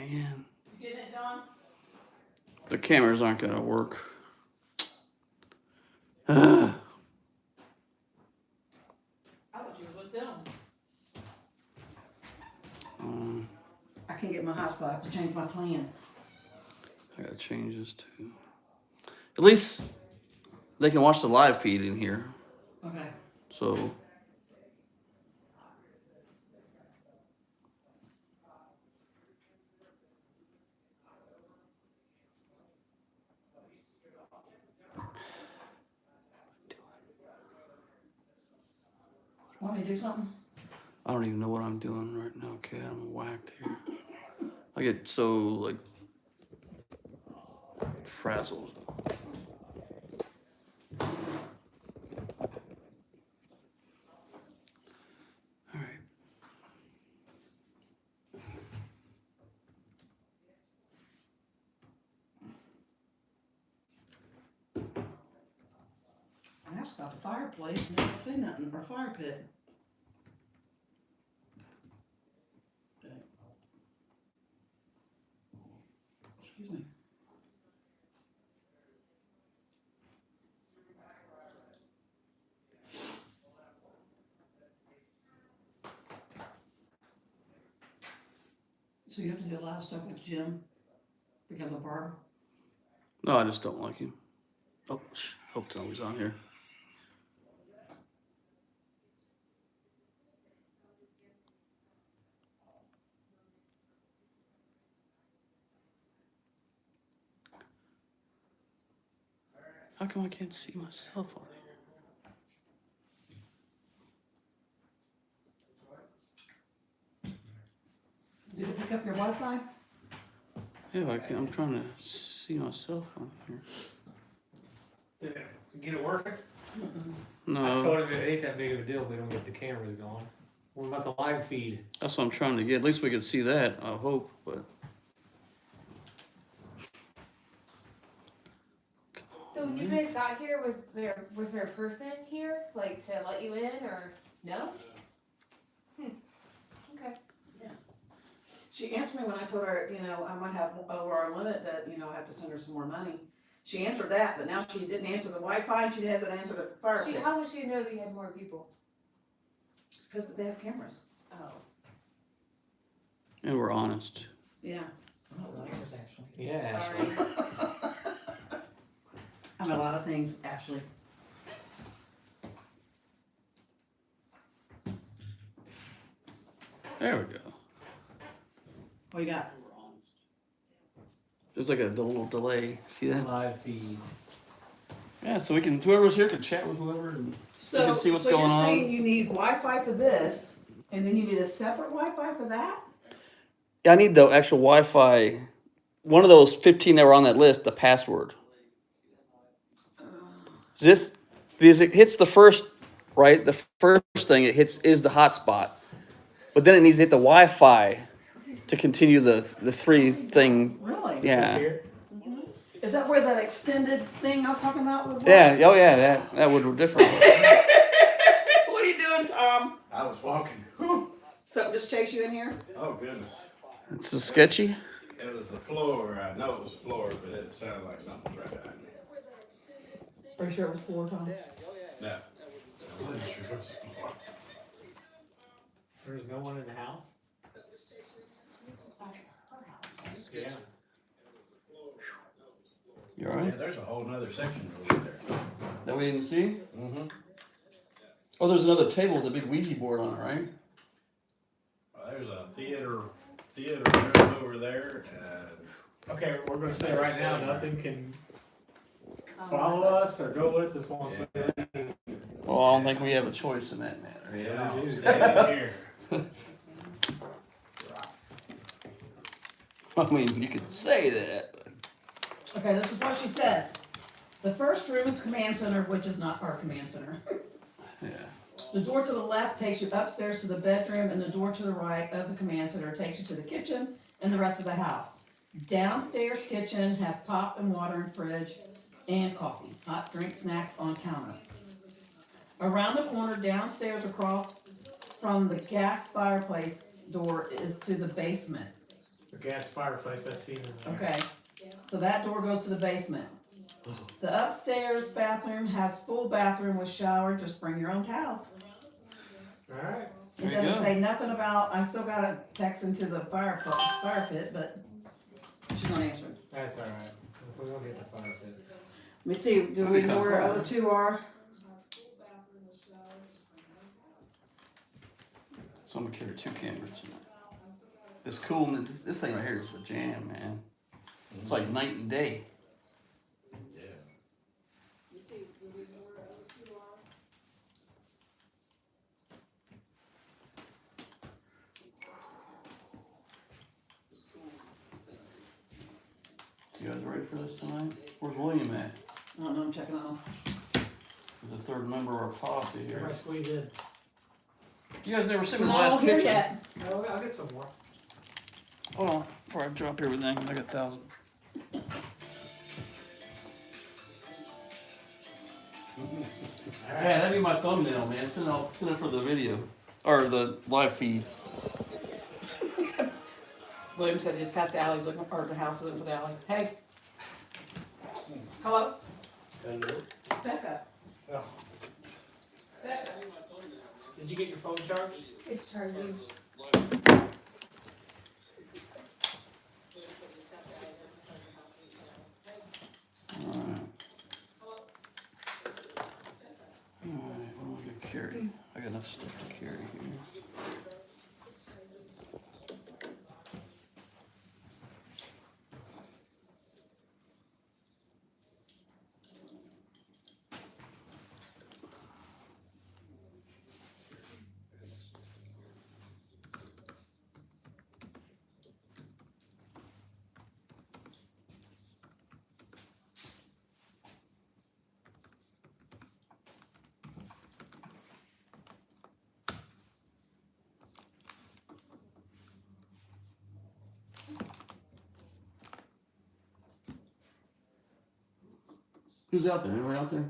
man. You getting it, John? The cameras aren't gonna work. I thought you was with them. I can't get my hotspot. I have to change my plan. I gotta change this too. At least they can watch the live feed in here. Okay. So. Want me to do something? I don't even know what I'm doing right now. Okay, I'm whacked here. I get so like frazzled. All right. I asked about the fireplace and they didn't say nothing, or fire pit. Excuse me. So you have to do a lot of stuff with Jim because of Barb? No, I just don't like him. Oh, hope somebody's on here. How come I can't see myself on here? Did it pick up your Wi-Fi? Yeah, I'm trying to see myself on here. Yeah. Get it working? No. I told him it ain't that big of a deal if we don't get the cameras going. What about the live feed? That's what I'm trying to get. At least we could see that, I hope, but. So when you guys got here, was there a person here, like, to let you in, or no? Okay. Yeah. She answered me when I told her, you know, I might have over our limit, that, you know, I have to send her some more money. She answered that, but now she didn't answer the Wi-Fi, she hasn't answered the fire pit. How would she know we had more people? Because they have cameras. Oh. And we're honest. Yeah. I'm not liars, actually. Yeah, Sorry. Ashley. I'm a lot of things, Ashley. There we go. What you got? There's like a little delay. See that? Live feed. Yeah, so whoever's here can chat with whoever and So, you can see what's so going you're on. saying you need Wi-Fi for this, and then you need a separate Wi-Fi for that? Yeah, I need the actual Wi-Fi. One of those 15 that were on that list, the password. Because it hits the first, right? The first thing it hits is the hotspot. But then it needs to hit the Wi-Fi to continue the three thing. Really? Yeah. Here. Is that where that extended thing I was talking about would work? Yeah, oh yeah, that would be different. What are you doing, Tom? I was walking. Something just chased you in here? Oh, goodness. It's so sketchy. It was the floor. I know it was the floor, but it sounded like something was right behind me. Are you sure it was floor, Tom? No. I wasn't sure it was the floor. There's no one in the house? Yeah. You Yeah, alright? there's a whole nother section over there. That we didn't see? Mm-hmm. Oh, there's another table with a big Ouija board on it, right? There's a theater room over there. Okay, we're gonna say right now, nothing can follow us or go with us once we're in. Well, I don't think we have a choice in that matter. Yeah, I'll stay in here. I mean, you could say that. But Okay, this is what she says. The first room is command center, which is not our command center. yeah. The door to the left takes you upstairs to the bedroom, and the door to the right of the command center takes you to the kitchen and the rest of the house. Downstairs kitchen has pop and water and fridge and coffee, hot drink, snacks on counter. Around the corner downstairs across from the gas fireplace door is to the basement. a gas fireplace I seen in there. Okay, so that door goes to the basement. The upstairs bathroom has full bathroom with shower, just bring your own towels. Alright, It There you doesn't go. say nothing about, I've still got a text into the fire pit, but she's not answering. that's alright. If we don't get the fire pit. Let me see, do we know where our other two are? So I'm gonna carry 2 cameras. It's cool. And this thing right here is a jam, man. It's like night and day. Yeah. You guys ready for this tonight? Where's William at? I don't know, I'm checking on them. He's the 3rd member of our posse here. Everybody squeeze in. You guys never seen the We're last not here picture? yet. I'll get some more. Hold on, before I drop everything, I got 1,000. Yeah, that'd be my thumbnail, man. Send it for the video or the live feed. William said he just passed the alleys looking, or the house looking for the alley. Hey. Hello? Hello. Becca. Oh. Becca. Did you get your phone charged? It's charging. Alright. Alright, what am I gonna carry? I got enough stuff to carry here. Who's out there? Anybody out there?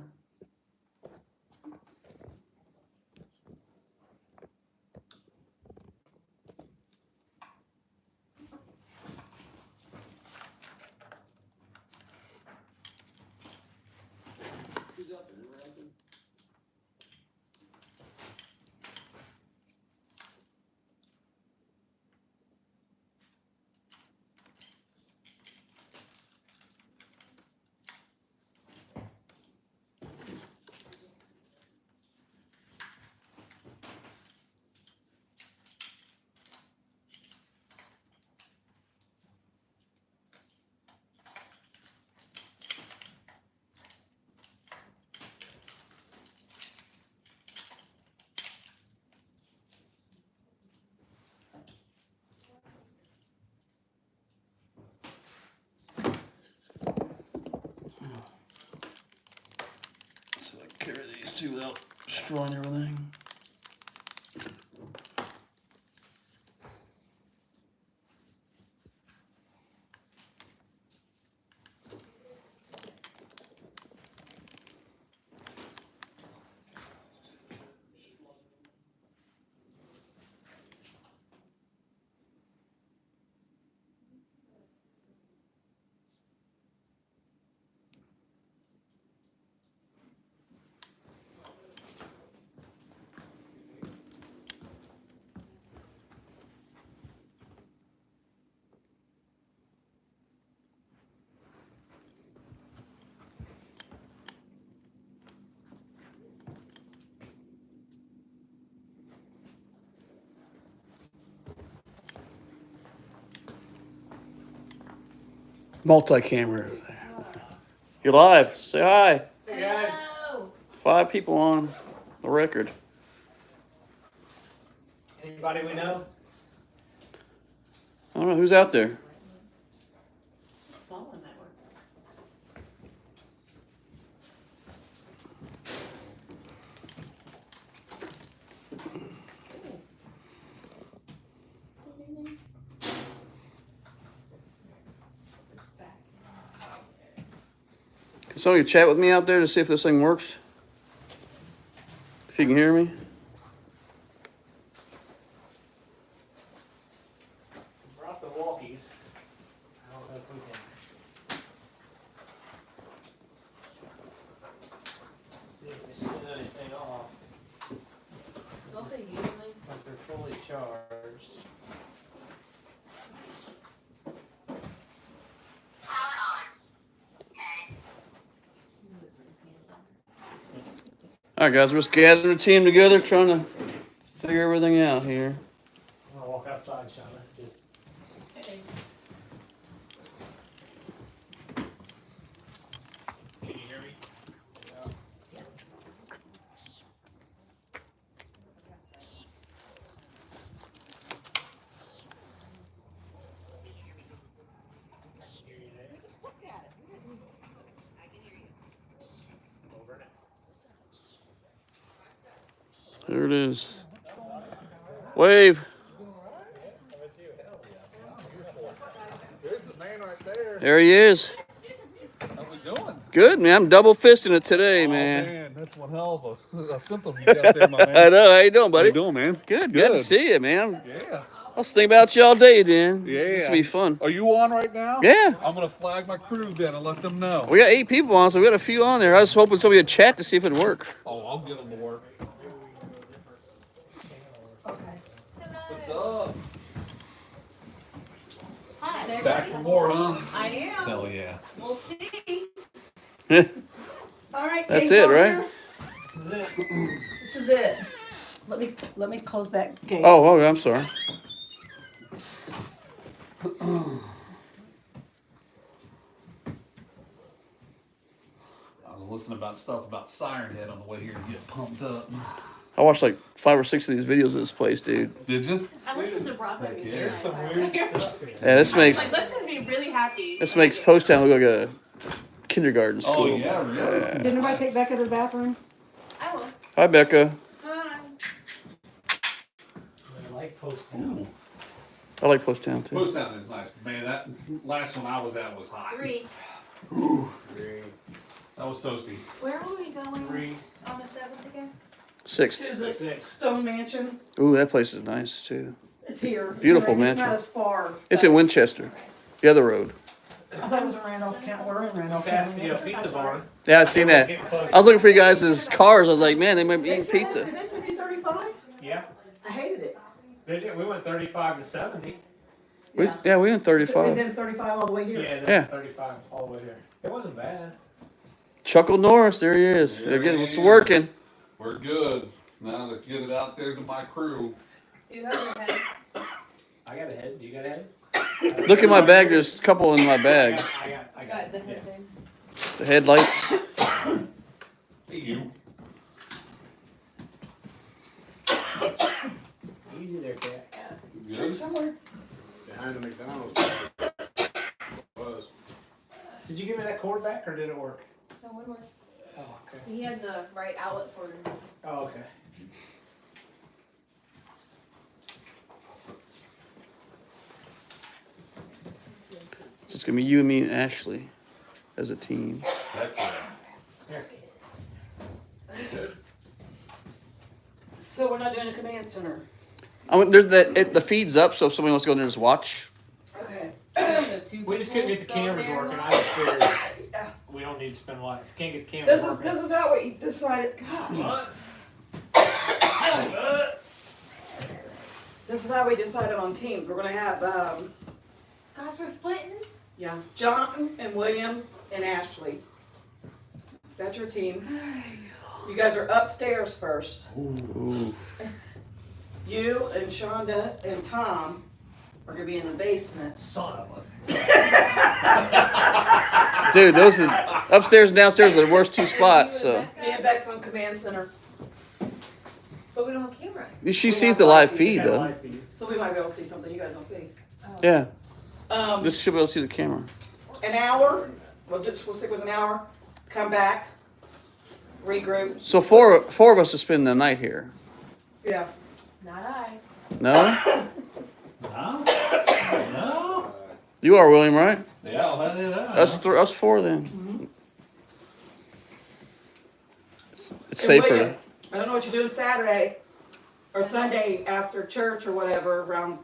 Who's out there? Anybody out there? So I can carry these two without destroying everything. Multi-camera. You're live. Say hi. Hey guys. Hello. 5 people on the record. Anybody we know? I don't know who's out there. Small one that works. It's back. Can somebody chat with me out there to see if this thing works? If you can hear me. Brought the walkies. they send anything off, Don't they usually? like they're fully charged. All right, guys, we're just gathering a team together, trying to figure everything out here. I'm gonna walk outside, Shauna. Just. Can you hear me? Over now. There it is. Wave. There's the man right there. There he is. How we doing? Good, man. I'm double fisting it today, Oh, man. that's one hell of a symptom you got there, my man. I know. How you doing, How buddy? you doing, man? Good. Good to see you, man. Yeah. I was thinking about you all day, then. Yeah. This will be fun. Are you on right now? Yeah. I'm gonna flag my crew then and let them know. We got 8 people on, so we got a few on there. I was hoping somebody would chat to see if it'd work. Oh, I'll get them to work. Okay. What's up? Hi. Back for more, huh? I am. Hell yeah. We'll see. That's All right. it, Game's right? over. This is it. This is it. Let me close that gate. Oh, I'm sorry. I was listening about stuff about Siren Head on the way here to get pumped up. I watched like 5 or 6 of these videos of this place, dude. Did you? I listen to Broadway music. yeah. There's some weird stuff here. Yeah, this makes Like, let's just be really happy. Post Town look like a kindergarten school. Oh yeah, really? Yeah. Did anybody take Becca to the bathroom? I will. Hi, Becca. Hi. I like posting. I like Post Town too. Post Town is nice. Man, that last one I was at was hot. 3. Three. That was toasty. Where were we going Three. on the 7th again? 6th. To the Six. Stone Mansion. Ooh, that place is nice too. It's here. Beautiful It's mansion. not as far. It's in Winchester, the other road. I thought it was in Randolph County. We're in Randolph Past County. the pizza barn. Yeah, I seen that. Get close. I was looking for you guys' cars. I was like, man, they might be They eating said, pizza. did they send you 35? Yeah. I hated it. We went 35 to 70. We went And 35. then 35 all the way here. Yeah, then Yeah. 35 all the way here. It wasn't bad. Chuckle Norris, there he is. There Again, he it's is. working. We're good. Now to get it out there to my crew. You have your head. I got a head. You got a head? Look at my bag. There's a couple in my bag. I got Got the it. head Yeah. things. The headlights. Hey, you. Easy there, cat. Good. Somewhere. Behind the McDonald's. Was. Did you give me that cord back or did it work? No, one more. Oh, okay. He had the right outlet for it. Oh, okay. So it's gonna be you, me, and Ashley as a team. Heck yeah. Here. Good. So we're not doing a command center. There's the feed's up, so if somebody wants to go in there and just watch. Okay. So two We just couldn't get the people go cameras there working. now? I just figured Yeah. we don't need to spend a lot. If we can't get the cameras This is working. this is how we decided. Gosh. What? This is how we decided on teams. We're gonna have Guys, we're splitting. John and William and Ashley. That's your team. You guys are upstairs first. Ooh. You and Shonda and Tom are gonna be in the basement. Son of a. Dude, those are upstairs and downstairs are the worst 2 spots. So Me and Beck's on command center, But we don't have cameras. she sees the live feed though. Live feed. so we might be able to see something you guys don't see. Yeah, Um, this should be able to see the camera. an hour. We'll stick with an hour. Come back. Regroup. So four of us to spend the night here. Yeah. Not I. No, No? No? you are William, right? Yeah, I'll have it out. Us 4 then. It's And safer. William, I don't know what you're doing Saturday or Sunday after church or whatever. Around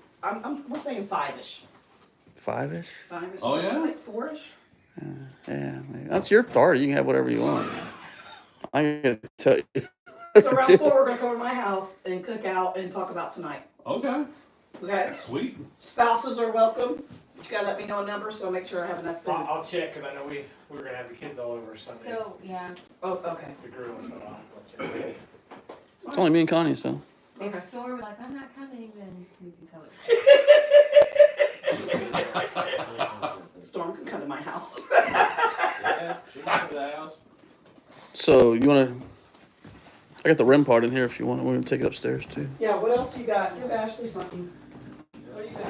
we're saying 5ish. 5ish. 5ish. Oh, yeah? Like 4ish. Yeah, maybe. That's your authority. You can have whatever you want. I gotta tell you. So round 4, we're gonna come to my house and cook out and talk about tonight. Okay, Okay? sweet. Spouses are welcome. You gotta let me know a number so I'll make sure I have enough food. I'll check, cause I know we were gonna have the kids all over Sunday. So, yeah, Oh, okay. The grill, so I'll check. It's only me and Connie, so. if Okay. Storm is like, I'm not coming, then we can come. Storm can come to my house. Yeah, she can come to the house. So you wanna? I got the REM part in here if you want. We're gonna take it upstairs too. Yeah, what else you got? Give Ashley something. What do you got?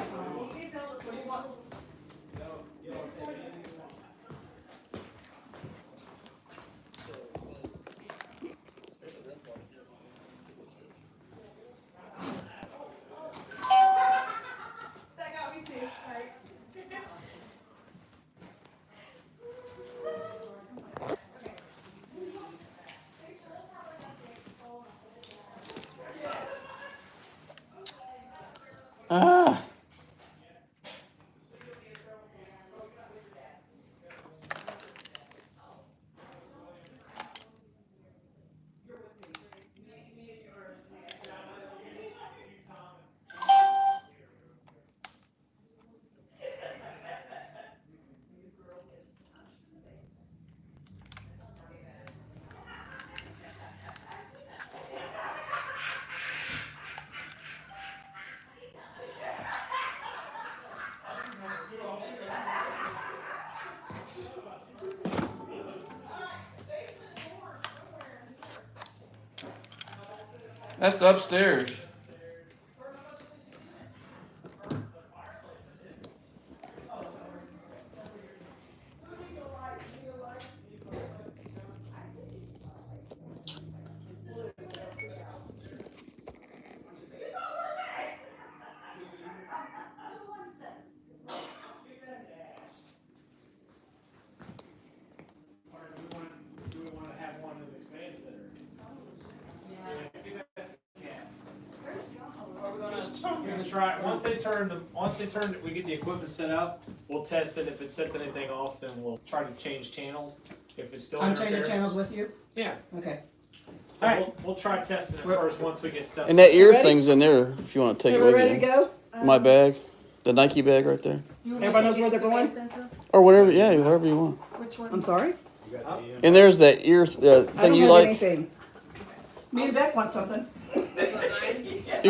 That got me too, right? Ah. That's the upstairs. Do we wanna have one in the command center? We're gonna try, once they turn, we get the equipment set up, we'll test it, if it sets anything off, then we'll try to change channels, if it's still I'm changing interferes. channels with you? Yeah, Okay. we'll try testing it first, once we get stuff. And that set ear Ready? thing's in there if you want to take it Everybody with ready to you. go? My bag, the Nike bag right there, Everybody knows where they're going? or whatever. Yeah, whatever you want. Which one? I'm sorry? And there's that ear I thing don't you have like. anything. Me and Beck want something. You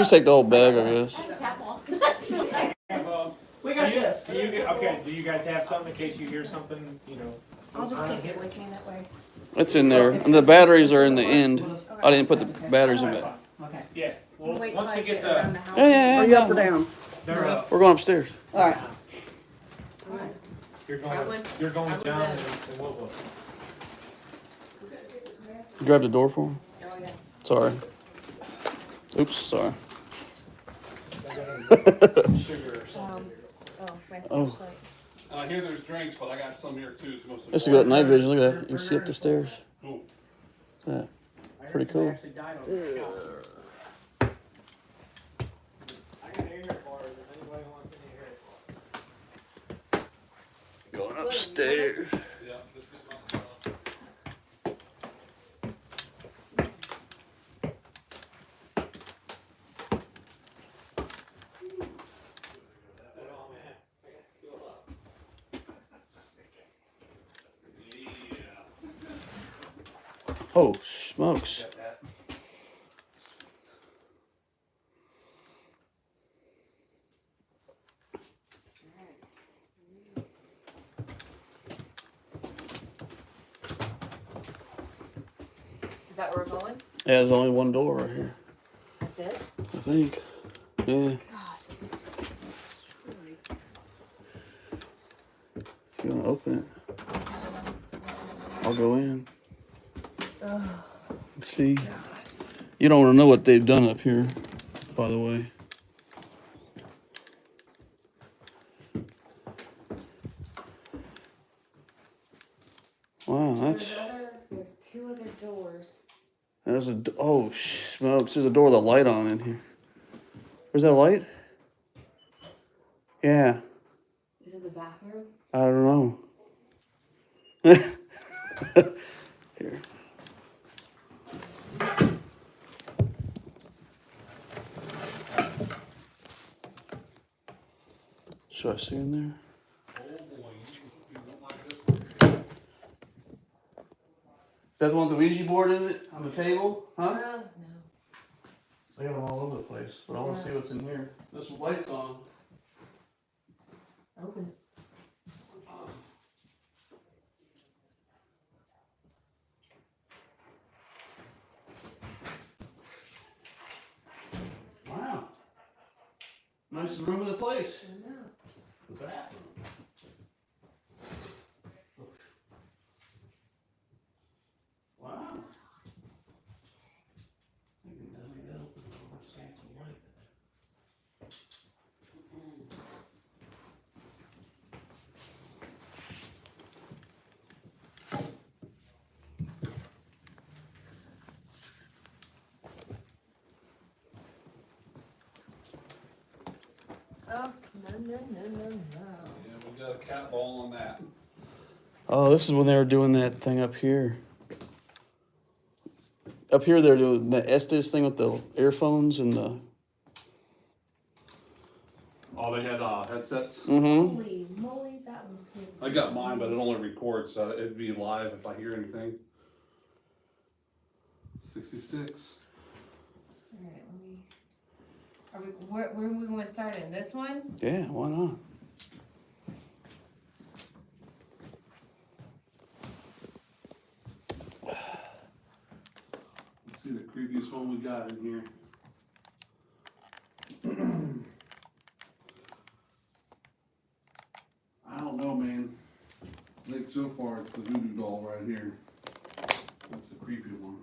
can take the whole bag, I guess. We got this. Do you guys have something in case you hear something, you know? I'll just take it with me that way. It's in there, and the batteries are in the end. I didn't put the batteries in it. Okay. Yeah, well, Wait once till we I get get around the, the house. Yeah. Are you up or down? they're up, We're going upstairs. All right. you're I going, would- you're I going would down then. and we'll look. You grab the door for him. Oh, yeah. Sorry. Oops, sorry. Sugar or something. My Oh. flashlight. I hear there's drinks, but I got some here too. It's mostly. This is good night vision. Look at that. You can see up the stairs. Cool. Look at I heard Pretty somebody cool. actually died on the couch. I got air bars if anybody wants any air. that. Going upstairs. Yeah, let's get my stuff. Oh, man. Oh, smokes. Is that where we're going? Yeah, there's only one door right here. That's it? I think. Yeah. Gosh. If you want to open it, I'll go in. Let's see. You don't want to know what they've done up here, by the way. Wow, that's. There's two other doors. There's a. Oh, smokes. There's a door with a light on in here. Where's that light? Yeah. Is it the bathroom? I don't know. Here. should I see in there? Oh boy, you don't like this one. Is that the one with the Ouija board in it on the table? Huh? No. They have them all over the place, but I want to see what's in here. There's some lights on. Open it. Wow. Nicest room in the place. I know. The bathroom. Wow. Maybe that open. Let's see some light. Oh, no. Yeah, we got a cat ball on that. Oh, this is when they were doing that thing up here. Up here, they're doing the Estes thing with the earphones and the. Oh, they had headsets. Mm-hmm. Holy moly, that was good. I got mine, but it only records, so it'd be live if I hear anything. 66. Alright, where we want to start in? This one? Yeah, why not? Let's see the creepiest one we got in here. I don't know, man. I think so far it's the voodoo doll right here. That's the creepy one.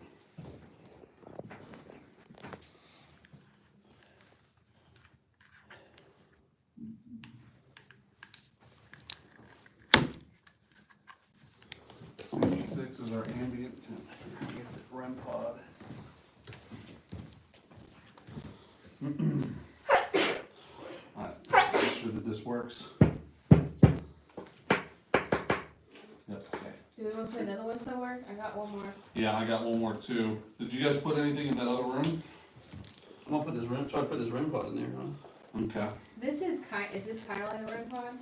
Six is our ambient temperature. Get the REM pod. Alright, let's make sure that this works. Yep, okay. Do we want to put another one somewhere? I got one more. Yeah, I got one more too. Did you guys put anything in that other room? I'm gonna put this REM. Try to put this REM pod in there, huh? Okay. Is this kind of like a REM pod?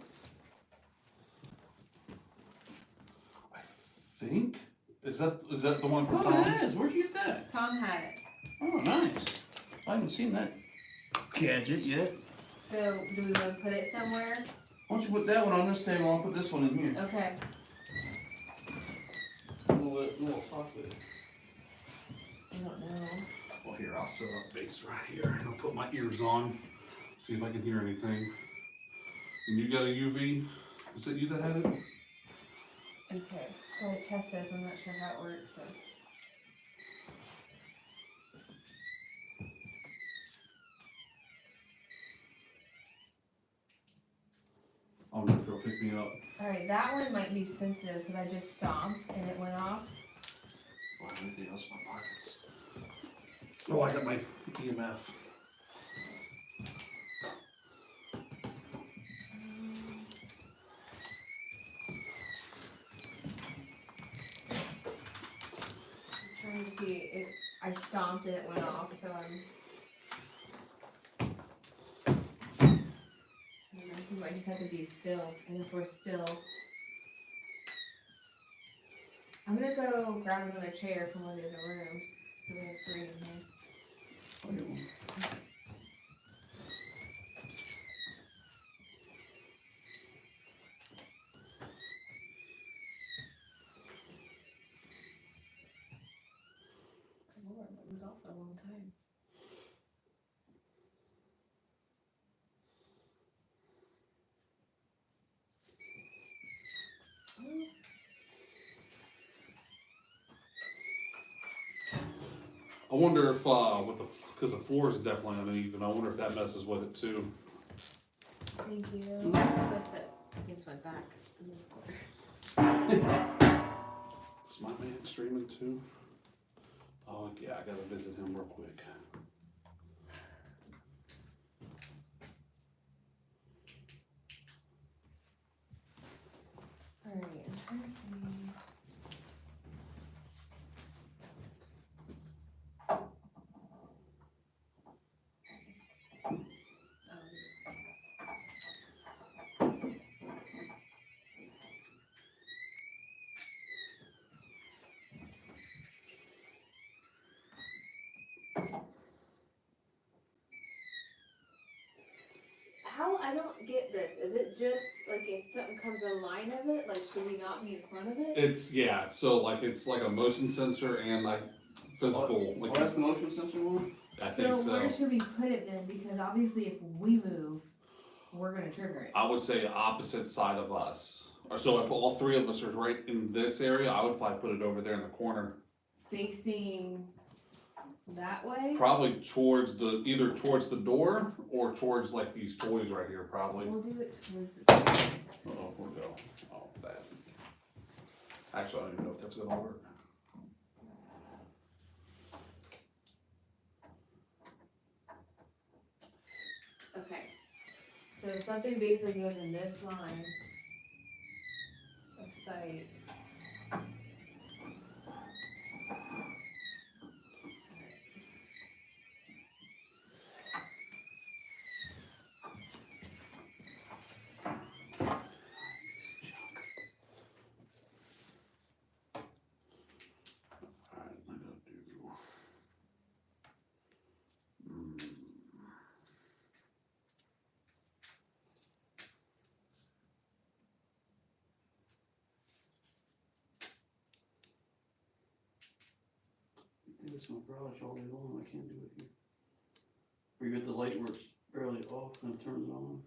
I think. Is that the one from Oh, Tom? it is. Where'd you get that? Tom had it. Oh, nice. I haven't seen that gadget yet. So, do we want to put it somewhere? Why don't you put that one on this table? I'll put this one in here. Okay. We'll talk with it. I don't know. Well, here, I'll set up base right here and I'll put my ears on. See if I can hear anything. And you got a UV? Is it you that had it? Okay. I'm gonna test this. I'm not sure how it works. So. Oh, no, girl, pick me up. Alright, that one might be sensitive because I just stomped and it went off. Well, anything else in my pockets? Oh, I got my EMF. I'm trying to see if I stomped and it went off, so I don't know, we might just have to be still, and if we're still, I'm gonna go grab another chair from one of the other rooms, so we have 3 in here. I'll get one. Lord, it was off for a long time. I wonder if, because the floor is definitely uneven, I wonder if that messes with it too. Thank you. Twist it against my back in this corner. Is my man streaming too? Oh, yeah, I gotta visit him real quick. Alright, I'm trying to think. Is it just like if something comes in line of it, like should we not be in front of it? It's so like it's like a motion sensor and like physical. Well, Like that's the motion sensor one? I think so. Where should we put it then? Because obviously if we move, we're gonna trigger it. I would say opposite side of us. Or so if all three of us are right in this area, I would probably put it over there in the corner. Facing that way? Probably towards either towards the door or towards like these toys right here, probably. We'll do it towards the. Oh, where's that? Oh, that. Actually, I don't even know if that's gonna work. Okay. So something basically goes in this line of sight. Alright, I'm gonna do. Do this in my garage all day long. I can't do it here. Where you get the light where it's barely off and it turns on.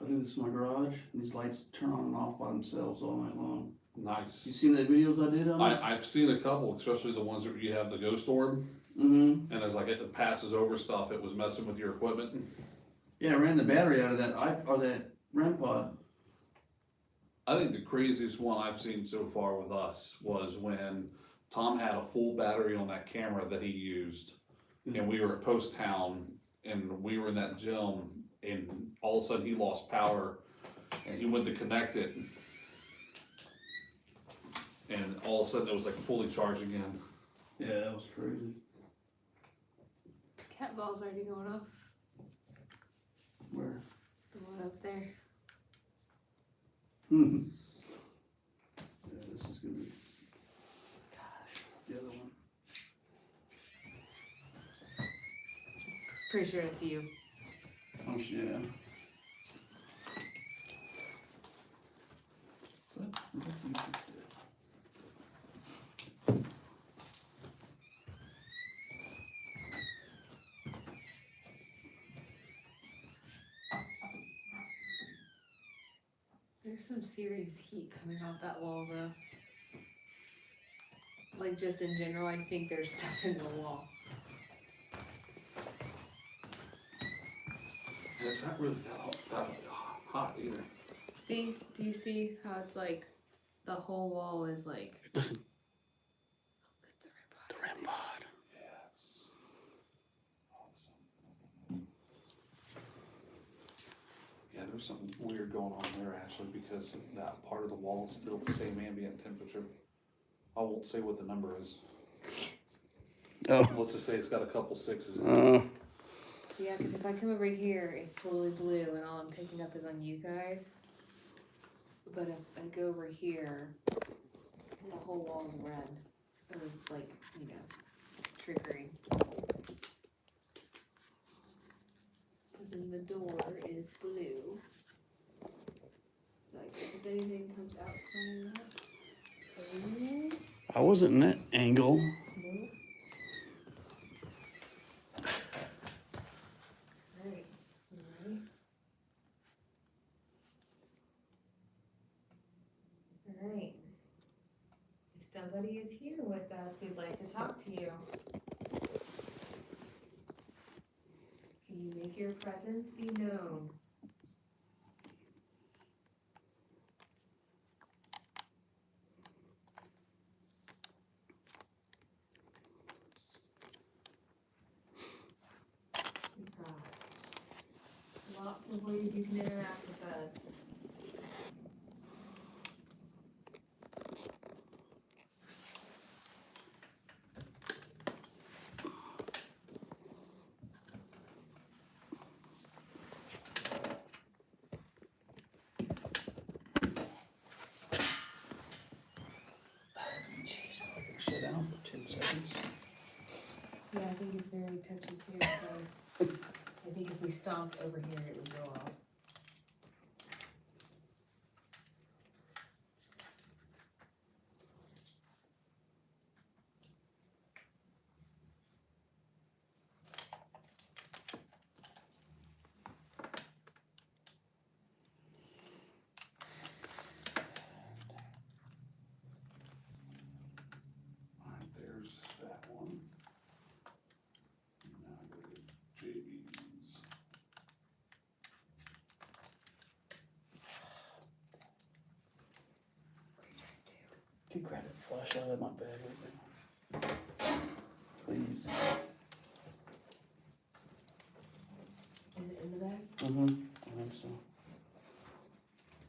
I do this in my garage, and these lights turn on and off by themselves all night long. Nice. You seen the videos I did on it? I've seen a couple, especially the ones where you have the ghost orb, Mm-hmm. and as like it passes over stuff, it was messing with your equipment. Yeah, I ran the battery out of that that REM pod. I think the craziest one I've seen so far with us was when Tom had a full battery on that camera that he used, and we were at Post Town, and we were in that gym, and all of a sudden he lost power, and he went to connect it, and all of a sudden it was like fully charged again. Yeah, that was crazy. Cat ball's already going off. Where? The one up there. Yeah, this is gonna be. Gosh, the other one. Pretty sure it's you. Oh, yeah. What? There's some serious heat coming off that wall though. Like just in general, I think there's stuff in the wall. And it's not really that hot either. See? Do you see how it's like the whole wall is like. Listen, That's the red the REM pod. Yes. Awesome. Yeah, there's something weird going on there actually, because that part of the wall is still the same ambient temperature. I won't say what the number is. Oh. Let's just say it's got a couple sixes in it. Yeah, because if I come over here, it's totally blue, and all I'm picking up is on you guys. But if I go over here, the whole wall's red, or like, you know, triggering. And then the door is blue. So I guess if anything comes outside of that. I wasn't in that angle. Nope. Right. Alright. Alright. If somebody is here with us, we'd like to talk to you. Can you make your presence be known? lots of ways you can interact with us. Jeez, I can sit down for 10 seconds. Yeah, I think it's very touchy too, so I think if we stomped over here, it would go off. Alright, there's that one. Now I go to JB's. Can you grab that flashlight out of my bag right now? Please. Is it in the bag? Mm-hmm. I think so.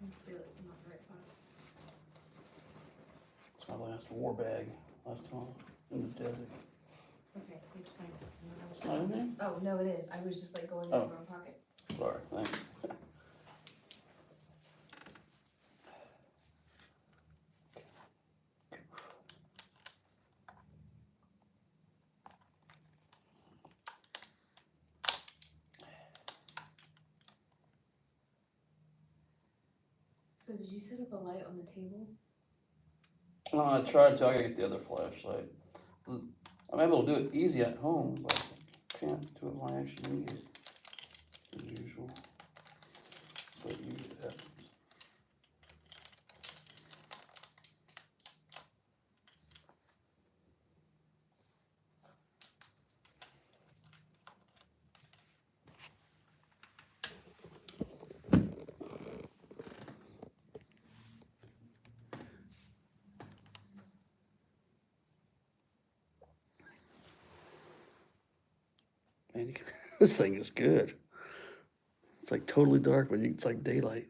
I feel like I'm not the right spot. It's my last war bag. Last time in the desert. Okay, we have to find it. It's not in there? Oh, no, it is. I was just like going in Oh. the wrong pocket. Sorry, thanks. So did you set up a light on the table? I tried to. I gotta get the other flashlight. I'm able to do it easy at home, but I can't do it when I actually need it. As usual. But usually it happens. Man, this thing is good. It's like totally dark, but it's like daylight.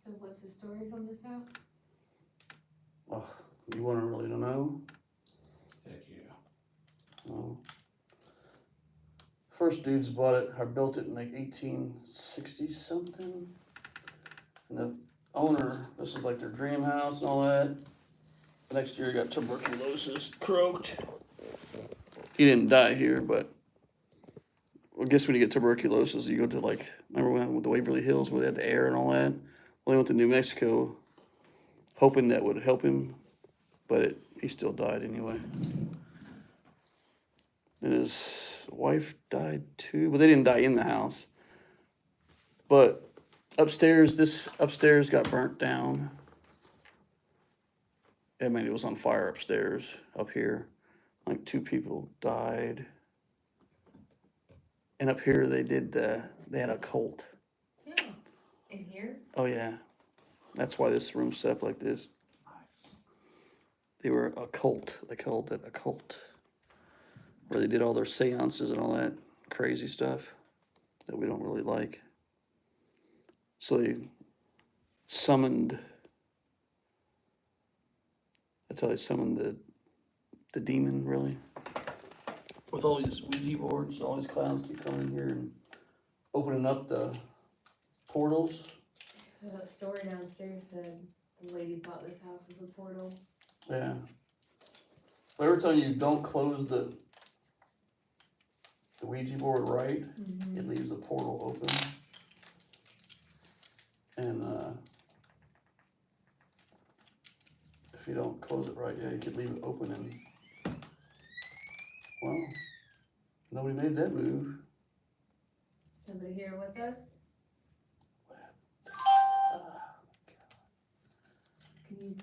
So what's the stories on this house? Oh, you want to really know? Heck yeah. No. First dudes bought it, or built it in like 1860 something. And the owner, this is like their dream house and all that. The next year he got tuberculosis, croaked. He didn't die here, but I guess when you get tuberculosis, you go to like, remember when I went to Waverly Hills where they had the air and all that? Well, he went to New Mexico hoping that would help him, but he still died anyway. And his wife died too, but they didn't die in the house. But this upstairs got burnt down. I mean, it was on fire upstairs, up here. Like 2 people died. And up here they had a cult. Yeah. In here? Oh yeah. That's why this room's set up like this. Nice. They were a cult. They called it a cult. Where they did all their seances and all that crazy stuff that we don't really like. So they summoned, that's how they summoned the demon, really. With all these Ouija boards, all these clowns keep coming in here and opening up the portals. The story downstairs said the lady thought this house was a portal. Yeah. But every time you don't close the Ouija board right, it leaves the portal open. And if you don't close it right, yeah, you could leave it open and, well, nobody made that move. Somebody here with us? Can you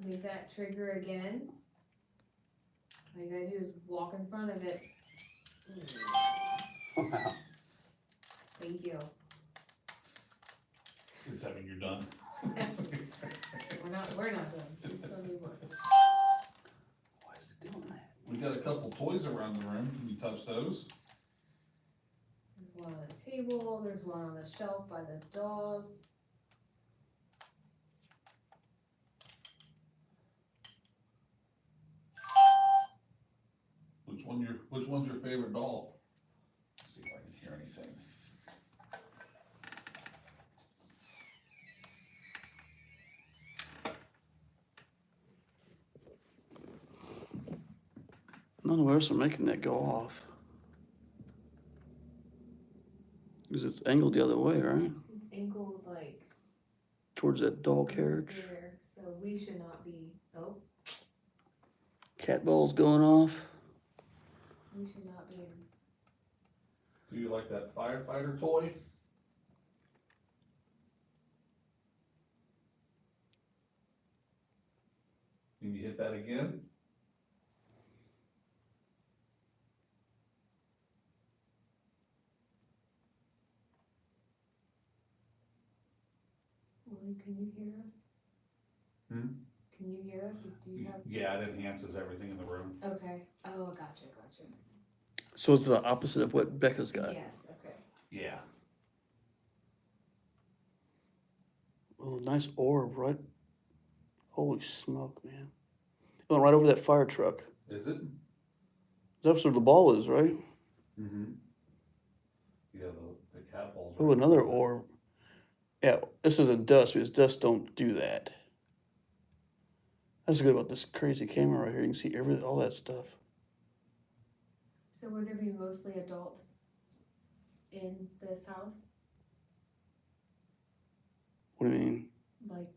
make that trigger again? All you gotta do is walk in front of it. Wow. Thank you. Does that mean you're done? We're not done. It's still new work. Why is it doing that? We got a couple toys around the room. Can you touch those? There's one on the table, there's one on the shelf by the dolls. Which one's your favorite doll? Let's see if I can hear anything. None of us are making that go off. Because it's angled the other way, right? It's angled like Towards that doll carriage. there, so we should not be, oh, Cat ball's going off. we should not be in. Do you like that firefighter toy? Can you hit that again? Willie, can you hear us? Hmm? Can you hear us? Do you have? Yeah, it enhances everything in the room. Okay, oh, gotcha. So it's the opposite of what Becca's got. Yes, okay. Yeah. Oh, nice orb, right? Holy smoke, man. It went right over that fire truck. Is it? That's where the ball is, right? Mm-hmm. Yeah, the cat balls. Oh, another orb. Yeah, this isn't dust because dust don't do that. That's good about this crazy camera right here. You can see all that stuff. So would there be mostly adults in this house? What do you mean? Like,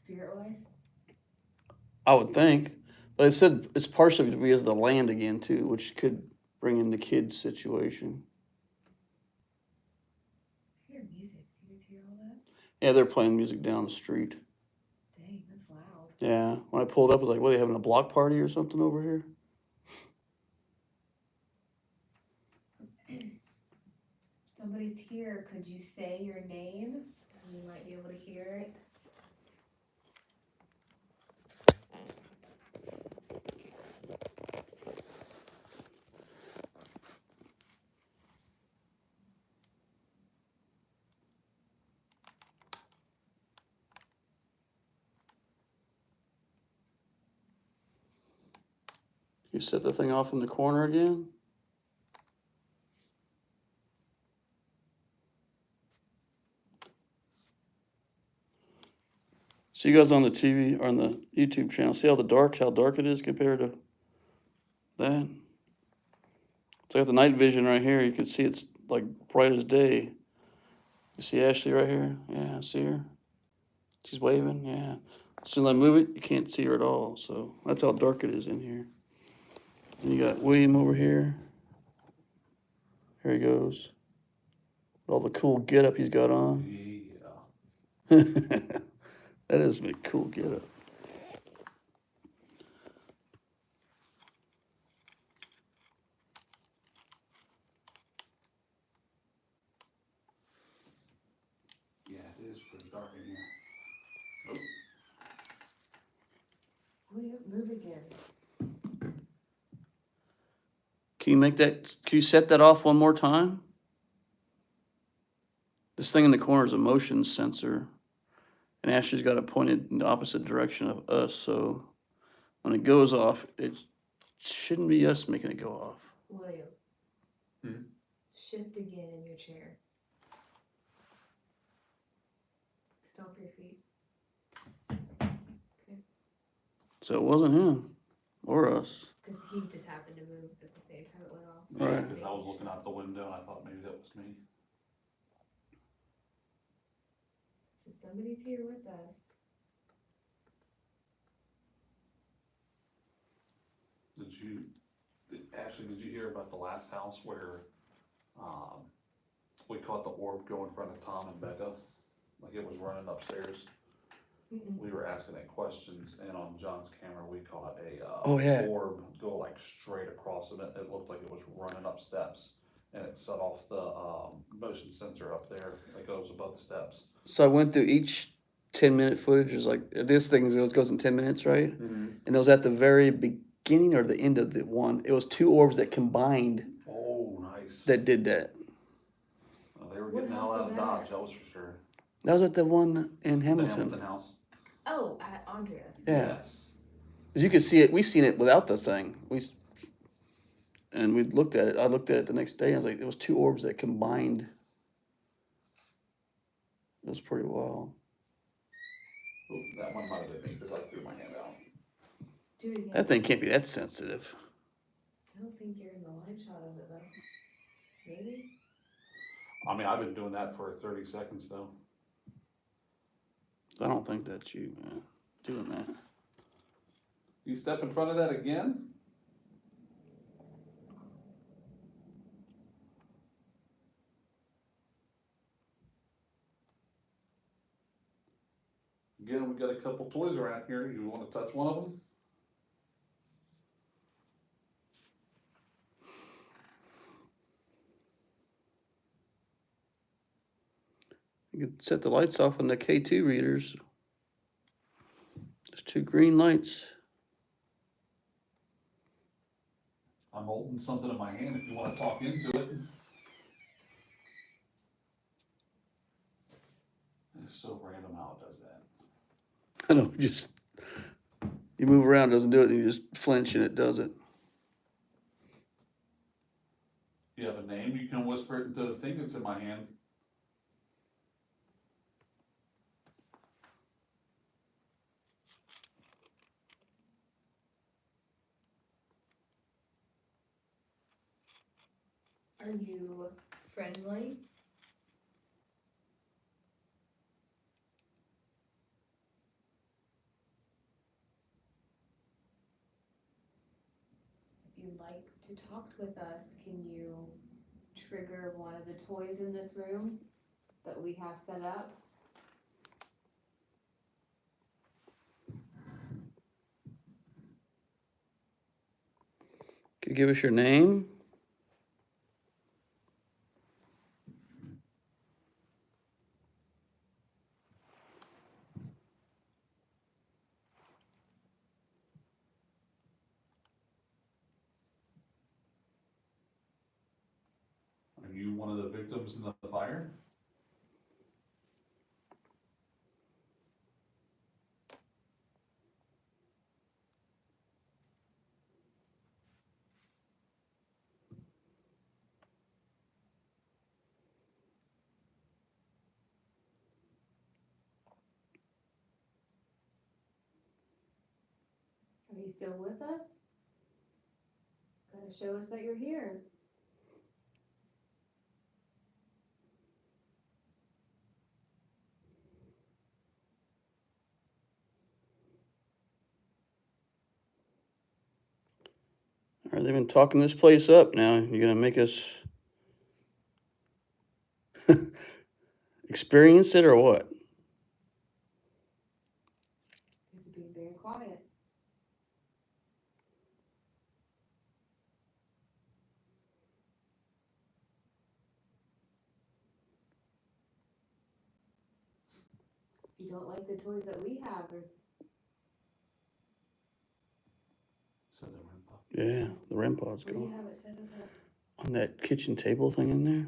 spirit-wise? I would think. But it said it's partially because of the land again, too, which could bring in the kids situation. I hear music. Do you guys hear all that? Yeah, they're playing music down the street. Dang, that's loud. Yeah. When I pulled up, I was like, what, are they having a block party or something over here? If somebody's here, could you say your name? We might be able to hear it. You set the thing off in the corner again? So you guys on the TV or on the YouTube channel, see how dark it is compared to that? So I got the night vision right here. You can see it's like bright as day. You see Ashley right here? Yeah, see her? She's waving, yeah. As soon as I move it, you can't see her at all. So that's how dark it is in here. And you got William over here. There he goes. All the cool getup he's got on. Yeah. That is a cool getup. Yeah, it is pretty dark in here. Oh. William, move again. Can you set that off one more time? This thing in the corner is a motion sensor. And Ashley's got it pointed in the opposite direction of us, so when it goes off, it shouldn't be us making it go off. William. Hmm? Shift again in your chair. Stomp your feet. Okay. So it wasn't him or us. Because he just happened to move at the same time it went off. So Right. Because I was looking out the window and I thought maybe that was me. So somebody's here with us. Ashley, did you hear about the last house where we caught the orb go in front of Tom and Becca? Like it was running upstairs. Mm-mm. We were asking it questions, and on John's camera, we caught a Oh, yeah. orb go like straight across it. It looked like it was running up steps, and it set off the motion sensor up there that goes above the steps. So I went through each 10-minute footage. Is like this thing goes in 10 minutes, right? Mm-hmm. And it was at the very beginning or the end of the one. It was two orbs that combined Oh, nice. that did that. Well, they were What getting the house hell out was of that Dodge, at? that was for sure. That was at the one in The Hamilton. Hamilton house. Oh, at Andrea's. Yeah. Yes. As you could see it, we seen it without the thing. And we looked at it. I looked at it the next day. And I was like, it was two orbs that combined. It was pretty wild. Oh, that one might have been me because I threw my hand out. Do it again. That thing can't be that sensitive. I don't think you're in the line shot of it though. Maybe? I mean, I've been doing that for 30 seconds though. I don't think that you doing that. You step in front of that again? Again, we got a couple toys around here. You want to touch one of them? You can set the lights off on the K2 readers. There's two green lights. I'm holding something in my hand if you want to talk into it. It's so random how it does that. I know, just you move around, doesn't do it, and you just flinch and it does it. You have a name, you can whisper it into the thing that's in my hand. Are you friendly? If you'd like to talk with us, can you trigger one of the toys in this room that we have set up? Could you give us your name? Are you one of the victims in the fire? Are you still with us? Gotta show us that you're here. All right, they've been talking this place up now. You're gonna make us experience it or what? Because you're being very quiet. If you don't like the toys that we have, there's Said the REM pod. Yeah, the REM pod's where do you going. have it set up at? On that kitchen table thing in there,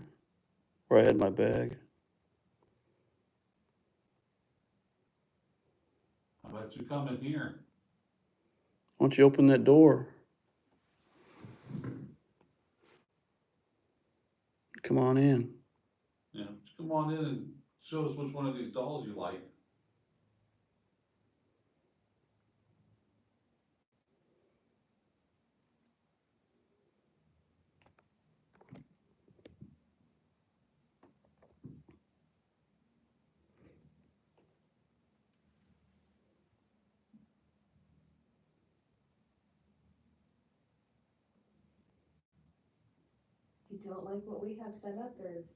where I had my bag. How about you come in here? Why don't you open that door? Come on in. Yeah, just come on in and show us which one of these dolls you like. If you don't like what we have set up, there's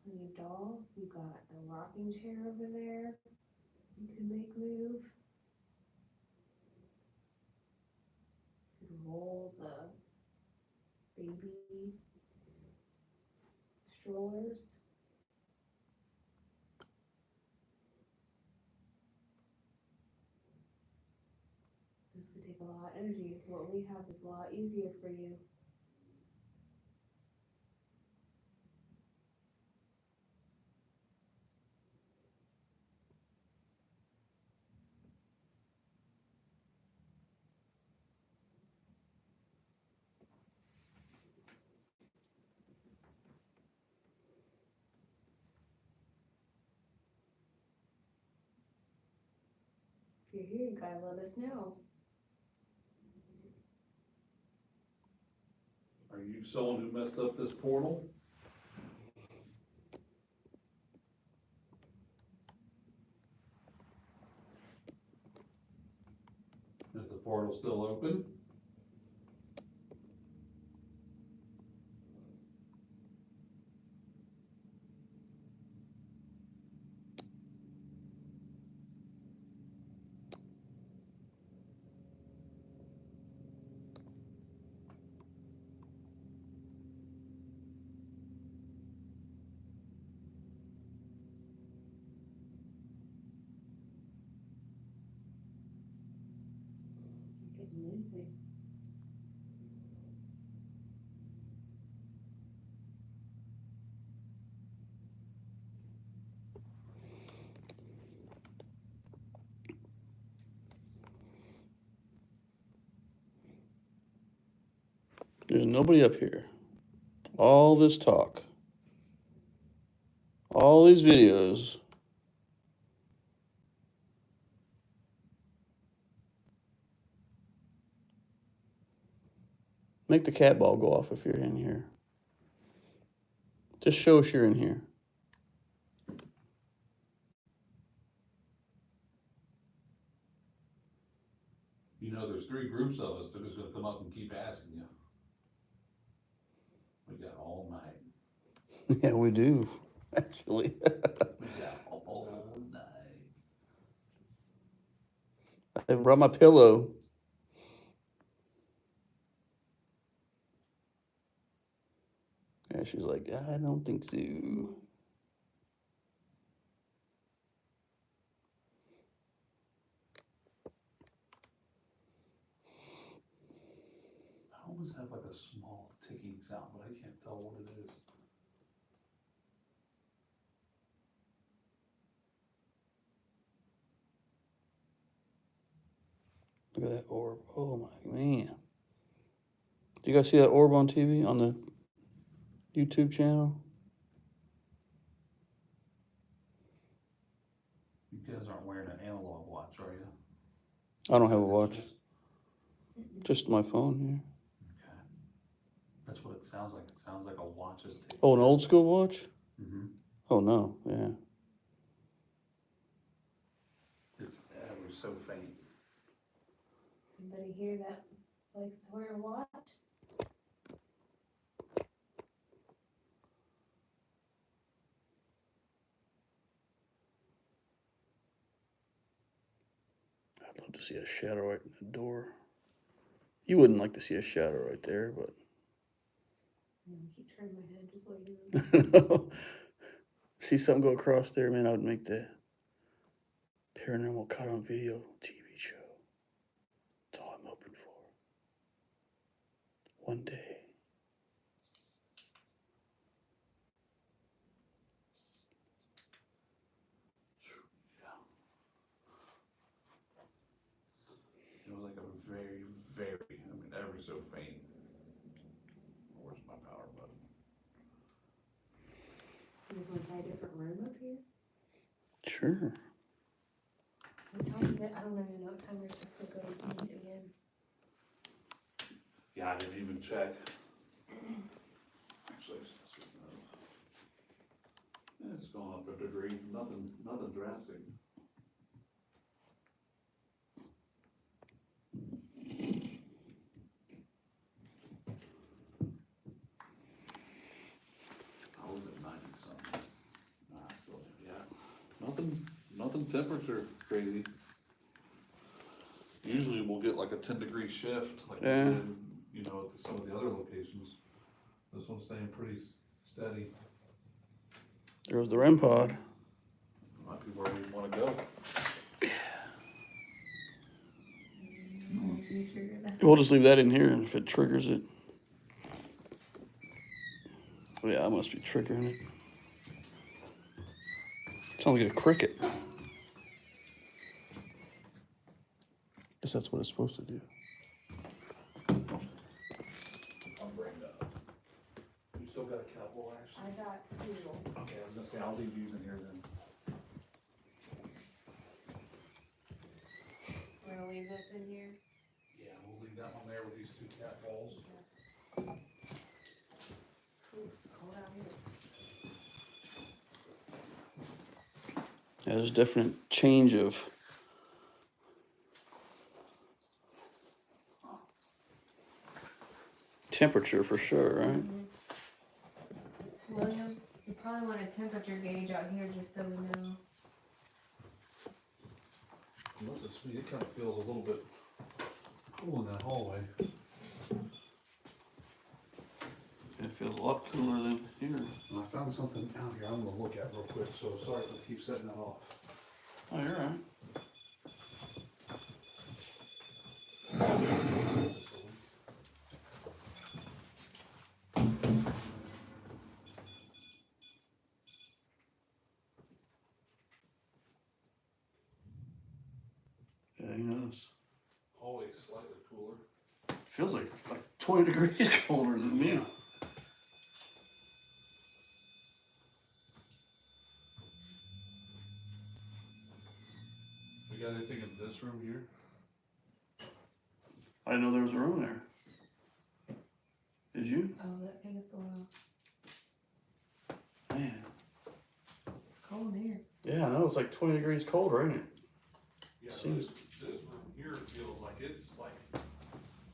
plenty of dolls. You've got a rocking chair over there. You can make move. You could roll the baby strollers. this could take a lot of energy. What we have is a lot easier for you. If you're here, you gotta let us know. Are you someone who messed up this portal? Is the portal still open? You couldn't move it. There's nobody up here. All this talk. All these videos. Make the cat ball go off if you're in here. Just show us you're in here. You know, there's 3 groups of us. They're just gonna come up and keep asking you. We got all night. Yeah, we do, actually. We got all night. I brought my pillow. Yeah, she's like, I don't think so. I always have like a small ticking sound, but I can't tell what it is. Look at that orb. Oh my man. Do you guys see that orb on TV on the YouTube channel? You guys aren't wearing an analog watch, are you? I don't have a watch. Just my phone here. Okay. That's what it sounds like. It sounds like a watch is ticking. Oh, an old school watch? Mm-hmm. Oh no, yeah. It's ever so faint. Somebody here that likes to wear a watch? I'd love to see a shadow right in the door. You wouldn't like to see a shadow right there, but No, I keep turning my head just like you. see something go across there, man, I would make the paranormal caught on video TV show. That's all I'm hoping for. One day. It was like a very, very, I mean, ever so faint. Where's my power button? You just want to try a different room up here? Sure. What time is it? I don't even know what time we're supposed to go eat again. Yeah, I didn't even check. Actually, it's gone up a degree. Nothing drastic. I was at 90 something. Nah, still, yeah. Nothing temperature crazy. Usually we'll get like a 10-degree shift, like we Yeah. did, you know, at some of the other locations. This one's staying pretty steady. There was the REM pod. Might be where we wanna go. Mm, You trigger that? We'll just leave that in here, and if it triggers it. Oh, yeah, I must be triggering it. Sounds like a cricket. Guess that's what it's supposed to do. I'm brained up. You still got a cowboy, actually? I got 2. Okay, I was gonna say, I'll leave these in here then. We're gonna leave this in here. Yeah, we'll leave that one there with these 2 cat balls. Ooh, it's cold out here. Yeah, there's a definite change of temperature for sure, right? William, you probably want a temperature gauge out here just so we know. Unless it's me, it kind of feels a little bit cool in that hallway. It feels a lot cooler than here. And I found something out here I'm gonna look at real quick, so sorry if I keep setting that off. Oh, you're right. Yeah, he knows. Hallway's slightly cooler. Feels like 20 degrees colder than me. We got anything in this room here? I didn't know there was a room there. Did you? Oh, that thing is going off. Man. It's cold in here. Yeah, I know. It's like 20 degrees colder, ain't it? Yeah, Seems- this room here feels like it's like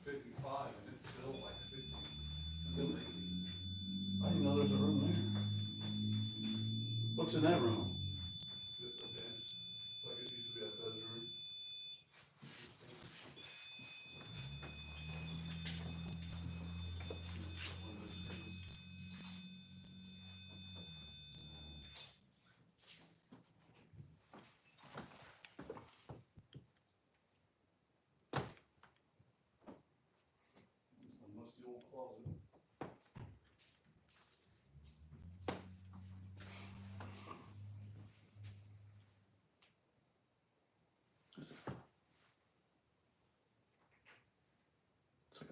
55 and it's still like 60. I didn't know there was a room there. What's in that room? Just a bench, like it used to be a bedroom. It's a musty old closet. It's like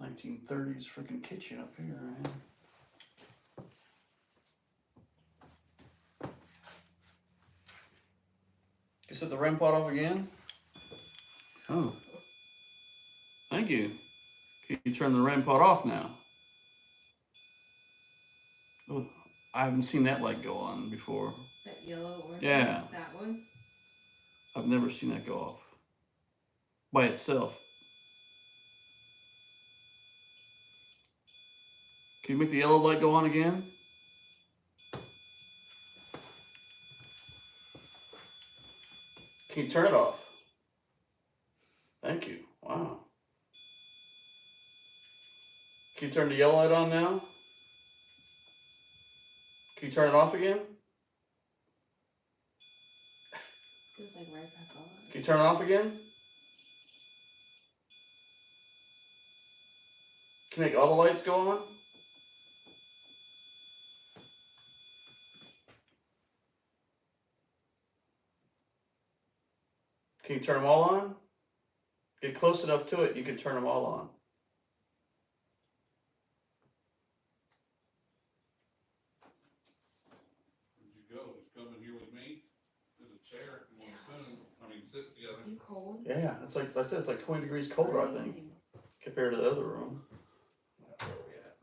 a 1930s freaking kitchen up here, man. You set the REM pod off again? Oh. Thank you. Can you turn the REM pod off now? Oh, I haven't seen that light go on before. That yellow or Yeah. that one. I've never seen that go off. By itself. Can you make the yellow light go on again? Can you turn it off? Thank you. Wow. Can you turn the yellow light on now? Can you turn it off again? Goes like right back on. Can you turn it off again? Can you make all the lights go on? Can you turn them all on? Get close enough to it, you can turn them all on. Where'd you go? Just come in here with me? There's a chair, you want to spoon, I mean, sit together. You cold? Yeah, it's like I said, it's like 20 degrees colder, I think, Freezing. compared to the other room. Where are we at?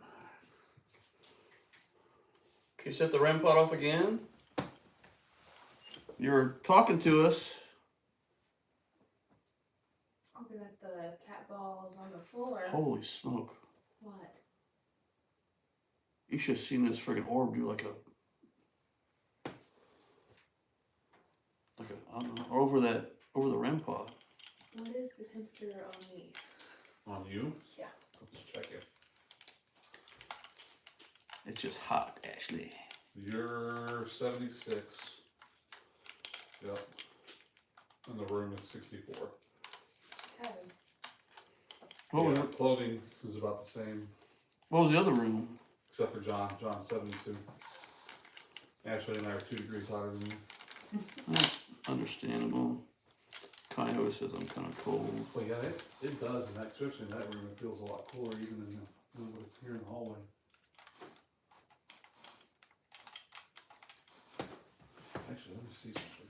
Can you set the REM pod off again? You were talking to us. Oh, we got the cat balls on the floor. Holy smoke. What? You should have seen this friggin' orb do like a, I don't know, over the REM pod. What is the temperature on me? On you? Yeah. Let's check it. It's just hot, Ashley. You're 76. Yep. And the room is 64. cabin. What was Yeah, clothing is about the same, what was the other room? except for John. John's 72. Ashley and I are 2 degrees hotter than you. That's understandable. Kai always says I'm kind of cold. But yeah, it does, and that, especially in that room, it feels a lot cooler even than what it's here in the hallway. Actually, let me see something.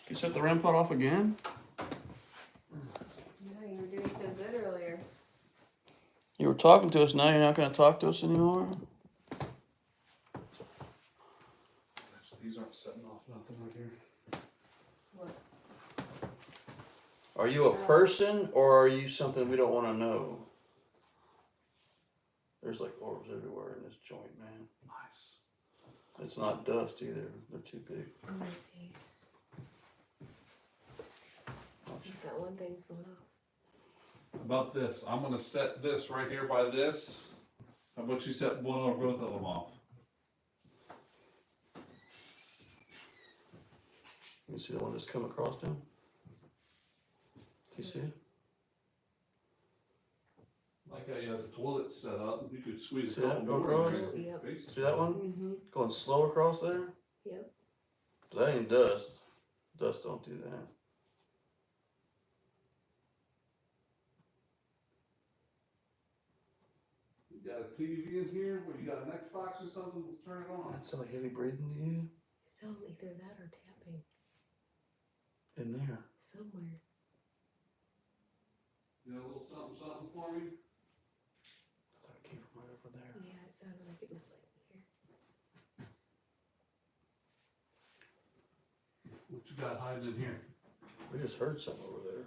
You set the REM pod off again? No, you were doing so good earlier. You were talking to us, now you're not going to talk to us anymore? Actually, these aren't setting off nothing right here. What? Are you a person or are you something we don't want to know? There's like orbs everywhere in this joint, man. Nice. It's not dust either. They're too big. Let me see. That one thing's going off. How about this? I'm gonna set this right here by this. How about you set one or both of them off? You see the one that's come across now? Do you see it? Like how you have the toilet set up, you could squeeze See a that couple go more. across? in there. Yep. Faces See that one? Mm-hmm. Going slow across there? Yep. That ain't dust. Dust don't do that. You got a TV in here, where you got an Xbox or something, let's turn it on. That sound like heavy breathing to you? It sounds either that or tapping In there. somewhere. You got a little something, something for me? I thought it came from right over there. Yeah, it sounded like it was like here. What you got hiding in here? We just heard something over there.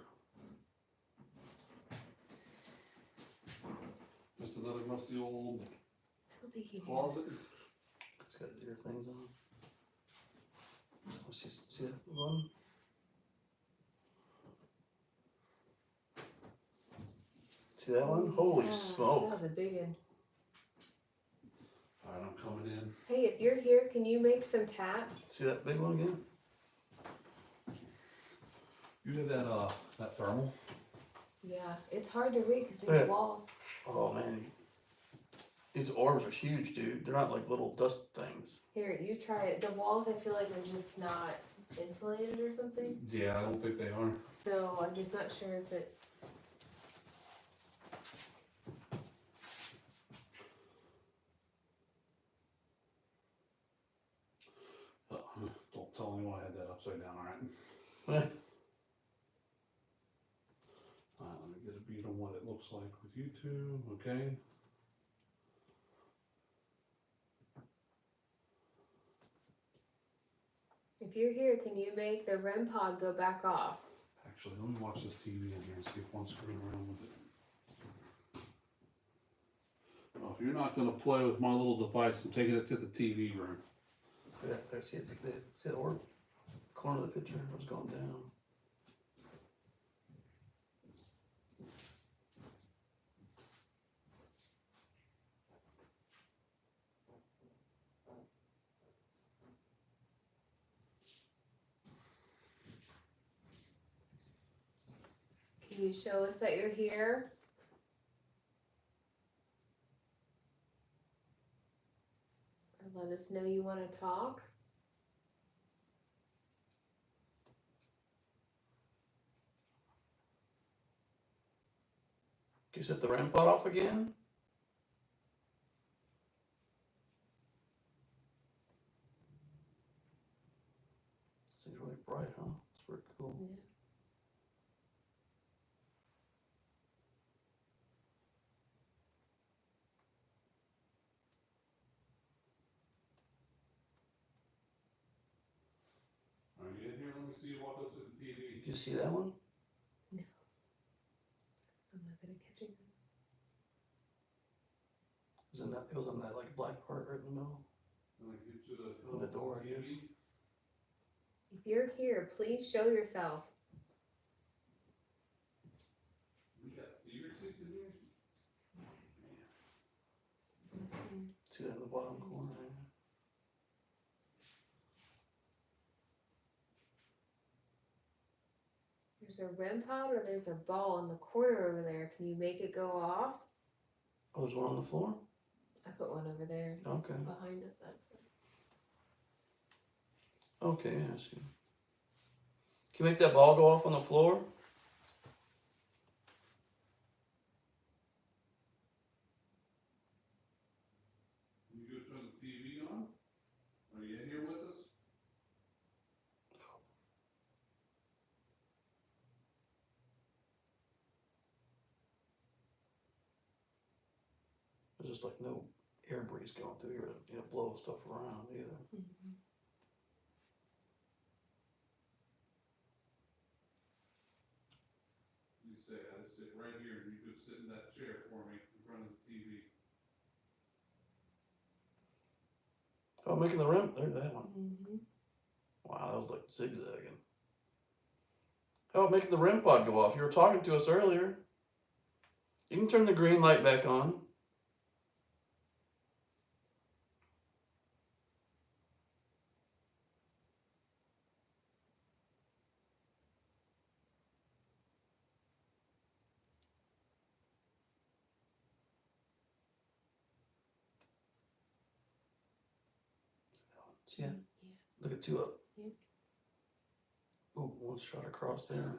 Just another musty old I don't think he did. closet? It's got his ear things on. See that one? See that one? Holy Yeah, smoke. that was a big one. Alright, I'm coming in. Hey, if you're here, can you make some taps? See that big one again? You have that thermal? Yeah, it's hard to read because Yeah. these walls. Oh man. These orbs are huge, dude. They're not like little dust things. Here, you try it. The walls, I feel like, are just not insulated or something. Yeah, I don't think they are. So I'm just not sure if it's. Don't tell anyone I had that upside down, alright? Eh, Let me get a beat on what it looks like with you two, okay? If you're here, can you make the REM pod go back off? Actually, let me watch this TV in here and see if one's screwing around with it. Well, if you're not gonna play with my little device, I'm taking it to the TV room. yeah, I see it. See the orb? Corner of the picture. It was going down. Can you show us that you're here? Or let us know you want to talk? Can you set the REM pod off again? This thing's really bright, huh? It's pretty cool. Yeah. Are you in here? Let me see you walk up to the TV. Did you see that one? I'm not good at catching them. It was in that like black part right in the middle. Let me get you On the door, I guess. If you're here, please show yourself. We got fever sticks in here? See that in the bottom corner? There's There's a REM pod or there's a ball in the corner over there. Can you make it go off? Oh, there's one on the floor? I put one over there Okay. behind us. Okay, yeah, I see. Can you make that ball go off on the floor? You go turn the TV on? Are you in here with us? There's just like no air breeze going through here to blow stuff around either. Mm-hmm. You say, I just sit right here, and you go sit in that chair for me in front of the TV. Oh, making the rim. There's that one. Mm-hmm. Wow, that was like zigzagging. How about making the REM pod go off? You were talking to us earlier. You can turn the green light back on. See it? Yeah. Look at two up. Yep. Oh, one shot across there.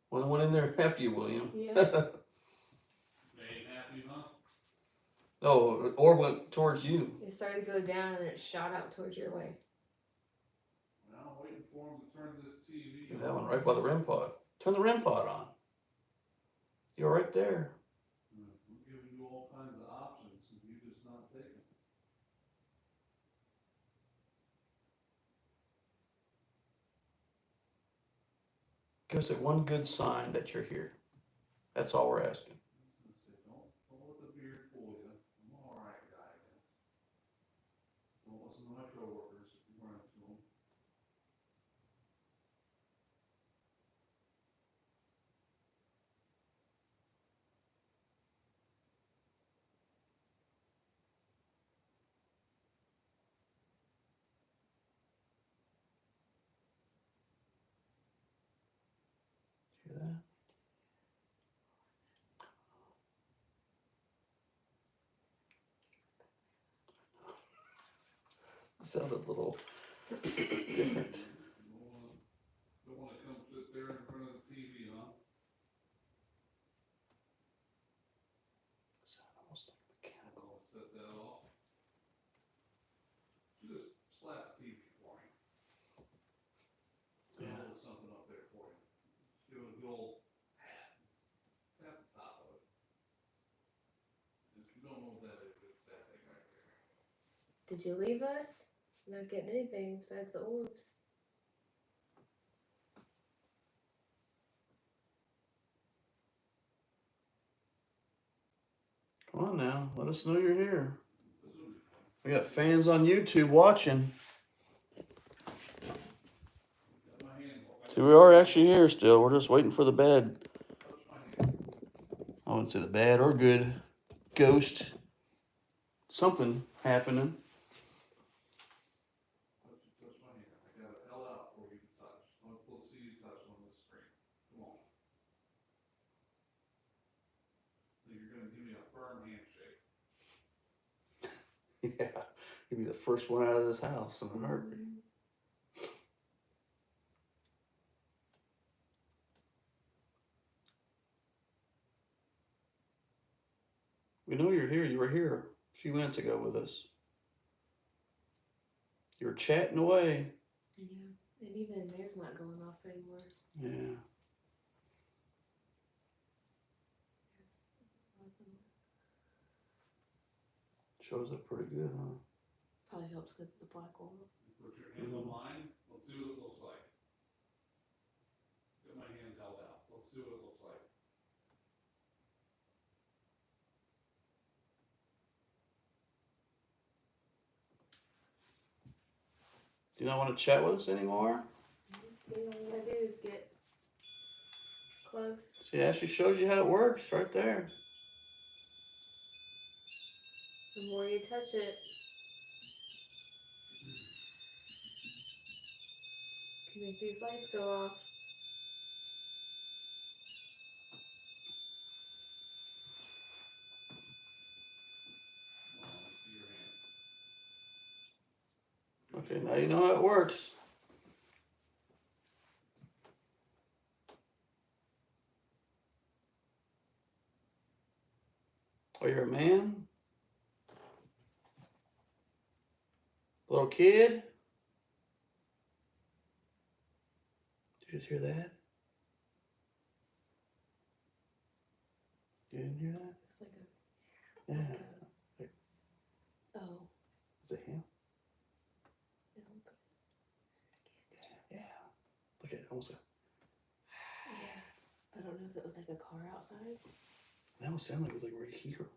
One went in there after you, William. Yeah. They ain't happy, huh? No, or went towards you. It started to go down and then it shot out towards your way. Now I'm waiting for him to turn this TV on. That one right by the REM pod. Turn the REM pod on. You're right there. I'm giving you all kinds of options, and you're just not taking. Give us that one good sign that you're here. That's all we're asking. I say, don't let the beard fool you. I'm an all right guy. Don't listen to my coworkers if you run into them. Hear that? Sounded a little different. Don't wanna come sit there in front of the TV, huh? Sounded almost like mechanical. I'll set that off. Just slap the TV for me. Yeah. Hold something up there for you. Just do a good old pat. Tap the top of it. If you don't know what that is, it's that thing right there. Did you leave us? Not getting anything besides the orbs. Come on now, let us know you're here. We got fans on YouTube watching. Got my hand up. See, we are actually here still. We're just waiting for the bad. Touch my hand. I wouldn't say the bad or good ghost. Something happening. Touch my hand. I got it held out for you to touch. Let's see you touch on the screen. Come on. You're gonna give me a firm handshake. Yeah, you'll be the first one out of this house in a heartbeat. We know you're here. You were here a few minutes ago with us. You were chatting away. Yeah. And even theirs not going off anymore. Yeah. Shows up pretty good, huh? Probably helps because it's a black hole. Put your hand on mine. Let's see what it looks like. Get my hand held out. Let's see what it looks like. Do you not want to chat with us anymore? See, all you gotta do is get close. See, Ashley shows you how it works right there. The more you touch it, can make these lights go off. Okay, now you know how it works. Oh, you're a man? Little kid? Did you just hear that? You didn't hear that? It's like Yeah. a, oh, Is it him? no, Yeah. Look at it. Almost. yeah. I don't know if it was like a car outside. That almost sounded like it was like right here. It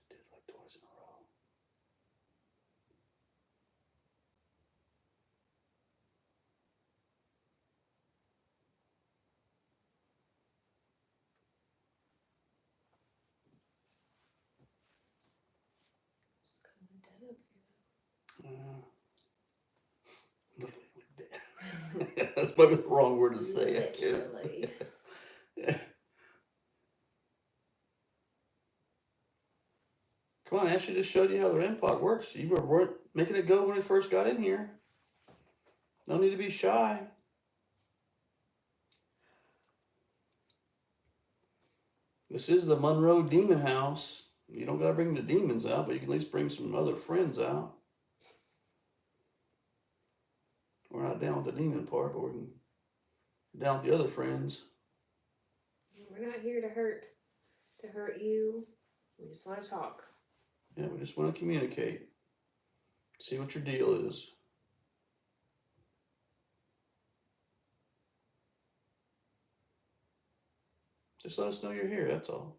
did it like twice in a row. It's kind of dead up Literally like that. That's probably the wrong word to say. here. Literally. Come on, Ashley just showed you how the REM pod works. You weren't making it go when we first got in here. No need to be shy. This is the Monroe Demon house. You don't gotta bring the demons out, but you can at least bring some other friends out. We're not down with the demon part, but we're down with the other friends. We're not here to hurt you. We just want to talk. Yeah, we just want to communicate. See what your deal is. Just let us know you're here, that's all.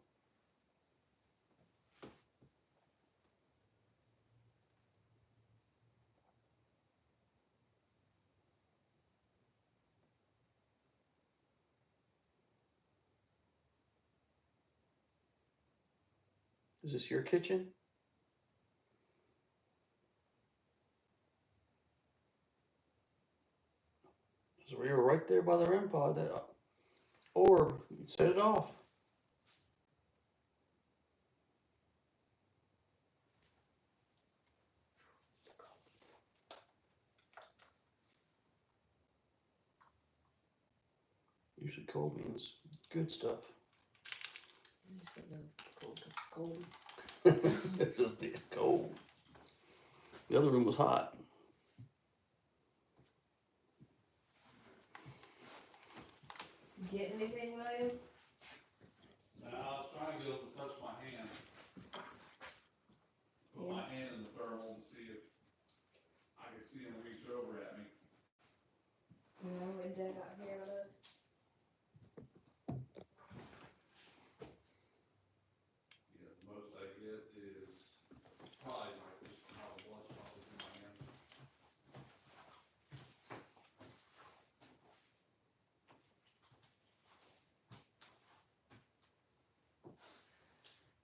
Is this your kitchen? So we were right there by the REM pod, or you set it off. Usually cold means good stuff. I just don't know if it's cold 'cause it's cold. It's just the cold. The other room was hot. Get anything, William? No, I was trying to get up and touch my hand. Put my hand in the thermal and see if I could see him reach over at me. No, when Dad got here on us. Yeah, the most I get is probably like this, how it was probably in my hand.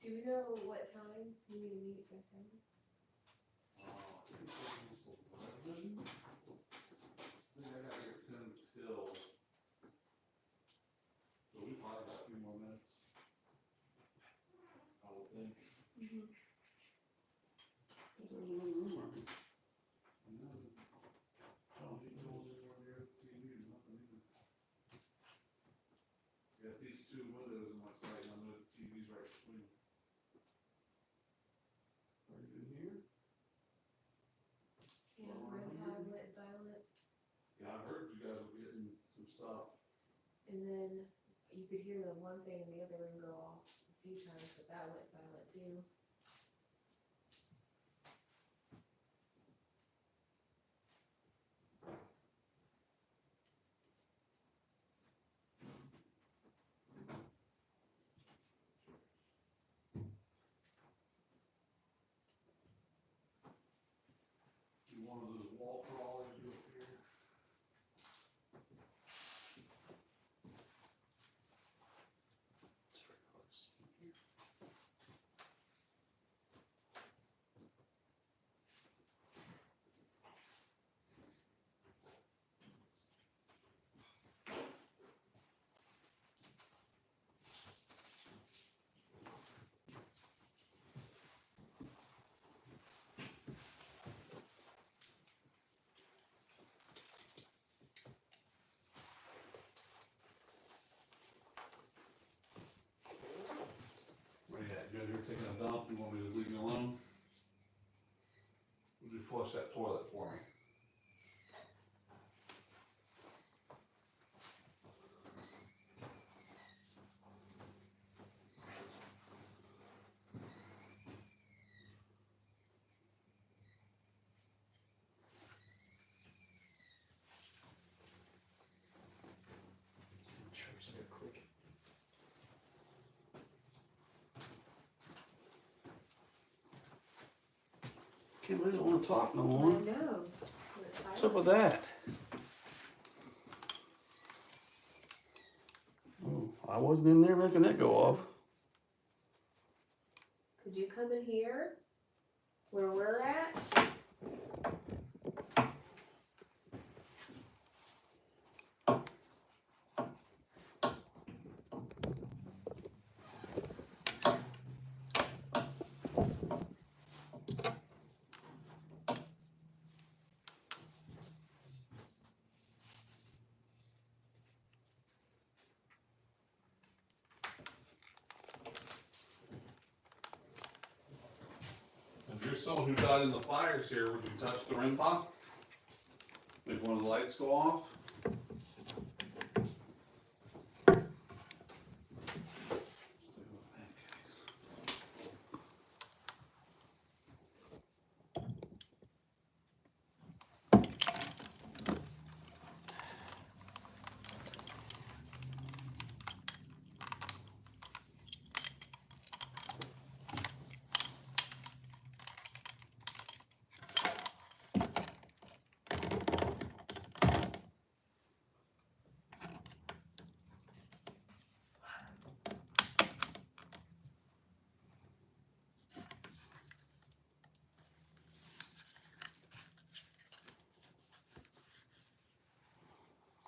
Do you know what time you need to meet with him? I think it was 11. I think I got here at 10 till. So we probably got a few more minutes. I would think. Got these two windows in my sight, and I know the TV's right between them. Are you in here? Yeah, REM pod went silent, Yeah, I heard you guys were getting some stuff. and then you could hear the one thing in the other room go off a few times, but that went silent too. You one of those wall crawlers you up here? It's very hard to see in here. flush that toilet for me. Can't believe they don't want to talk no I more. know. What's up with that? Oh, I wasn't in there making that go off. Could you come in here? Where we're at? If you're someone who died in the fires here, would you touch the REM pod? Make one of the lights go off?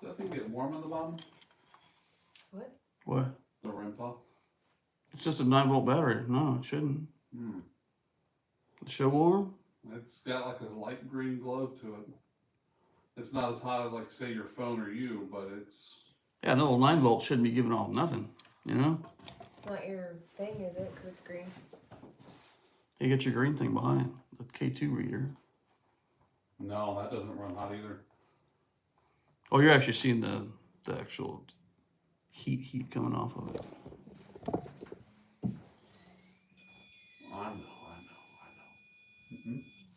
Does that thing get warm on the bottom? What? The REM pod? It's just a 9-volt battery. No, it shouldn't. It show warm? It's got like a light green glow to it. It's not as hot as like say your phone or you, but it's. Yeah, no, 9-volt shouldn't be giving off nothing, you know? It's not your thing, is it? 'Cause it's green. You get your green thing behind, the K2 reader. No, that doesn't run hot either. Oh, you're actually seeing the actual heat coming off of it. I know.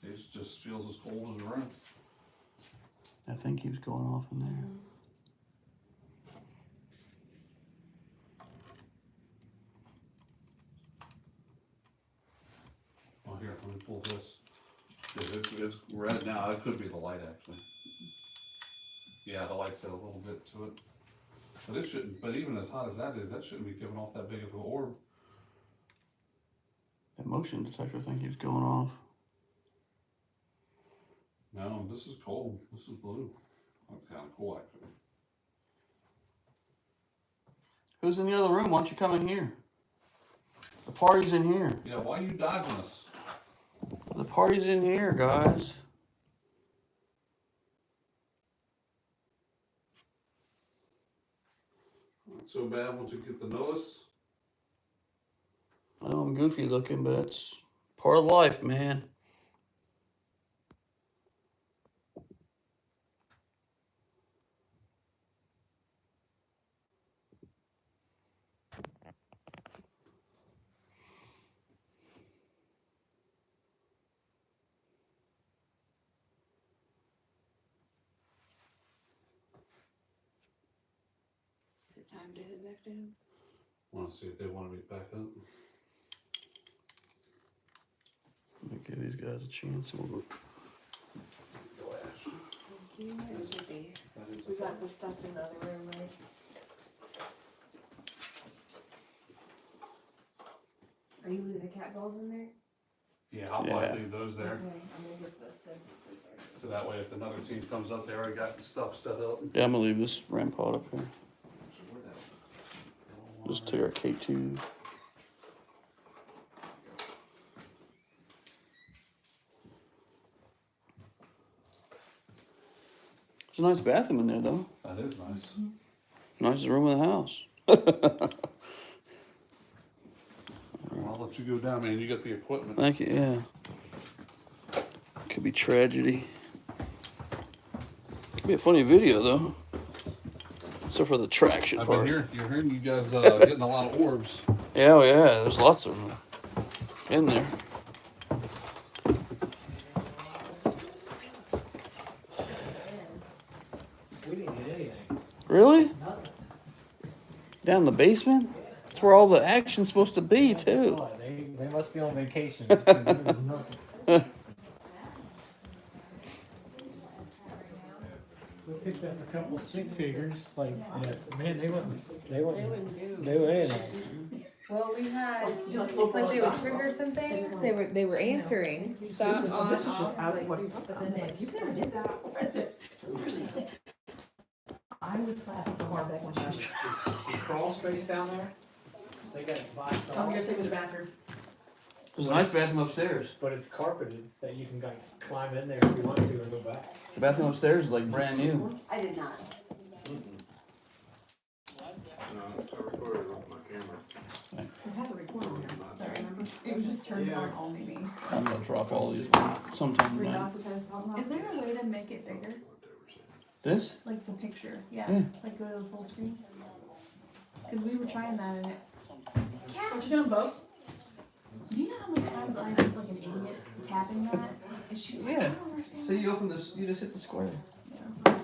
It just feels as cold as a room. That thing keeps going off in there. Oh, here, let me pull this. It's red now. It could be the light, actually. Yeah, the light's got a little bit to it. But it shouldn't, but even as hot as that is, that shouldn't be giving off that big of an orb. That motion detector thing keeps going off. No, this is cold. This is blue. That's kind of cool, actually. Who's in the other room? Why don't you come in here? The party's in here. Yeah, why are you dodging us? The party's in here, guys. Not so bad once you get to know us. I know I'm goofy looking, but it's part of life, man. Is it time to head back down? Want to see if they want to meet back up. Let me give these guys a chance. We'll go. Go Ash. Thank you. Everybody. That is We got the stuff in the other room, right? Are you leaving the cat balls in there? Yeah, I'll Yeah. probably leave those there. Okay, I'm gonna get the sense. So that way if another team comes up, they already got stuff set up. Yeah, I'm gonna leave this RAM pod up here. Actually, where'd that- Just take our K2. It's a nice bathroom in there, though. That is nice. Nicest room in the house. Well, I'll let you go down, man. You got the equipment. Thank you, yeah. Could be tragedy. Could be a funny video though. Except for the traction I've part. been hearing you guys getting a lot of orbs. Yeah, oh yeah, there's lots of them in there. We didn't get anything. Really? Nothing. Down in the basement? That's where all the action's supposed to be Guess too. what? They must be on vacation. Because there was nothing. We picked up a couple stick figures, like, man, they wouldn't do anything. Well, we had, it's like they would trigger some things, they were answering, stop, on, off, like, but then it. You never did that. I was laughing so hard back when she was trying. Crawl space down there, they got by I'm gonna take me to the bathroom. There's a nice bathroom upstairs. but it's carpeted, that you can like climb in there if you want to and go back. The bathroom upstairs is like brand new. I did not. No, I recorded with my camera. It has a recorder on there. I remember. It was just turned on only me. I'm gonna drop all these sometime Three tonight. dots with those top Is there a way to make it bigger? This? Like the picture? Yeah. Yeah. Like go to the full screen? Because we were trying that and it. What you doing, Bo? Do you know how many times I look like an idiot tapping that? And she's like, Yeah. I don't understand. So you open this, you just hit the square. Yeah.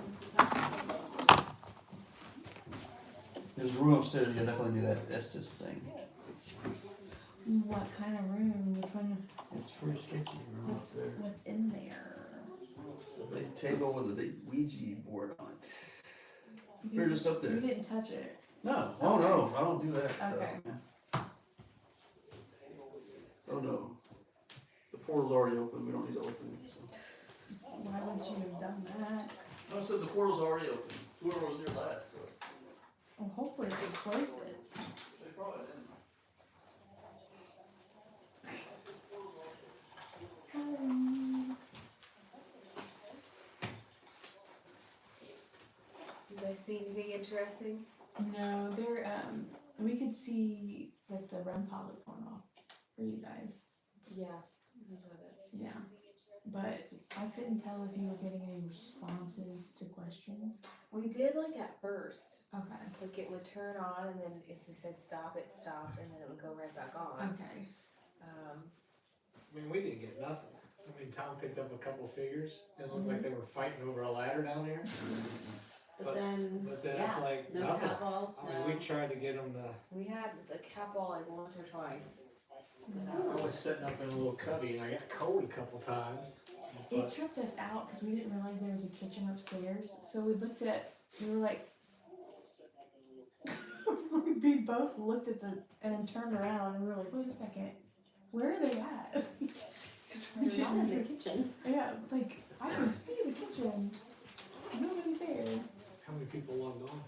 There's a room upstairs, you gotta definitely do that Estes thing. What kind of room? Which one? It's pretty sketchy room up there. What's in there? A big table with a big Ouija board on it. You We're just up there. You didn't touch it. No, oh no, I don't do that. Okay. Yeah. Oh no. The portal's already open, we don't need to open it, so. Why would you have done that? I said the portal's already open. Whoever was here last. So. Well, hopefully they closed it. They probably didn't. You guys see anything interesting? No, there. We could see that the REM pod was going off for you guys. Yeah. Yeah, but I couldn't tell if you were getting any responses to questions. We did like at first, Okay. like it would turn on and then if we said stop, it stopped and then it would go right back on. Okay. I mean, we didn't get nothing. I mean, Tom picked up a couple figures. It looked like they were fighting over a ladder down there. But then, But then yeah, it's like no nothing. cat balls, I mean, we tried to get them to. We had the cat ball like once or twice. I was sitting up in a little cubby and I got cold a couple times. It But tripped us out because we didn't realize there was a kitchen upstairs. So we looked at, we were like, we both looked at the, and then turned around and we were like, wait a second, where are they at? 'Cause we They're not in the didn't- kitchen. Yeah, like, I can see the kitchen. Nobody's there. how many people logged on?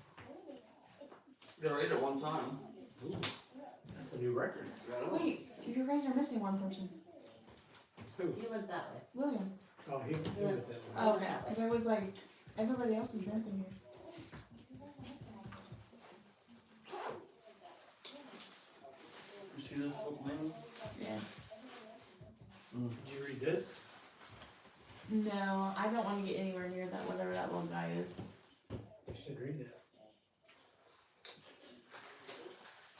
Got eight at one time. Ooh, that's a new record. Wait, you guys are missing one person. Who? he went that way. William. Oh, he did it that way. Oh, okay. Because I was like, everybody else is drinking here. You see this little menu? Yeah. Did you read this? No, I don't want to get anywhere near that, whatever that little guy is. You should read that.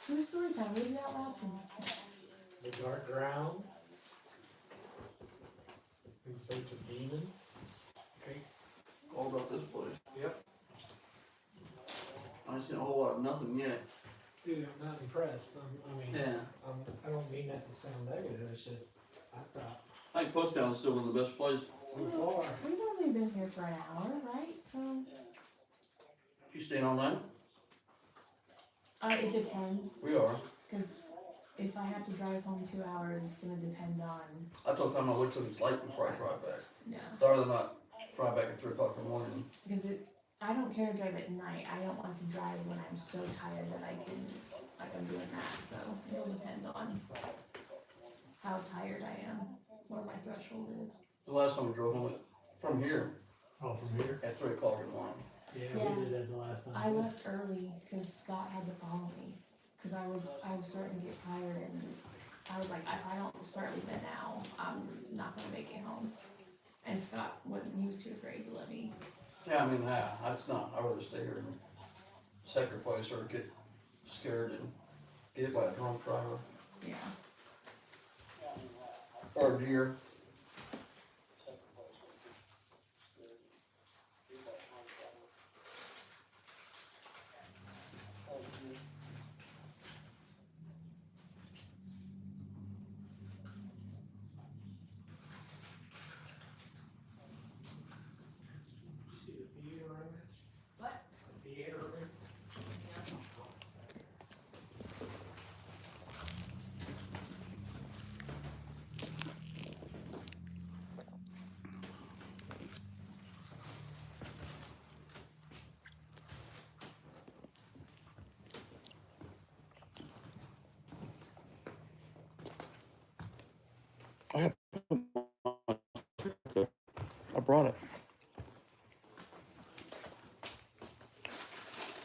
Do a story time, read it out loud to me. The Dark Ground. In Search of Demons. Okay. All about this place. Yep. I ain't seen a whole lot of nothing yet. Dude, I'm not impressed. I mean, Yeah. I don't mean that to sound negative. It's just, I thought, I think Post Town's still one of the best places. so far. We've only been here for an hour, right? So, You staying all night? it depends. We are. Because if I have to drive home 2 hours, it's going to depend on, I told Tom I'll wait till it's light before I drive back. yeah. I'd rather not drive back at 3 o'clock in the morning. Because I don't care to drive at night. I don't want to drive when I'm so tired that I can, like I'm doing that. So it'll depend on how tired I am, where my threshold is. The last time we drove home from here Oh, from here? at 3 o'clock in the morning. Yeah, Yeah. we did that the last time. I left early because Scott had to follow me. Because I was starting to get tired and I was like, if I don't start leaving now, I'm not going to make it home. And Scott wasn't, he was too afraid to let me. Yeah, I mean, yeah, that's not, I would stay here and sacrifice or get scared and get hit by a drunk driver Yeah. or a deer. You see the theater room? What? The theater room? I brought it.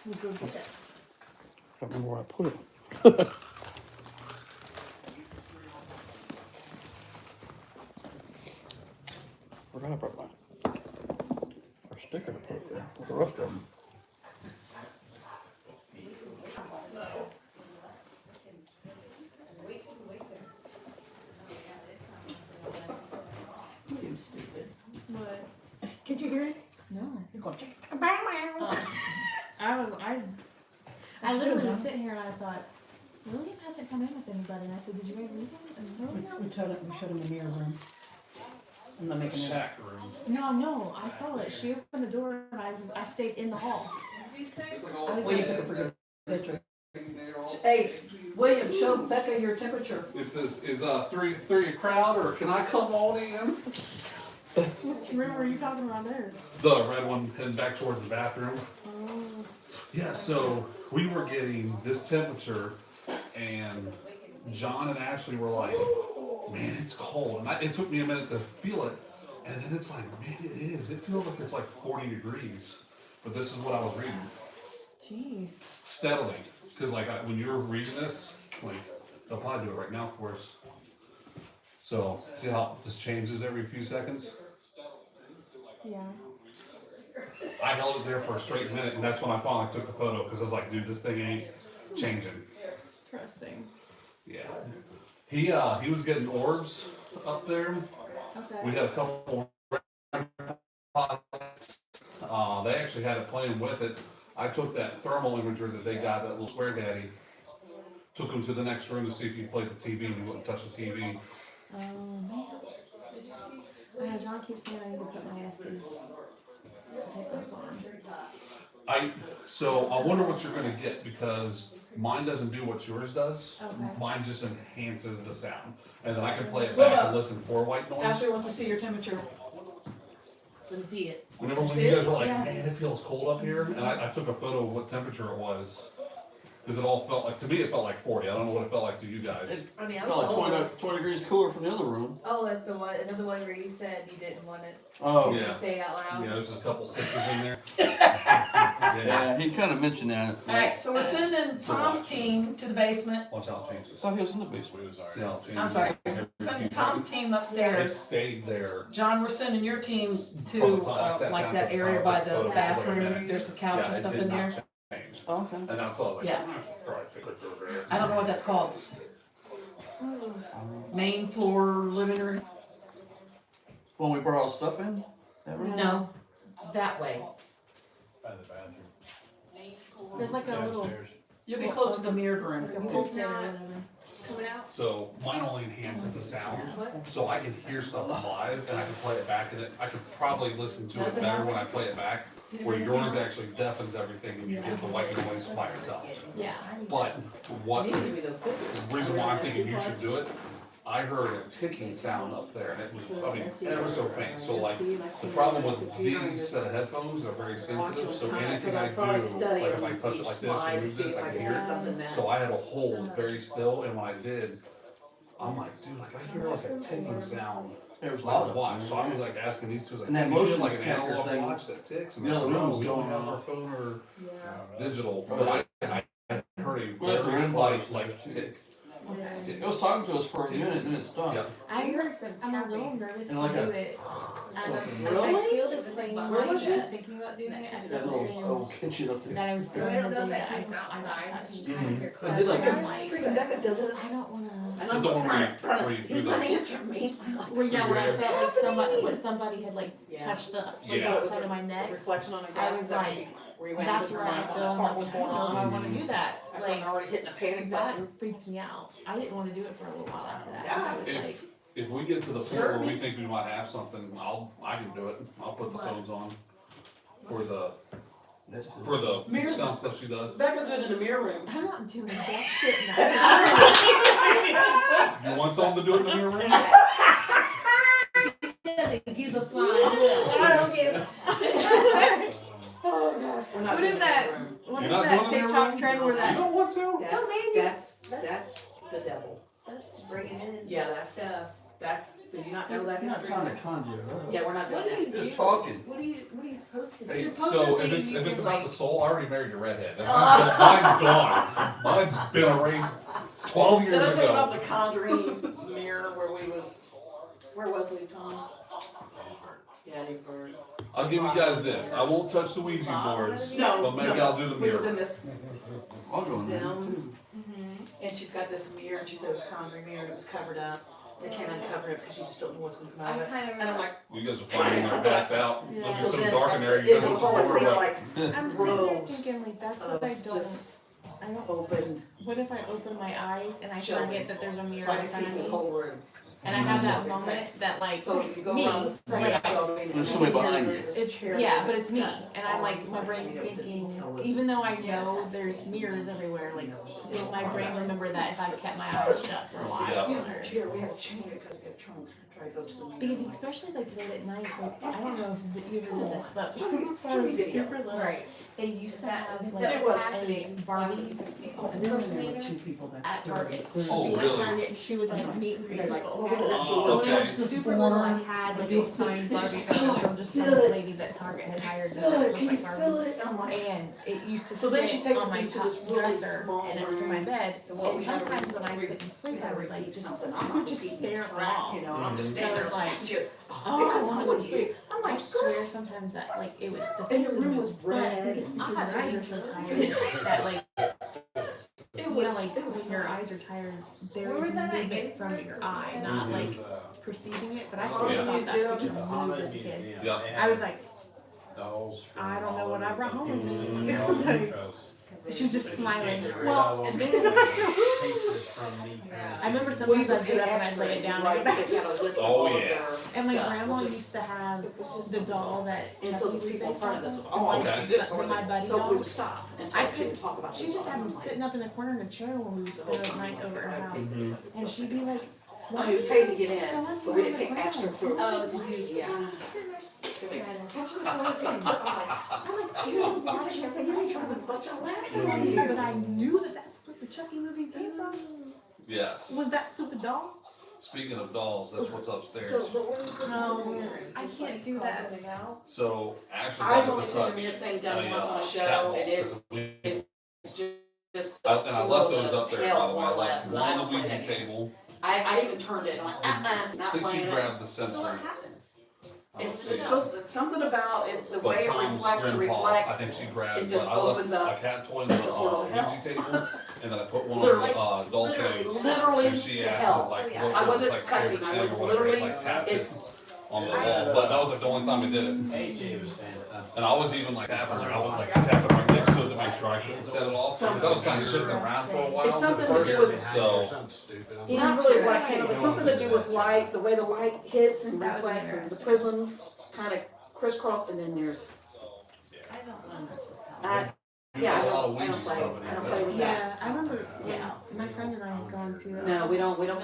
We'll go get it. I don't remember where I put it. Forgot I brought my sticker to put there with the rest of them. You stupid. But, Could you hear it? no. It's going tick. I literally was sitting here and I thought, William hasn't come in with anybody. And I said, did you guys lose him? And no, We showed him the mirror room. I'm not making it up. Shack room. no, I saw it. She opened the door and I stayed in the hall. I was William like, took a pretty good picture. Hey, William, show Becca your temperature. It says, is three a crowd, or can I come on in? which room were you talking about there? The red one heading back towards the bathroom. Oh. Yeah, so we were getting this temperature, and John and Ashley were like, man, it's cold. And it took me a minute to feel it, and then it's like, man, it is. It feels like it's like 40 degrees. But this is what I was reading. Jeez. Steadily. Because like when you're reading this, like they'll probably do it right now for us. So see how this changes every few seconds? Yeah. I held it there for a straight minute, and that's when I finally took the photo, because I was like, dude, this thing ain't changing. Interesting. Yeah. He was getting orbs up there. Okay. We had a couple pots. They actually had it playing with it. I took that thermal imager that they got, that little square daddy, took him to the next room to see if he played the TV, and he wouldn't touch the TV. Oh man. John keeps saying I need to put my Estes headphones on. So I wonder what you're gonna get, because mine doesn't do what yours does. Okay. Mine just enhances the sound, and then I can play it back and listen for white noise. Ashley wants to see your temperature. Let me see it. Remember when you guys were like, man, it feels cold up here? And I took a photo of what temperature it was. Because it all felt like, to me it felt like 40. I don't know what it felt like to you guys. It I mean, I felt was like old. 20 degrees cooler from the other room. Oh, that's the one. Is that the one where you said you didn't want it Oh, Yeah. to say out loud? Yeah, there's just a couple sixes in there. yeah, he kind of mentioned that. Alright, so we're sending Tom's team to the basement. Watch how it changes. I thought he was in the basement. See how it changes. I'm sorry. every We're sending few Tom's seconds. team It upstairs. stayed there. John, we're sending your team From to, the time I sat like down that to the area time by I took the photos, bathroom. There's a couch Yeah, and it stuff did in not there. Oh, change. okay. And that's all I was like, Yeah. probably click over there. I don't know what that's called. Main floor, living room? When we brought all the stuff in? That room? No, that way. By the bathroom. There's like a little Downstairs. You'll be close to the mirrored like room. a wolf now coming out. So mine only enhances the sound, so I can hear stuff live and I can play it back, and I could probably listen to it better when I play it back, where yours actually deafens everything and you get the white noise by itself. Yeah. But what, You need to give me those pictures. the reason why I'm thinking you should do it, I heard a ticking sound up there, and it was, I mean, ever so faint. So like, the problem with these set of headphones, they're very sensitive, so anything I do, like if I touch it like this or move this, I can hear it. So I had to hold very still, and when I did, I'm like, dude, like I hear like a ticking sound There was on loud the up watch. there. So I was like asking these two, I was like, And that "You have, motion like an detector analog thing, watch that ticks, and the they're other like, room no, was we don't going have our off. phone or Yeah. digital, but I heard a Well, that's very the slight like tick. Okay. It was talking to us for a minute, then it stopped. Yeah. I heard some I'm a tapping. little nervous to And like do a- it. Something. I Really? feel the same Where way was just it? thinking about doing it. I That feel the little same old kitchen up there. that I was I feeling don't the know day that that came from I got outside. touched. Mhm. I did like, I'm like, freaking Becca does I this. don't wanna. And So I'm the one like, where you- burn it, where you burn it. threw He's the- not answering me. I'm like, Well, yeah, when I "What's felt like happening?" somebody had like Yeah. touched the She like thought it was outside a of my neck. reflection on the I glass. was that like, she rewound that's with where her I mind feel. when that I'm part like, was I going don't know if I on. wanna do that. I Like, was already hitting the panic button. that freaked me out. I didn't wanna do it for a little while after that. Yeah. 'Cause I was like, If we get to the point where we think we might have something, I can do it. I'll put the phones on for the Mirrors- sound stuff she does. Becca's doing it in the mirror room. I'm not doing that shit now. You want someone to do it in the mirror room? She doesn't give a flying look. I don't give. Oh, God. We're not What doing is it in that? the room. What You're is not that doing it in the TikTok room? trend where You that's don't want to? No, maybe. That's the devil. That's bringing in Yeah, that's- stuff. Do you not know that You're not history? trying to conjure it up. Yeah, we're not doing What do that. you do? Just talking. What are you supposed to do? Hey, Supposed so to if be it's you if it's can, about like, the soul, I already married a redhead. And mine's gone. Mine's been erased 12 Did I years tell you about ago. the conjuring mirror where was we, Tom? Yeah, Hartford. I'll give you guys this. I won't touch the Ouija boards, No, but maybe I'll do the We was in mirror. this, I'll go in there Sim. too. and she's got this mirror, and she said it was a conjuring mirror, and it was covered up. They can't uncover it because you just don't know what's gonna come out I of it. kind of And I'm remember. like, You guys will find me when I'm passed out. It'll be Yeah. so then dark in there, you it guys was will always see the door, like I'm sitting there rows thinking like that's what I of don't. just I don't. open, What if I open my eyes and I Shelving. forget that there's a mirror so I in can see front of the me, whole room. and I have that moment that like So if you go me, around the side shelving. There's somebody behind you. it's yeah, but it's me, and I'm like my brain's thinking, even though I know there's mirrors everywhere, like will my brain remember that if I've kept my eyes shut for a while? Yeah. We had a chair, we had to change it because we had trunk, try to go to the mirror. Because especially like late at night, like I don't know if you ever did this, but Jimmy when I was did it. super little, Right. they used to have That like was a happening. Barbie impersonator at Target. She'd Oh, be really? at Target and she would like meet and greet Like, people. what was it? Oh, When I okay. was super little, I had like a signed Barbie from just some lady that Target had hired to sit Can with you like feel Barbie. it? And I'm like, And it used to So then she sit takes on us my into top this really dresser small and under my room. bed. and what And we had to sometimes when I read- couldn't sleep, we I had to would like repeat just, something. I I'm would not just repeating stare at the track, wall. you know, I'm just So standing I there was like, just, oh, I want to sleep. I'm I like, swear sometimes that like it was the And face the room would was move, but red. it's I because had your eyes are so tired that like it you was, know like it was when your so- eyes are tired, there Where is was that at? movement from Gettysburg? your eye, Mhm. not like It perceiving it. But I Oh, still the thought that museum. picture moved as a kid. Yeah. I was like, dolls. from I don't know all what I over brought home with the me. world Like, because she was just they smiling. can't get rid Well, of and them. then Take this from me. I remember Well, sometimes you I'd could get pay up and I'd extra, lay it down right, and go back because to you had a sleep. list of Oh, all of yeah. their And my stuff. grandma Just- used to have it was just the doll that And so Chucky the was people in based front off of us, of. oh, Okay. she did, The My Buddy so we doll. would stop and I talk, she could, would talk about she this just stuff. had I'm me like, sitting up in the corner in a chair when we would spend the night over at her house. And she'd be like, I why mean, are we you paid to guys get sitting in, on but we the didn't pay ground? extra for. Oh, to do, yeah. I'm sitting there staring at her. That's just so good. I'm like, dude, I'm why touching should everything, you ain't trying to bust out laughing. I knew that I knew that that's what the Chucky movie came from. Yes. Was that stupid doll? Speaking of dolls, that's what's So, upstairs. but what are we supposed to do No, in the mirror? I Just, can't like, do call that. something out? So Ashley I've got only to seen a touch mirror thing done a, once on a show, catwalk, and it's because just. and I left those up there, by hell, the way. more I or less, left and one I on the don't play Ouija that game. table. I even turned it, I'm like, I not think she playing it. grabbed the So what sensor. happens? I don't It's see just it. supposed to, it's something about it, the way But it Tom's reflects to grandpa, reflect. I think she grabbed, it just but I left opens up a cat toy on the the portal to hell. Ouija table, and then I put one on Literally, the doll literally, thing. Literally And she to asked hell. like, yeah. what I was wasn't like cussing, favorite I thing was or whatever, literally- like tapped it it's- on the wall, but that was like the only time I did it. AJ was saying something. And I was even like tapping, like I was like tapping right next to it to make sure I couldn't set it off, because I was kind of shifting around for a while It's at something to do first, with- so. Something stupid. Not really what I came up with, something to do with light, the way the light hits and That would be reflects, and the prisms kind of crisscross, and then there's. I don't want to mess with that. I, You yeah, got a lot of I Ouija don't play, stuff in I there. don't play with that. Yeah, I remember, yeah, my friend and I had gone to. No, we don't play No,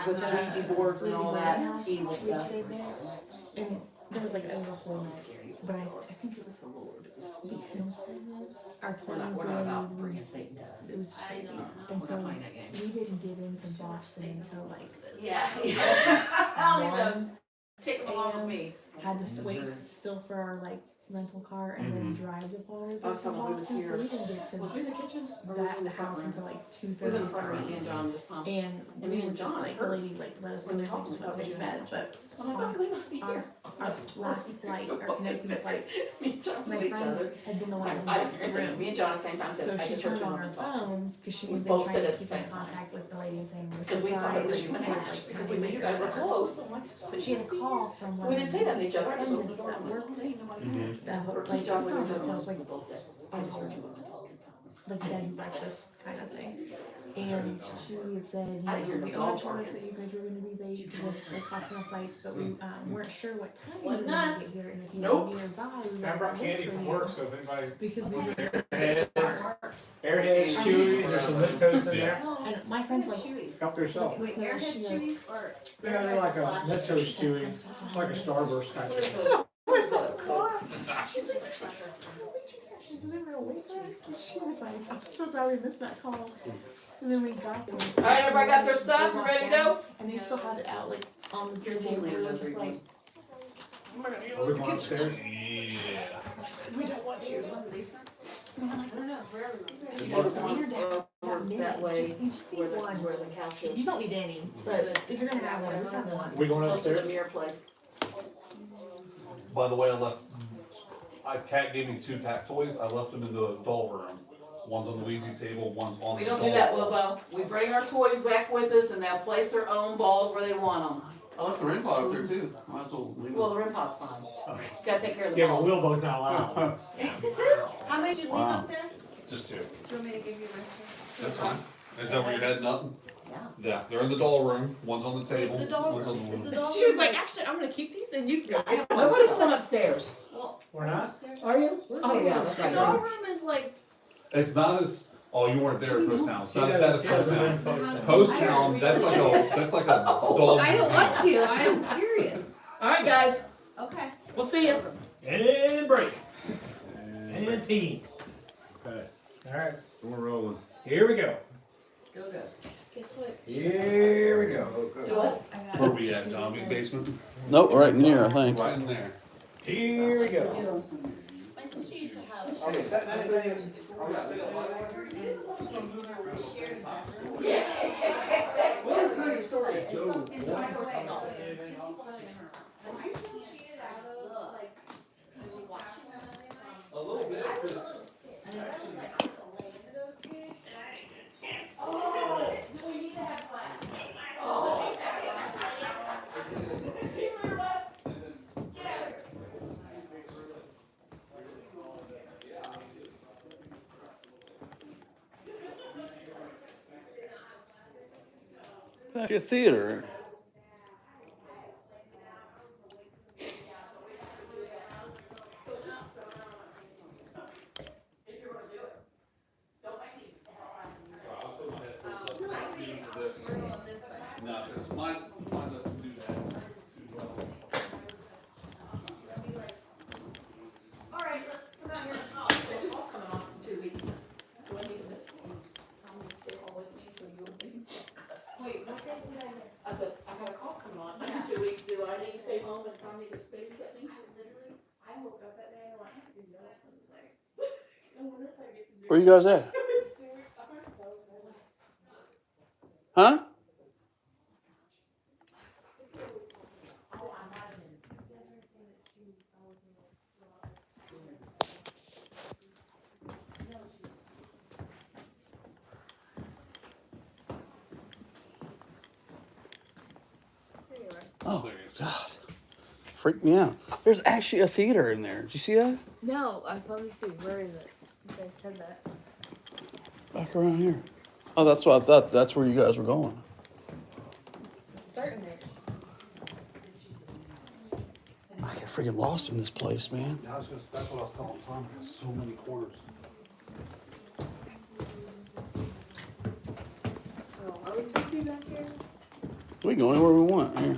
with I'm not. Ouija boards and all that evil We stuff. stayed there, and there was like, it was a whole mess, but I think it was the Lord, because our We're not, plans we're not about were, bringing Satan to us. it was just I crazy. know. And We're so not playing that game. we didn't get into Boston until like Yeah. I don't one, even take them along with me. had to wait still for our like rental car and then drive the car I was to talking about who was Boston, so here. we didn't get to Was we in the kitchen? Or was we in the that front house room? until like It was in the front room, me 2:30. and John just talking. And And we me were and just John like, the heard lady like let us when in we there, talked we just about went to you bed, but I'm like, oh, they must be our, here. our last flight, our connecting flight, Me and John my said each friend other. had been the one Like, that I left didn't the hear that. Me room. and John at the same time said, So I she just heard turned two on women her talking. phone, cause she We had been both trying said to at the keep same in time. contact with the lady and saying, we're Because so we thought sorry, it was like, you and we're, Ash, like, because we we knew make you it guys were better. close. I'm like, But she had a call from so one we of didn't say that to the each other. I just opened the attendants door. that I'm like, worked oh, ain't nobody here. that Or like John it's went not into the hotels, room. like We both said, I just heard two women talking. like bed and breakfast kind of thing. And she had said, I didn't hear we the all dog told us barking. that you guys were gonna be late because of the cost of flights, but we weren't sure what time you were Wasn't gonna us. get here, and if you Nope. were nearby, we were I brought gonna candy wait for from you. work, so if anybody Because we Airheads, Chewies, there's some Mentos in there. and my friend's like, Help yourself. Wait, So Airhead she, like- Chewies or? Yeah, they're like a Mentos Chewies. It's like a Starburst kind of thing. where's the car? She's like, she's never awake for us. And she was like, I'm so glad we missed that call. And then we got there. All right, everybody got their stuff? You ready to go? And they still had it out like on the Your table. team We leader were knows just where like, Are we going upstairs? we don't want to. I don't know, where are we? Just It's leave some weird over that minute. that way You just where need the, one. where the couch is. You don't need any, but if you're gonna have one, just have one. We going Close to the upstairs? mirror place. By the way, Kat gave me 2 tack toys, I left them in the doll room. One's on the Ouija table, one's on We the don't doll do that, wall. Wilbo. We bring our toys back with us and they'll place their own balls where they want them. I left the ring pot up there too. Might as well leave it. Well, the rim pot's fine. Gotta take care of the Yeah, but balls. Wilbo's not allowed. How many did you leave Wow. up there? Just 2. Do you want me to give you a That's fine. Is that where you're heading up? Yeah. Yeah, they're in the doll room, one's on the table, The doll one's on the room, is the wall. doll She was room like, actually, I'm gonna keep these and you can go. Nobody's going upstairs. Well, We're not? upstairs? Are you? Oh, yeah, that's The right. doll room is like, It's not as, oh, you weren't there at Post Town, it's She not as bad as doesn't, she Post doesn't Town. live close to Post Town, that's like a dog. I don't want museum. to, I was curious. All right, guys. Okay. We'll see you. And break. And team. Okay, Alright, we're rolling. here we go. Go Ghost. Guess what? Here we go. Do what? Where we at, John? Big basement? Nope, right in here, I think. Right in there. Here we go. Yes. My sister used to have. Let me tell you a story. Joe. It's like a way. These people have never. I think she cheated out of like, TV watching us. A little bit, 'cause Actually, a theater. no, 'cause mine doesn't do that too well. Alright, let's come out here and talk. This is all coming off in 2 weeks. Do I need this? I'll need to stay home with me so you'll be. Wait, what day did I said, I got a call coming on in 2 weeks. Do I need to stay home and Tom need to babysit me? I woke up that day and I wanted to do that. I was like, I wonder if I get to do Where you guys at? Huh? Oh, There you go. God. Freaked me out. There's actually a theater in there. Did you see that? No, let me see. Where is it? You guys said that. Back around here. Oh, that's what I thought. That's where you guys were going. It's starting there. I get freaking lost in this place, man. Yeah, that's what I was telling Tom, it has so many corners. Oh, are we supposed to be back here? We can go anywhere we want here.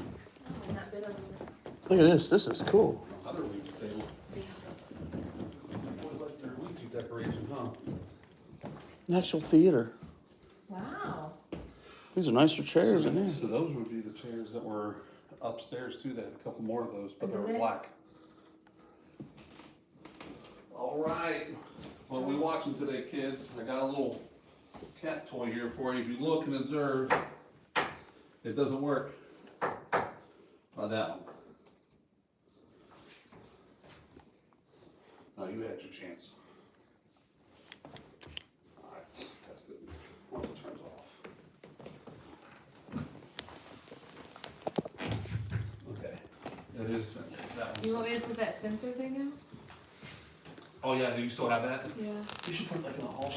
I've not been over there. Look at this. This is cool. Another Ouija table. Boy, like their Ouija decoration, huh? An actual theater. Wow. These are nicer chairs in So here. those would be the chairs that were upstairs too, they had a couple more of those, but they Did were they? black. All right. What are we watching today, kids? I got a little cat toy here for you. If you look and observe, it doesn't work. Try that one. Oh, you had your chance. All right, let's test it. Hope it turns off. Okay, it is sensing. That one's You want me to put that sensor thing out? Oh yeah, do you still have that? Yeah. You should put it like in a hall.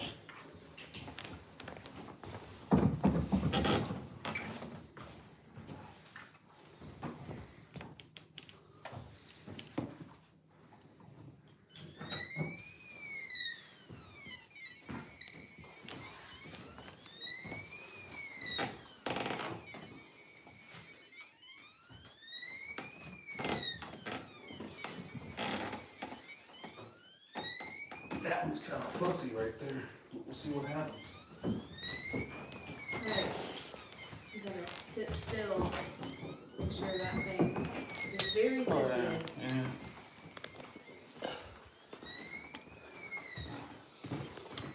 That one's kind of fussy right there. We'll see what happens. Alright. You gotta sit still. Make sure that thing is very sensitive. Yeah.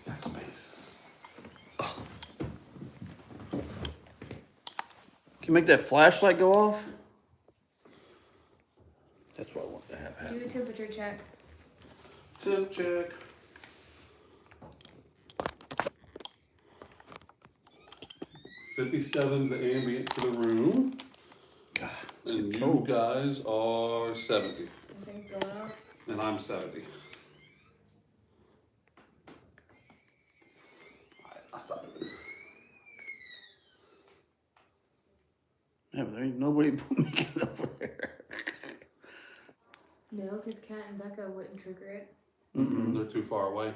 Got space. Can you make that flashlight go off? That's what I want to have happen. Do a temperature check. Temp check. "57's the ambient for the room. God, it's And getting you cold. guys are 70. Nothing's going off. And I'm 70. Alright, I'll stop it. Yeah, but there ain't nobody making it over there. No, because Kat and Becca wouldn't trigger it. They're too far away.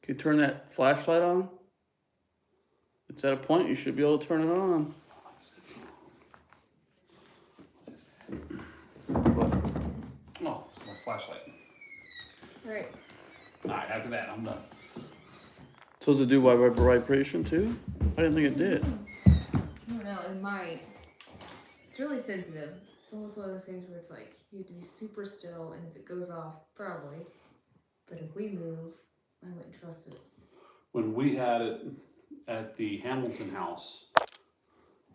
Can you turn that flashlight on? It's at a point you should be able to turn it on. Oh, it's my flashlight. Alright. Alright, after that, I'm done. Supposed to do vibration too? I didn't think it did. I don't know, it might. It's really sensitive. It's almost one of those things where it's like, you have to be super still, and if it goes off, probably. But if we move, I wouldn't trust it. When we had it at the Hamilton house,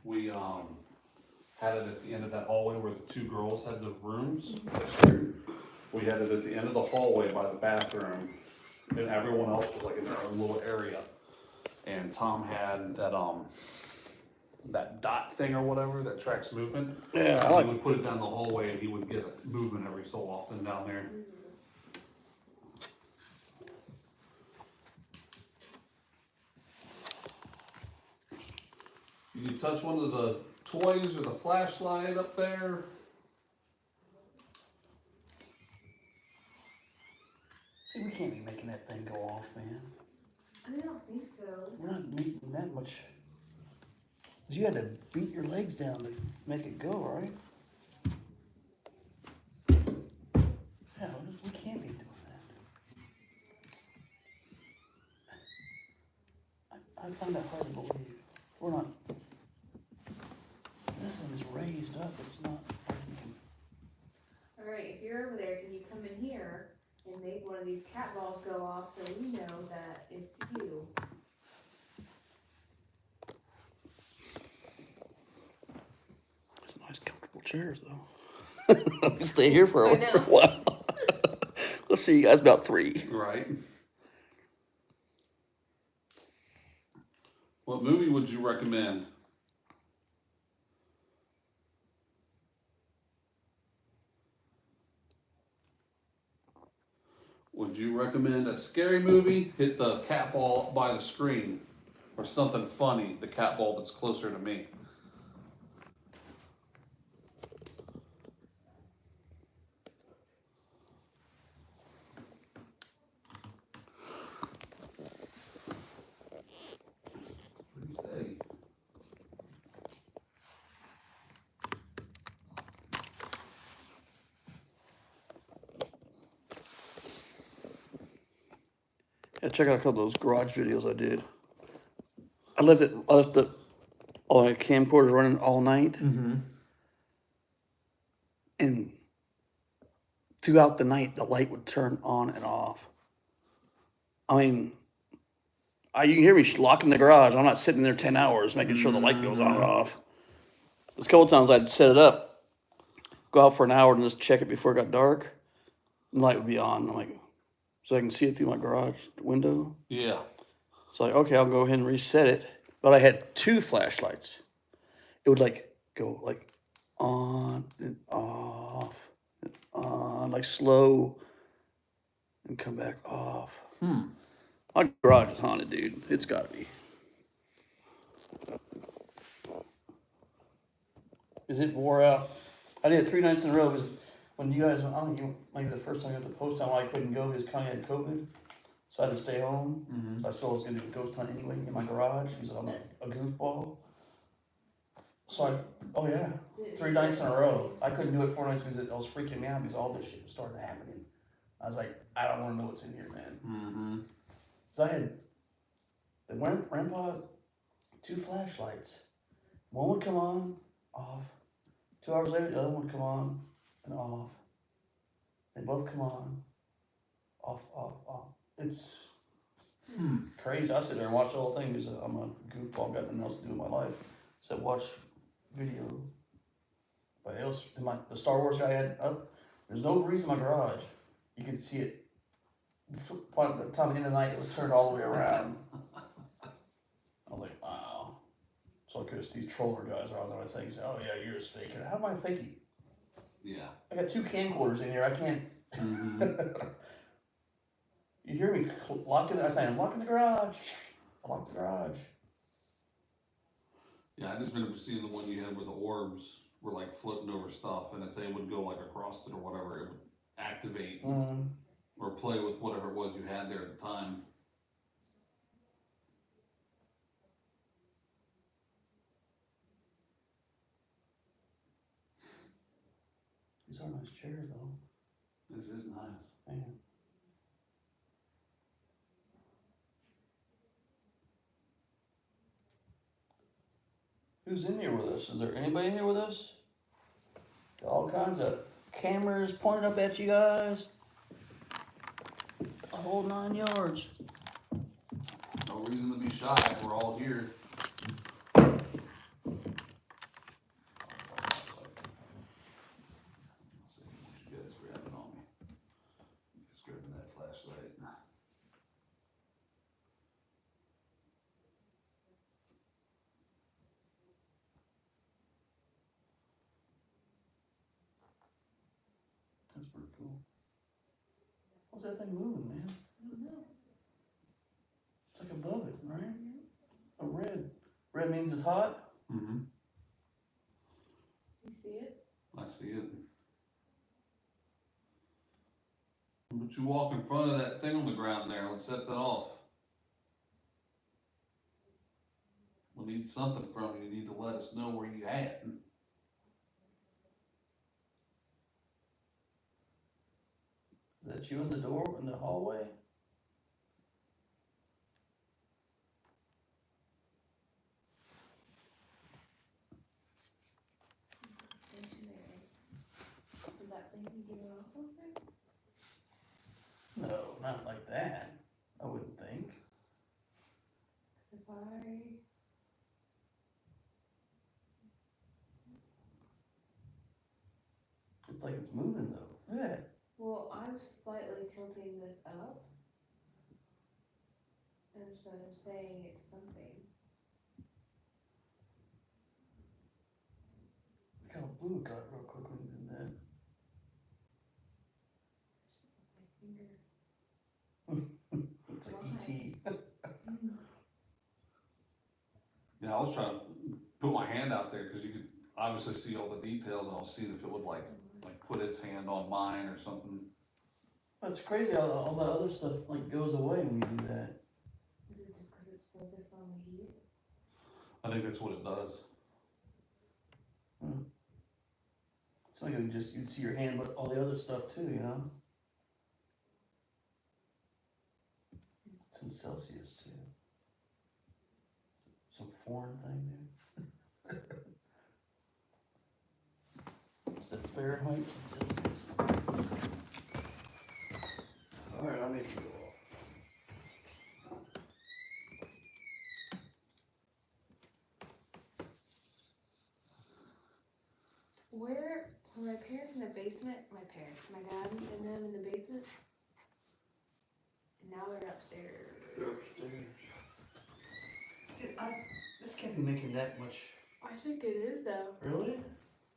we had it at the end of that hallway where the two girls had the rooms. We had it at the end of the hallway by the bathroom, and everyone else was like in their own little area. And Tom had that dot thing or whatever that tracks movement. Yeah, I He like. would put it down the hallway, and he would get a movement every so often down there. You touch one of the toys or the flashlight up there. See, we can't be making that thing go off, man. I don't think so. We're not making that much. 'Cause you had to beat your legs down to make it go, right? Yeah, we can't be doing that. I find that hard to believe. We're not. This thing is raised up. It's not. Alright, if you're over there, can you come in here and make one of these cat balls go off so we know that it's you? It's nice, comfortable chairs, though. Let me stay here for I a know. while. Let's see you guys about 3. Right. What movie would you recommend? Would you recommend a scary movie? Hit the cat ball by the screen. Or something funny, the cat ball that's closer to me. What do you say? Yeah, check out a couple of those garage videos I did. I left the all my camcorders running all night. Mm-hmm. And throughout the night, the light would turn on and off. I mean, you can hear me locking the garage. I'm not sitting there 10 hours making sure the light goes on and off. There's a couple times I'd set it up, go out for an hour and just check it before it got dark. And the light would be on. I'm like, so I can see it through my garage window. Yeah. So like, okay, I'll go ahead and reset it. But I had 2 flashlights. It would like go like on and off and on, like slow, and come back off. My garage is haunted, dude. It's gotta be. Is it wore out? I did it 3 nights in a row because when you guys, I don't know, maybe the first time you went to post town, I couldn't go because Connie had COVID. So I had to stay home. Mm-hmm. I still was gonna do a ghost hunt anyway in my garage because I'm a goofball. So oh yeah, 3 nights in a row. I couldn't do it 4 nights because it was freaking me out because all this shit was starting happening. I was like, I don't want to know what's in here, man. Mm-hmm. So I had the grandpa 2 flashlights. One would come on, off. 2 hours later, the other one would come on and off. They both come on, off, off, off. It's crazy. I sit there and watch the whole thing because I'm a goofball, got nothing else to do in my life. So I watch video. But else, the Star Wars guy had up. There's no reason in my garage. You could see it. By the time at the end of the night, it was turned all the way around. I was like, wow. So I guess these troller guys are out there thinking, oh yeah, you're just faking it. How am I faking? Yeah. I got 2 camcorders in here. I can't. Mm-hmm. You hear me locking? I say I'm locking the garage. I locked the garage. Yeah, I just remember seeing the one you had where the orbs were like floating over stuff, and as they would go like across it or whatever, it would activate or play with whatever it was you had there at the time. These are nice chairs though. This is nice. Man. Who's in here with us? Is there anybody in here with us? Got all kinds of cameras pointed up at you guys. A whole 9 yards. No reason to be shy. We're all here. Let's see what you guys grabbing on me. You guys grabbing that flashlight. That's pretty cool. What's that thing moving, man? I don't know. It's like above it, right? A red. Red means it's hot? Mm-hmm. You see it? I see it. But you walk in front of that thing on the ground there. Let's set that off. We need something from you. You need to let us know where you at. Is that you in the door in the hallway? Stationary. So that thing can get it off something? No, not like that. I wouldn't think. If I... It's like it's moving though. Look at that. Well, I'm slightly tilting this up. And so I'm saying it's something. Look how blue it got real quick when you did that. My finger. It's like E.T. Yeah, I was trying to put my hand out there because you could obviously see all the details, and I'll see if it would like put its hand on mine or something. That's crazy how all that other stuff like goes away when you do that. Is it just because it's focused on the heat? I think that's what it does. So you'd see your hand, but all the other stuff too, you know? It's in Celsius too. Some foreign thing there. Is that Fahrenheit and Celsius? basement, my parents, my dad and them in the basement. And now they're upstairs. They're upstairs. See, this can't be making that much. I think it is though. Really?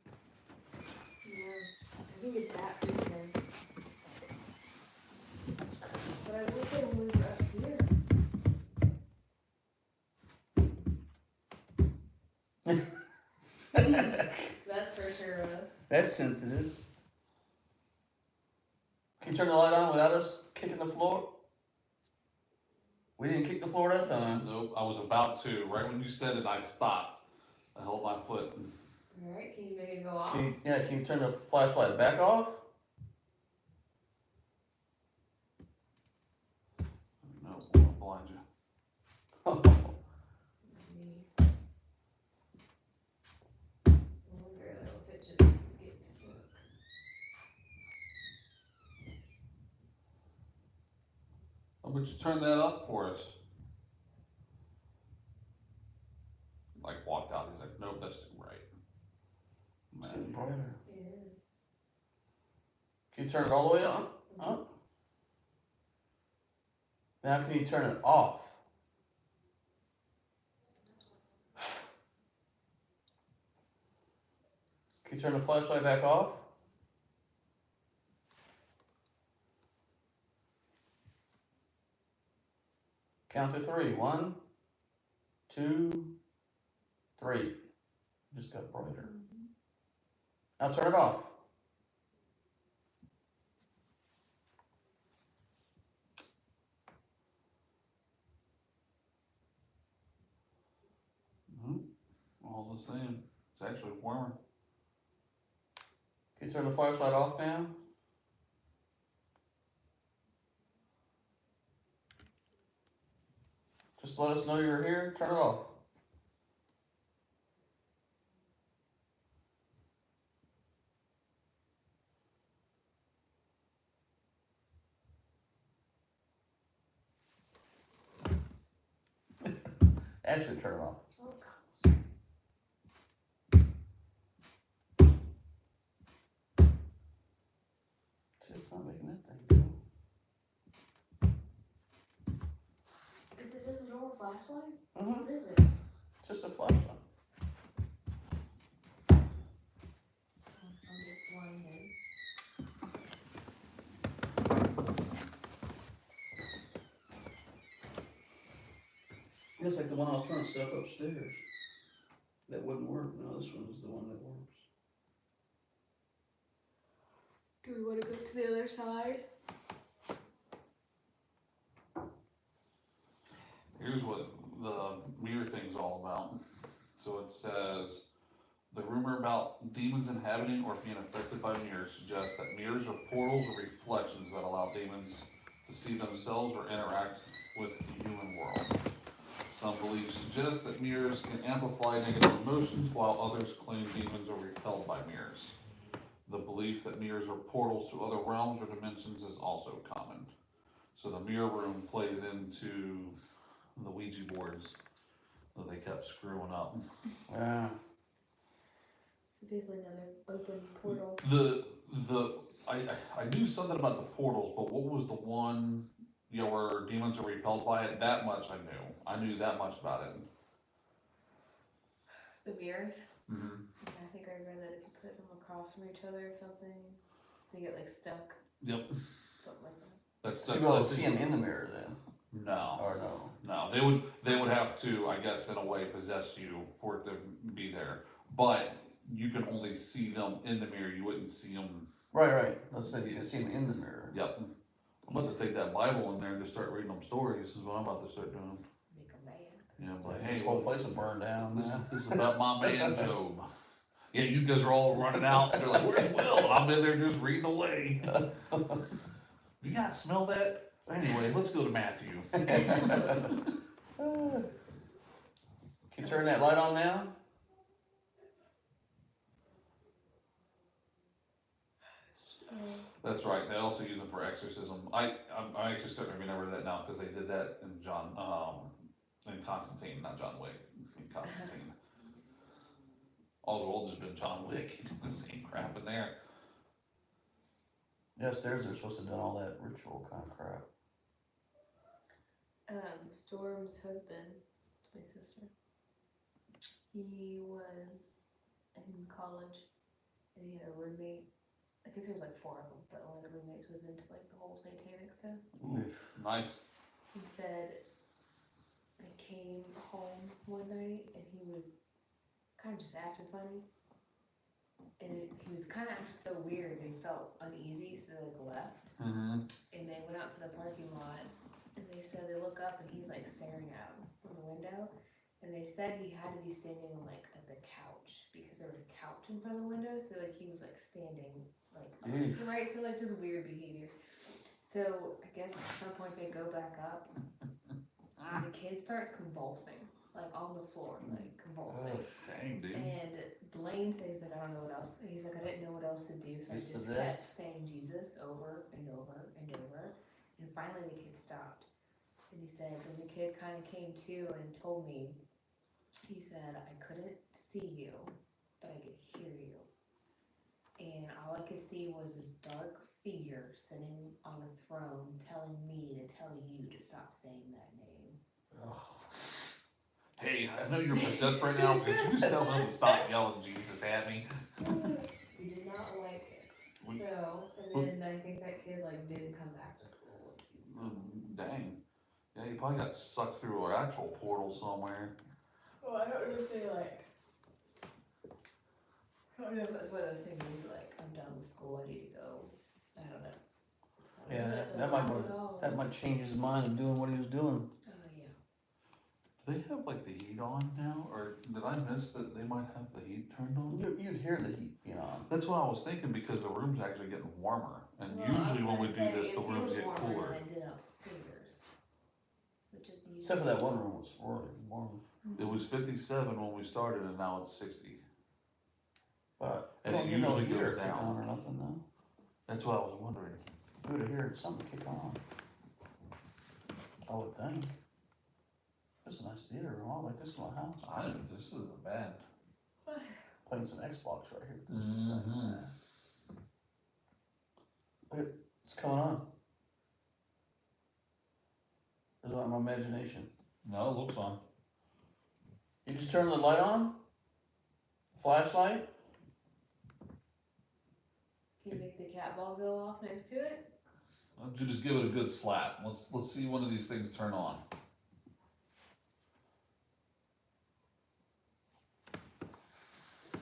Yeah. I think it's that season. But I wish they would move up here. That's for sure was. That's sensitive. Can you turn the light on without us kicking the floor? We didn't kick the floor that time. Nope, I was about to. Right when you said it, I stopped. I held my foot. Alright, can you make it go off? Can you turn the flashlight back off? No, I'll blind you. Maybe. I wonder though if it just gets stuck. How about you turn that up for us? Like walked out, he's like, nope, that's too bright. It's getting brighter. It is. Can you turn it all the way on? Up? Now can you turn it off? Can you turn the flashlight back off? Count to 3. 1, 2, 3. Just got brighter. Now turn it off. All the same. It's actually warmer. Can you turn the flashlight off now? Just let us know you're here, turn it off. Actually, turn it off. Oh gosh. It's just not making that thing go. Is it just a normal flashlight? Mm-hmm. What is it? Just a flashlight. I'm just blinded. It's like the one I was trying to set up upstairs. That wouldn't work. No, this one's the one that works. Do we want to go to the other side? Here's what the mirror thing's all about. So it says, the rumor about demons inhabiting or being affected by mirrors suggests that mirrors are portals or reflections that allow demons to see themselves or interact with the human world. Some beliefs suggest that mirrors can amplify negative emotions, while others claim demons are repelled by mirrors. The belief that mirrors are portals to other realms or dimensions is also common. So the mirror room plays into the Ouija boards that they kept screwing up. Yeah. It's basically another open portal. I knew something about the portals, but what was the one, where demons are repelled by it? That much I knew. I knew that much about it. The mirrors? Mm-hmm. Yeah, I think I read that if you put them across from each other or something, they get like stuck. Yep. Something like that. That's So you able to see him in the mirror then? No. Or no? No, they would have to, I guess, in a way, possess you for it to be there. But you can only see them in the mirror. You wouldn't see them. Right. Let's say you can see him in the mirror. Yep. I'm about to take that Bible in there and just start reading them stories. Is what I'm about to start doing. Make them mad. Yeah, but Like, hey, this whole place will burn down. this is about my man Job. Yeah, you guys are all running out. They're like, "Where's Will?" And I'm in there just reading away. You guys smell that? Anyway, let's go to Matthew. Can you turn that light on now? That's right. They also use them for exorcism. I'm actually starting to remember that now because they did that in in Constantine, not John Wick. In Constantine. Oswald has been John Wick. The same crap in there. Yeah, upstairs they're supposed to have done all that ritual kind of crap. Storm's husband, my sister, he was in college and he had a roommate. I guess there was like 4 of them, but one of the roommates was into like the whole satanic stuff. Ooh, nice. He said they came home one night and he was kind of just acting funny. And he was kind of acting so weird, they felt uneasy, so they like left. Mm-hmm. And they went out to the parking lot and they said they look up and he's like staring at them from the window. And they said he had to be standing on like at the couch because there was a couch in front of the window. So like he was like standing like Eesh. right, so like just weird behavior. So I guess at some point they go back up and the kid starts convulsing, like on the floor, like convulsing. Dang, dude. And Blaine says like, I don't know what else. He's like, I didn't know what else to do, so I He's just possessed. kept saying Jesus over and over and over. And finally the kid stopped. And he said, when the kid kind of came to and told me, he said, I couldn't see you, but I could hear you. And all I could see was this dark figure sitting on a throne telling me to tell you to stop saying that name. Hey, I know you're possessed right now. Could you just tell him to stop yelling Jesus at me? He did not like it. So, and then I think that kid like didn't come back to school. Like, he was Dang. Yeah, you probably got sucked through an actual portal somewhere. well, I don't know if they like. I don't know if it was one of those things where you're like, I'm done with school, I need to go. I don't know. Yeah, that might change his mind of doing what he was doing. Oh, yeah. Do they have like the heat on now? Or did I miss that they might have the heat turned on? You'd hear the heat being on. That's what I was thinking because the room's actually getting warmer. And Well, I was usually when we gonna do say, this, the it rooms feels get warmer cooler. than it did upstairs, which is usually. Except for that one room was really warm. It was 57 when we started and now it's 60. But And you it don't get no usually heater goes kick down. on or nothing though. That's what I was wondering. You would have heard something kick on. I would think. This is a nice theater room. I like this in my house. I know this isn't bad. Playing some Xbox right here. Mm-hmm. But what's going on? Is that my imagination? No, it looks on. You just turn the light on? Flashlight? Can you make the cat ball go off next to it? Why don't you just give it a good slap? Let's see one of these things turn on.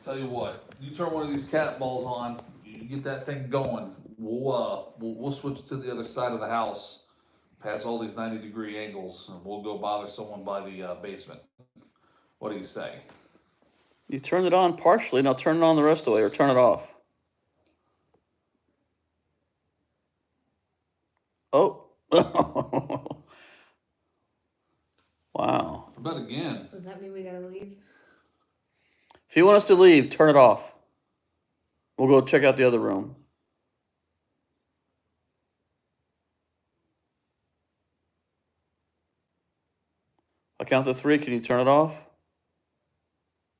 Tell you what, you turn one of these cat balls on, you get that thing going. We'll switch to the other side of the house, past all these 90-degree angles, and we'll go bother someone by the basement. What do you say? You turn it on partially, now turn it on the rest of the way, or turn it off. Oh. Wow. But again, Does that mean we gotta leave? If you want us to leave, turn it off. We'll go check out the other room. I count to 3. Can you turn it off?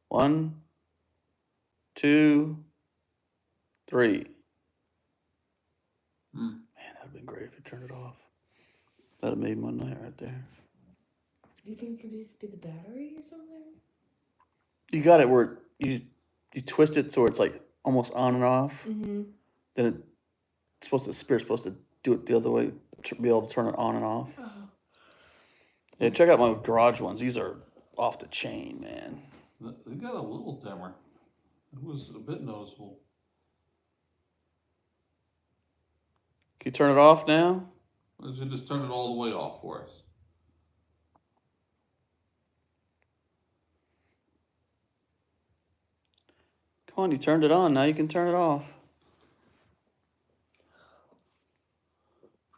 1, 2, 3. Man, that'd have been great if you turned it off. That'd have made my night right there. Do you think it could just be the battery or something? You got it where you twist it so it's like almost on and off. Mm-hmm. Then the spirit's supposed to do it the other way, to be able to turn it on and off. Oh. Yeah, check out my garage ones. These are off the chain, man. they got a little dimmer. It was a bit noticeable. Can you turn it off now? Why don't you just turn it all the way off for us? Come on, you turned it on. Now you can turn it off.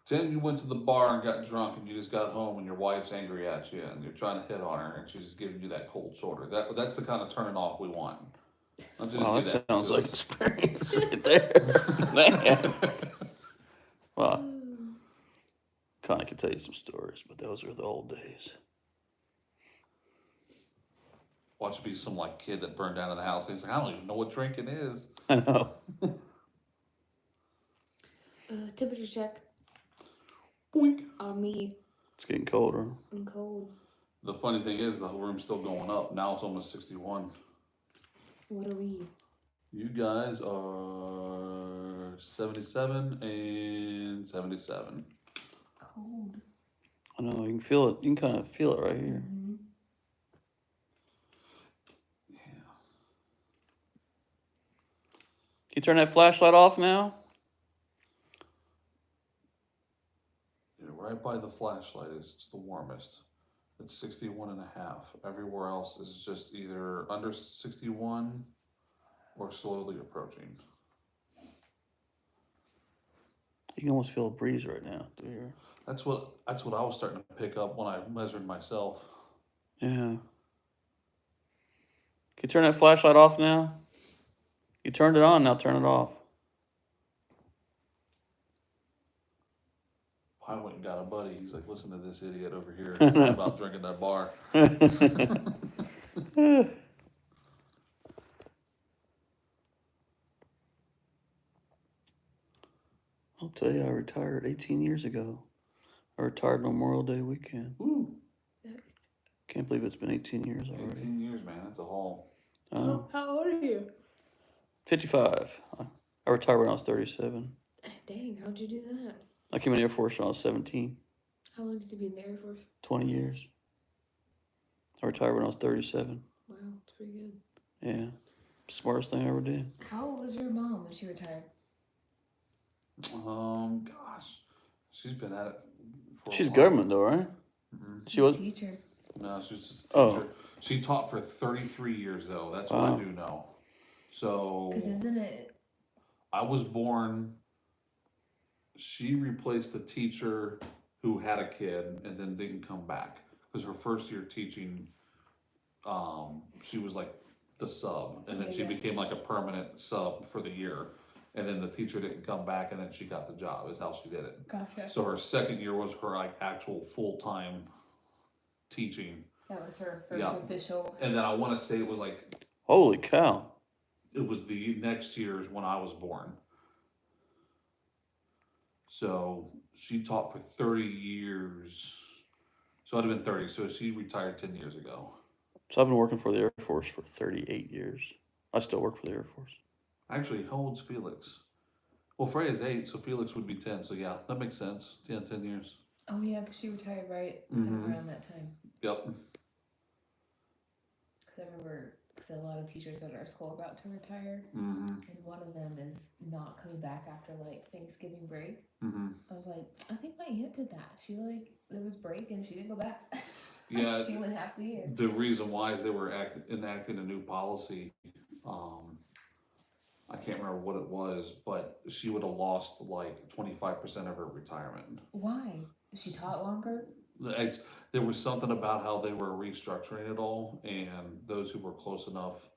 Pretend you went to the bar and got drunk and you just got home and your wife's angry at you and you're trying to hit on her and she's just giving you that cold shoulder. That's the kind of turning off we want. Don't you just Wow, do that sounds to like us. experience right there. Man. Well, kind of could tell you some stories, but those were the old days. Watch it be some like kid that burned down in the house. He's like, I don't even know what drinking is. I know. Temperature check Boink. on me. It's getting colder. I'm cold. The funny thing is, the room's still going up. Now it's almost 61. What are we? You guys are 77 and 77. Cold. I know, you can feel it. You can kind of feel it right here. Mm-hmm. Yeah. You turn that flashlight off now? Yeah, right by the flashlight is it's the warmest. It's 61 and a half. Everywhere else is just either under 61 or slowly approaching. You can almost feel a breeze right now through here. That's what I was starting to pick up when I measured myself. Yeah. Can you turn that flashlight off now? You turned it on, now turn it off. I went and got a buddy. He's like, listen to this idiot over here about drinking that bar. I'll tell you, I retired 18 years ago. I retired Memorial Day weekend. Woo. Can't believe it's been 18 years already. 18 years, man. That's a haul. How old are you? 55. I retired when I was 37. Dang, how'd you do that? I came in the Air Force when I was 17. How long did you be in the Air Force? 20 years. I retired when I was 37. Wow, that's pretty good. Yeah. Smartest thing I ever did. How old was your mom when she retired? Gosh, she's been at it for She's a while. government though, right? Mhm. She was? Teacher. No, she's just a teacher. Oh. She taught for 33 years though. That's what Wow. I do know. So Because isn't it? I was born. She replaced the teacher who had a kid and then didn't come back because her first year teaching, she was like the sub, and then she Yeah. became like a permanent sub for the year, and then the teacher didn't come back, and then she got the job. Is how she did it. Gotcha. So her second year was her like actual full time teaching, That was her first Yeah. official. and then I want to say it was like Holy cow. it was the next year's when I was born. So she taught for 30 years. So I'd have been 30. So she retired 10 years ago. So I've been working for the Air Force for 38 years. I still work for the Air Force. Actually, how old's Felix? Well, Freya's 8, so Felix would be 10. So yeah, that makes sense. Yeah, 10 years. Oh yeah, because she retired right kind Mhm. of around that time. Yep. Because I remember, because a lot of teachers at our school are about to retire, Mm-hmm. and one of them is not coming back after like Thanksgiving break. Mm-hmm. I was like, I think my aunt did that. She like it was break and she didn't go back. Yeah. she went half the year. The reason why is they were enacting a new policy. I can't remember what it was, but she would have lost like 25% of her retirement. Why? She taught longer. There was something about how they were restructuring it all, and those who were close enough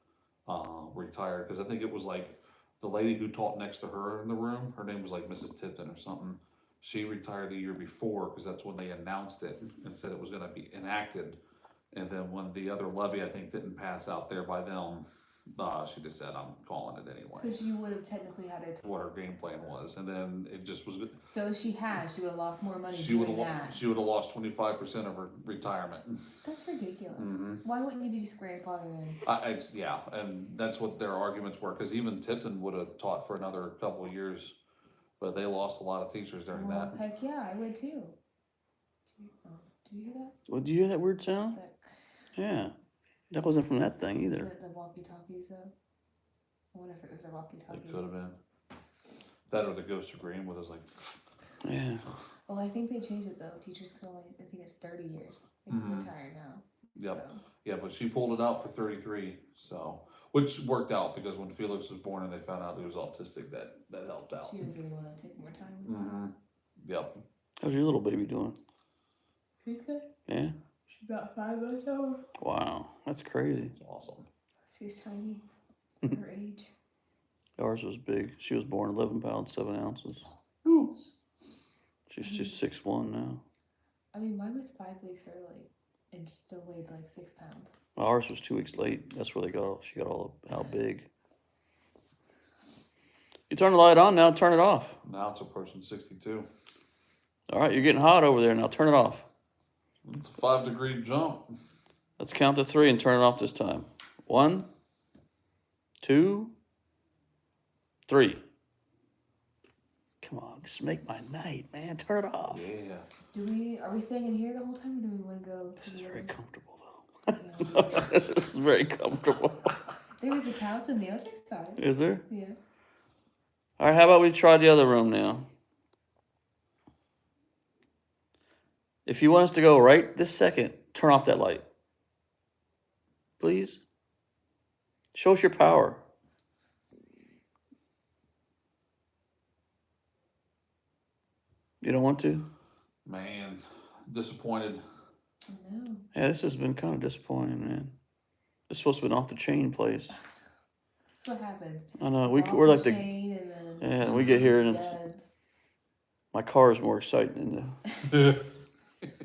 retired. Because I think it was like the lady who taught next to her in the room, her name was like Mrs. Tipton or something. She retired the year before because that's when they announced it and said it was going to be enacted. And then when the other levy, I think, didn't pass out there by them, she just said, I'm calling it anyway. So she would have technically had it. What her game plan was. And then it just was. So if she had, she would have lost more money She would doing have that. she would have lost 25% of her retirement. That's ridiculous. Mhm. Why wouldn't you be just grandfathered in? Yeah, and that's what their arguments were, because even Tipton would have taught for another couple of years, but they lost a lot of teachers during Well, that. heck yeah, I would too. Oh, do you hear that? Well, did you hear that weird sound? That Yeah. That wasn't from that thing is either. it the walkie-talkies though? I wonder if it was the walkie-talkies. It could have been that, or the Ghost of Green, where there's like, Yeah. Oh, I think they changed it though. Teachers can only, I think it's 30 years. They can Mhm. retire now. yep, So. yeah, but she pulled it out for 33, so which worked out because when Felix was born and they found out he was autistic, that helped out. She was the one to take more time with that. Mm-hmm. Yep. How's your little baby doing? She's good. Yeah. She's about 5 months old. Wow. That's crazy. It's awesome. She's tiny for her age. Ours was big. She was born 11 pounds, 7 ounces. Ooh. She's 6'1" now. I mean, mine was 5 weeks early and still weighed like 6 pounds. Ours was 2 weeks late. That's where she got all how big. You turn the light on now, turn it off. Now it's approaching 62. All right, you're getting hot over there. Now turn it off. It's a 5-degree jump. Let's count to 3 and turn it off this time. 1, 2, 3. Come on, just make my night, man. Turn it off. Yeah. Are we staying in here the whole time, or do we wanna go This to is the very other? comfortable, though. This is very comfortable. There was the couch on the other side. Is there? Yeah. All right, how about we try the other room now? If you want us to go right this second, turn off that light. Please. Show us your power. You don't want to? Man, disappointed. I know. Yeah, this has been kind of disappointing, man. It's supposed to be an off the chain place. That's what happens. I know It's we're off like the chain and then yeah. We get here and it's dead. my car is more exciting than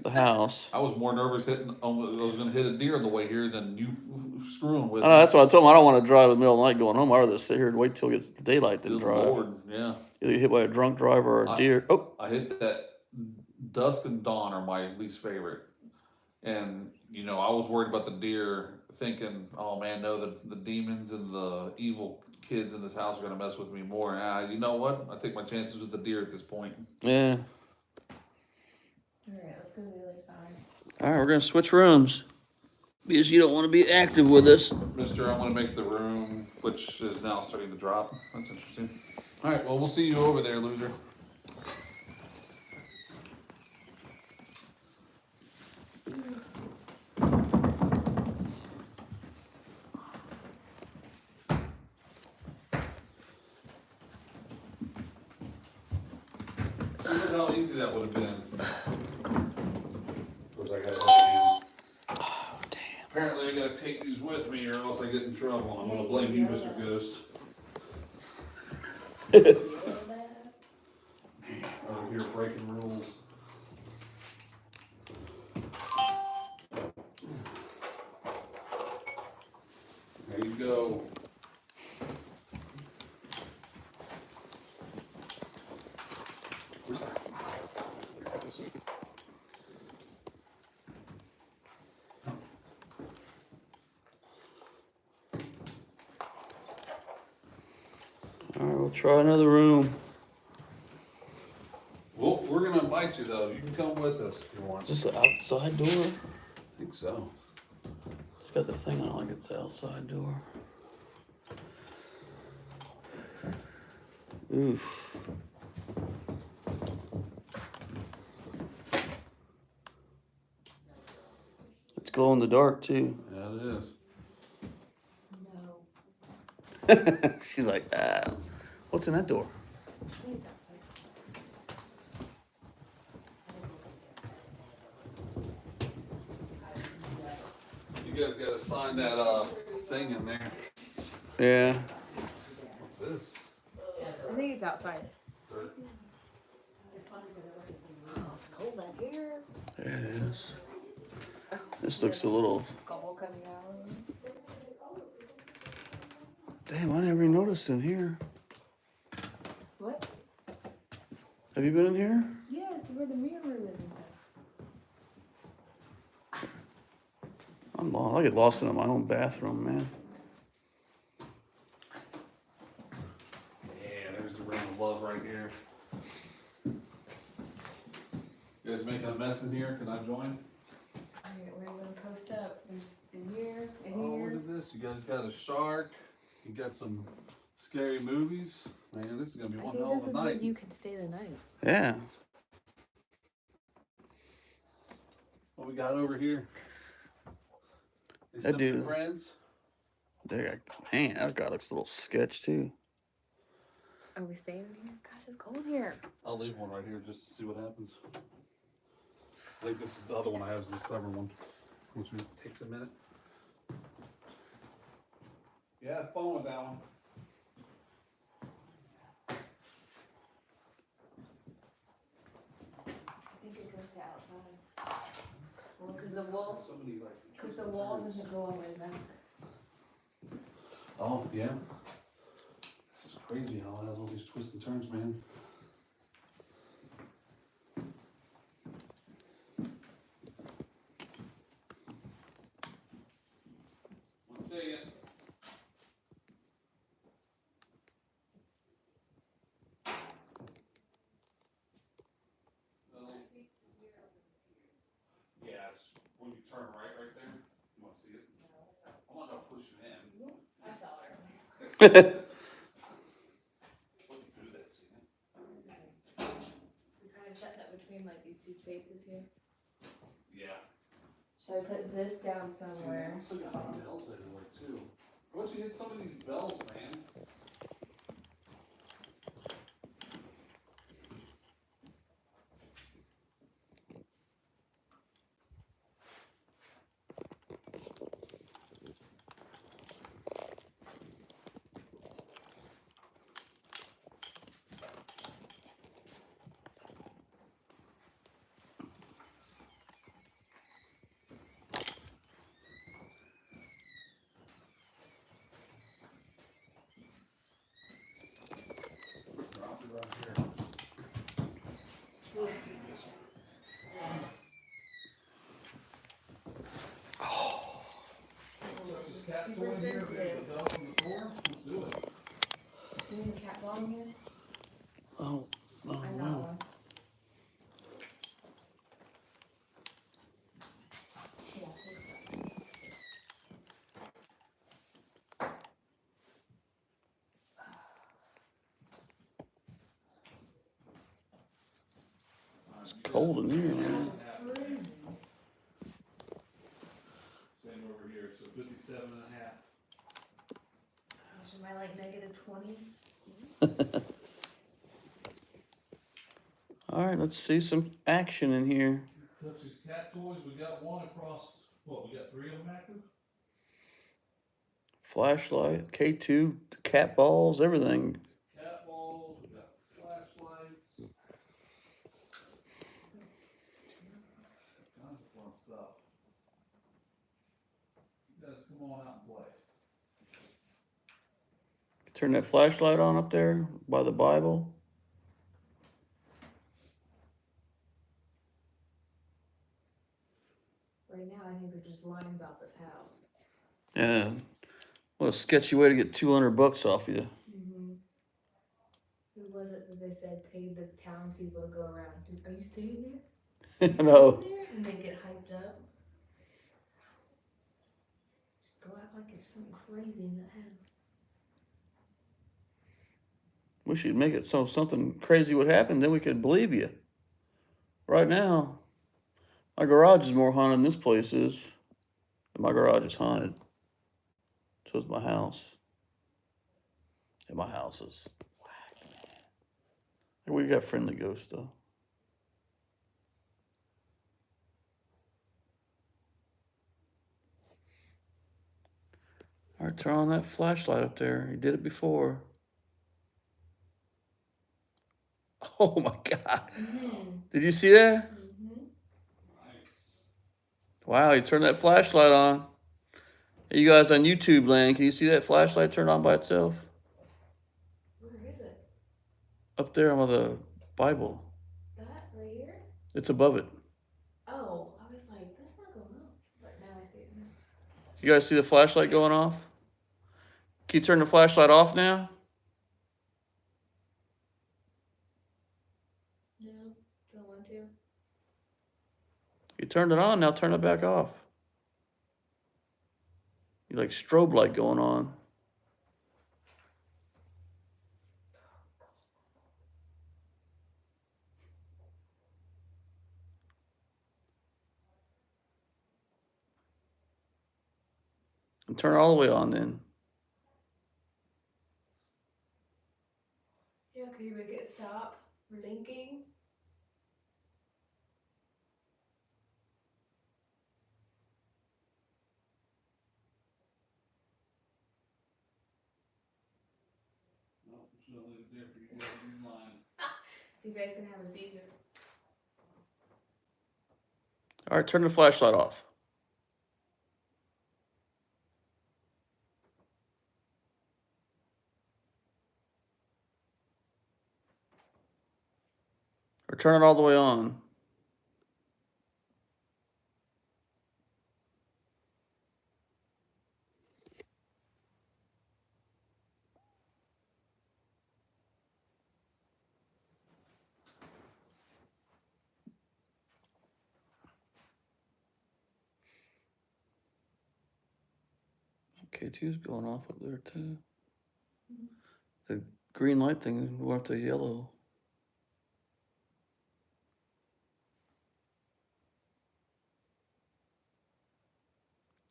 the house. I was more nervous I was going to hit a deer on the way here than you screwing with I know that's what I told him. I don't want to drive in the middle of the night going home. I'd rather sit here and wait till it gets daylight than Good drive. Lord, yeah. Either get hit by a drunk driver or a deer. Oh, I hit that. Dusk and dawn are my least favorite. And, you know, I was worried about the deer thinking, oh man, no, the demons and the evil kids in this house are going to mess with me more. You know what? I take my chances with the deer at this point. yeah. Alright, let's go to the other side. All right, we're gonna switch rooms because you don't want to be active with us. Mister, I want to make the room, which is now starting to drop. That's interesting. All right, well, we'll see you over there, loser. See how easy that would have been. Of course, I got it. Oh, damn. Apparently, I gotta take these with me, or else I get in trouble. I'm gonna blame you, Mr. Ghost. Over here breaking rules. There you go. Where's that? All right, we'll try another room. Well, we're gonna invite you though. You can come with us if you want. Is this the outside door? I think so. It's got the thing on it like it's the outside door. Oof. It's glow in the dark too. Yeah, it is. No. She's like, what's in that door? I think that's You guys gotta sign that thing in there. Yeah. What's this? I think it's outside. Oh, it's cold back here. There it is. Oh, This shit, looks a little. skull coming out. Damn, I never even noticed in here. What? Have you been in here? Yeah, it's where the mirror room is and stuff. I'm lost. I get lost in my own bathroom, man. Yeah, there's the ring of love right here. You guys making a mess in here? Can I join? Alright, we're gonna post up. There's in here, in Oh, look here. at this. You guys got a shark. You got some scary movies. Man, this is gonna be I one think hell this of is a where night. you can stay the night. Yeah. What we got over here? They That Simply dude. Friends. There, man, that guy looks a little sketch too. Are we staying in here? Gosh, it's cold here. I'll leave one right here just to see what happens. I think this is the other one I have is the stubborn one, which takes a minute. Yeah, have fun with that one. I think it goes to outside. Well, cause the wall doesn't go all the way back. Oh, yeah. This is crazy how it has all these twists and turns, man. One second. Yeah, it's when you turn right there. You want to see it? I'm not gonna push it in. I saw it. Looking through that, see it? We kind of set that between like these two spaces here. Yeah. Should I put this down See, somewhere? they also got bells everywhere too. Why don't you hit some of these bells, man? Drop it right here. Super sensitive. Let's do it. You need a cat ball in here? Oh, I got no. one. Yeah, take that. It's cold in here, man. Same over here, so 57 and a half. Gosh, am I like -20? All right, let's see some action in here. Touch these cat toys, we got one across, what, we got 3 of them active? Flashlight, K2, cat balls, everything. Cat balls, we got flashlights. Tons of fun stuff. You guys come on out and play. Turn that flashlight on up there by the Bible. Right now, I think they're just lying about this house. Yeah. What a sketchy way to get $200 off you. Mm-hmm. Who was it that they said paid the townspeople to go around? Are you staying there? No. Staying there? And they get hyped up. Just go act like there's something crazy in that house. We should make it so something crazy would happen, then we could believe you. Right now, my garage is more haunted than this place is. My garage is haunted. So is my house. And my house is whack, man. We got friendly ghosts though. All right, turn on that flashlight up there. You did it before. Oh my God. Mm-hmm. Did you see that? Mm-hmm. Nice. Wow, you turned that flashlight on. Hey, you guys on YouTube land, can you see that flashlight turn on by itself? Where is it? Up there on the Bible. That right here? It's above it. Oh, I was like, that's not going on. But now I see it now. You guys see the flashlight going off? Can you turn the flashlight off now? No, don't want to. You turned it on, now turn it back off. You like strobe light going on. And turn it all the way on then. Yeah, can you make it stop blinking? No, I'm just gonna leave it there for you guys in line. So you guys can have a seat. All right, turn the flashlight off. turn it all the way on. K2's going off up there too. The green light thing went to yellow.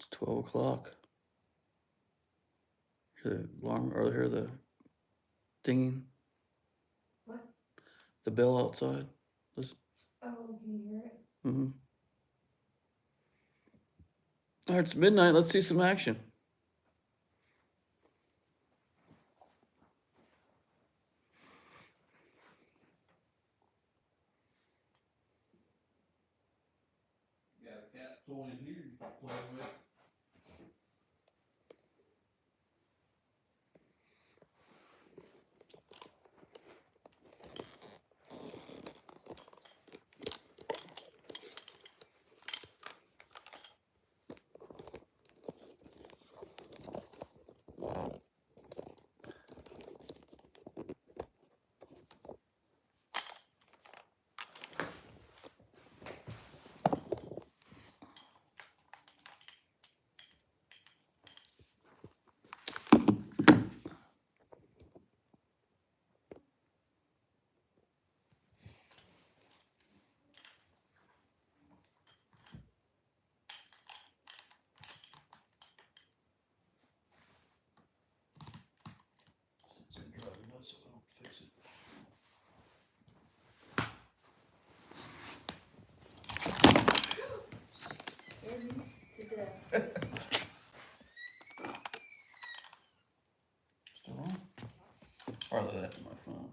It's 12 o'clock. Hear the alarm, or hear the dinging? What? The bell outside. Listen. Oh, can you hear it? Mm-hmm. All right, it's midnight. Let's see some action. Got a cat toy in here you can play with. It's gonna drive me nuts if I don't fix it. Still on? Or that to my phone.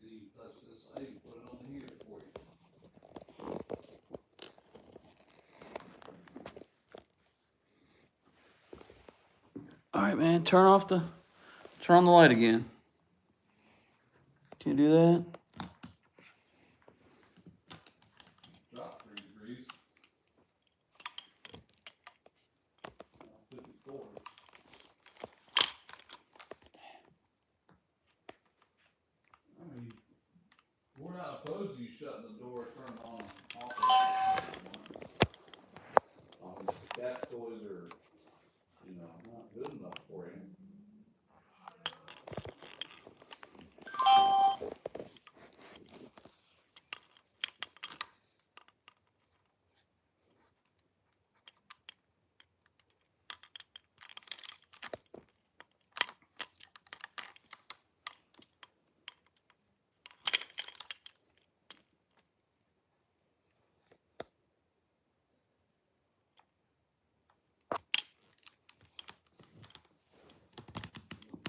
You touch this, I can put it on the heater for you. All right, man. Turn on the light again. Can you do that? Drop 3 degrees. 54. I mean, we're not opposed to you shutting the door, turning on and off. Cat toys are, not good enough for you.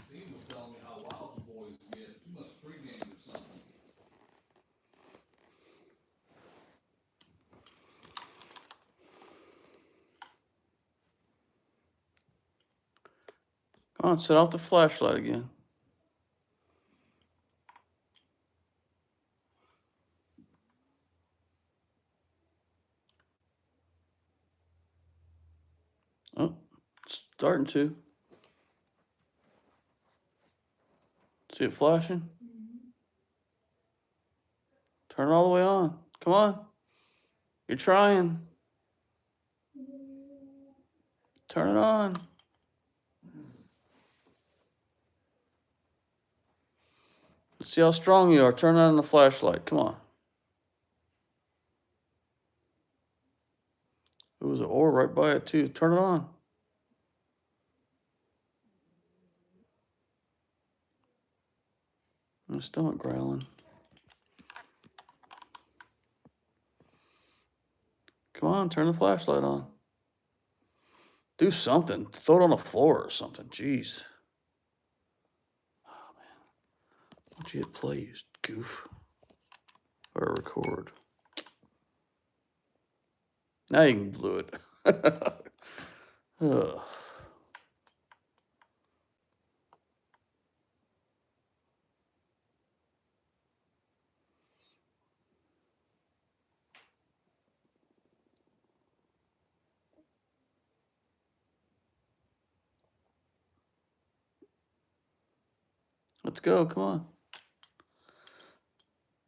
Steve was telling me how wild you boys get. You must pregame or something. Come on, set off the flashlight again. Oh, it's starting to. See it flashing? Turn it all the way on. Come on. You're trying. Turn it on. Let's see how strong you are. Turn on the flashlight. Come on. There was an ore right by it too. Turn it on. My stomach growling. Come on, turn the flashlight on. Do something. Throw it on the floor or something. Jeez. Oh, man. Why don't you hit play, you goof? Or record. Now you can glue it. Ugh. Let's go, come on.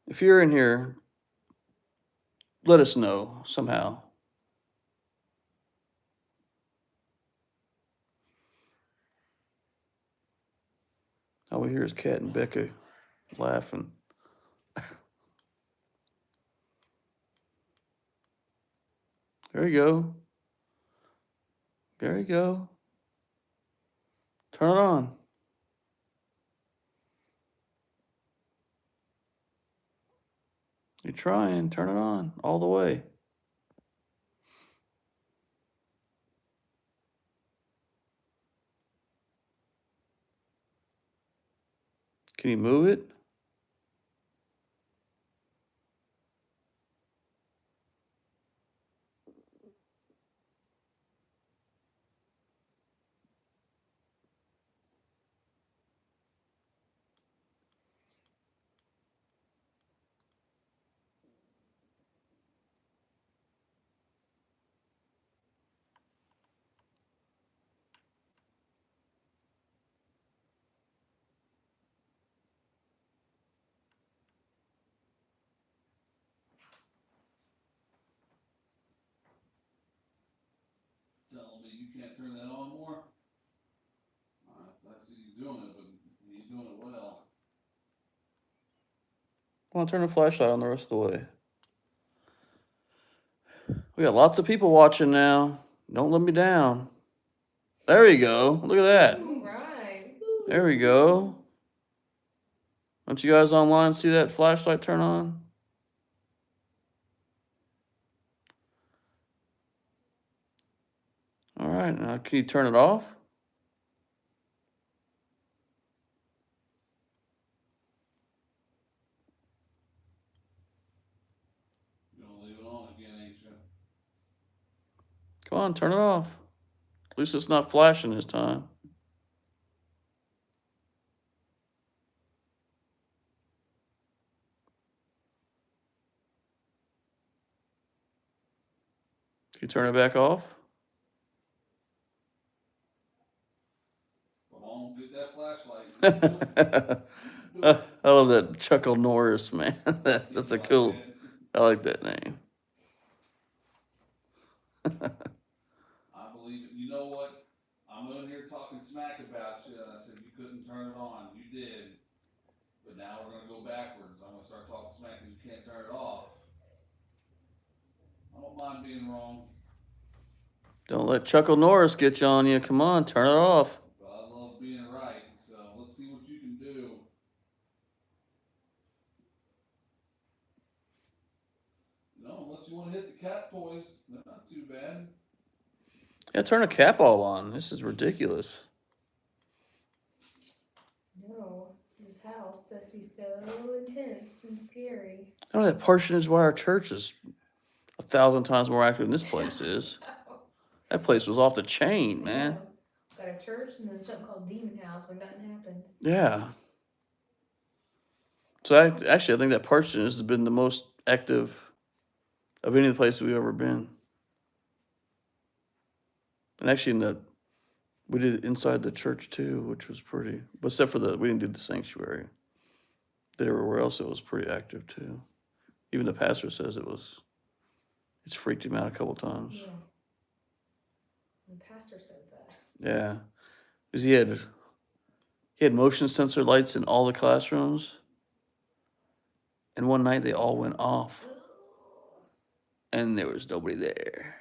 If you're in here, let us know somehow. All we hear is Kat and Becca laughing. There you go. There you go. Turn it on. You're trying. Turn it on all the way. Can you move it? Telling me you can't turn that on more? I see you doing it, but you ain't doing it well. Come on, turn the flashlight on the rest of the way. We got lots of people watching now. Don't let me down. There you go. Look at that. Alright. There we go. Don't you guys online see that flashlight turn on? All right, now can you turn it off? You're gonna leave it on again, ain't you? Come on, turn it off. At least it's not flashing this time. Can you turn it back off? Come on, get that flashlight. I love that Chuckle Norris, man. That's a cool. I like that name. I believe it. You know what? I'm in here talking smack about you. I said you couldn't turn it on. You did. But now we're gonna go backwards. I'm gonna start talking smack because you can't turn it off. I don't mind being wrong. Don't let Chuckle Norris get you on you. Come on, turn it off. But I love being right. So let's see what you can do. Unless you want to hit the cat toys, they're not too bad. Yeah, turn a cap all on. This is ridiculous. No, this house is supposed to be so intense and scary. I know that parsonage why our church is 1,000 times more active than this place is. That place was off the chain, man. Got a church and then something called Demon House where nothing happens. Yeah. So I think that parsonage has been the most active of any of the places we've ever been. And actually, we did it inside the church too, which was pretty. Except for we didn't do the sanctuary. Did everywhere else, it was pretty active too. Even the pastor says it's freaked him out a couple times. Yeah. The pastor says that. Yeah, because he had motion sensor lights in all the classrooms, and one night they all went off, and there was nobody there.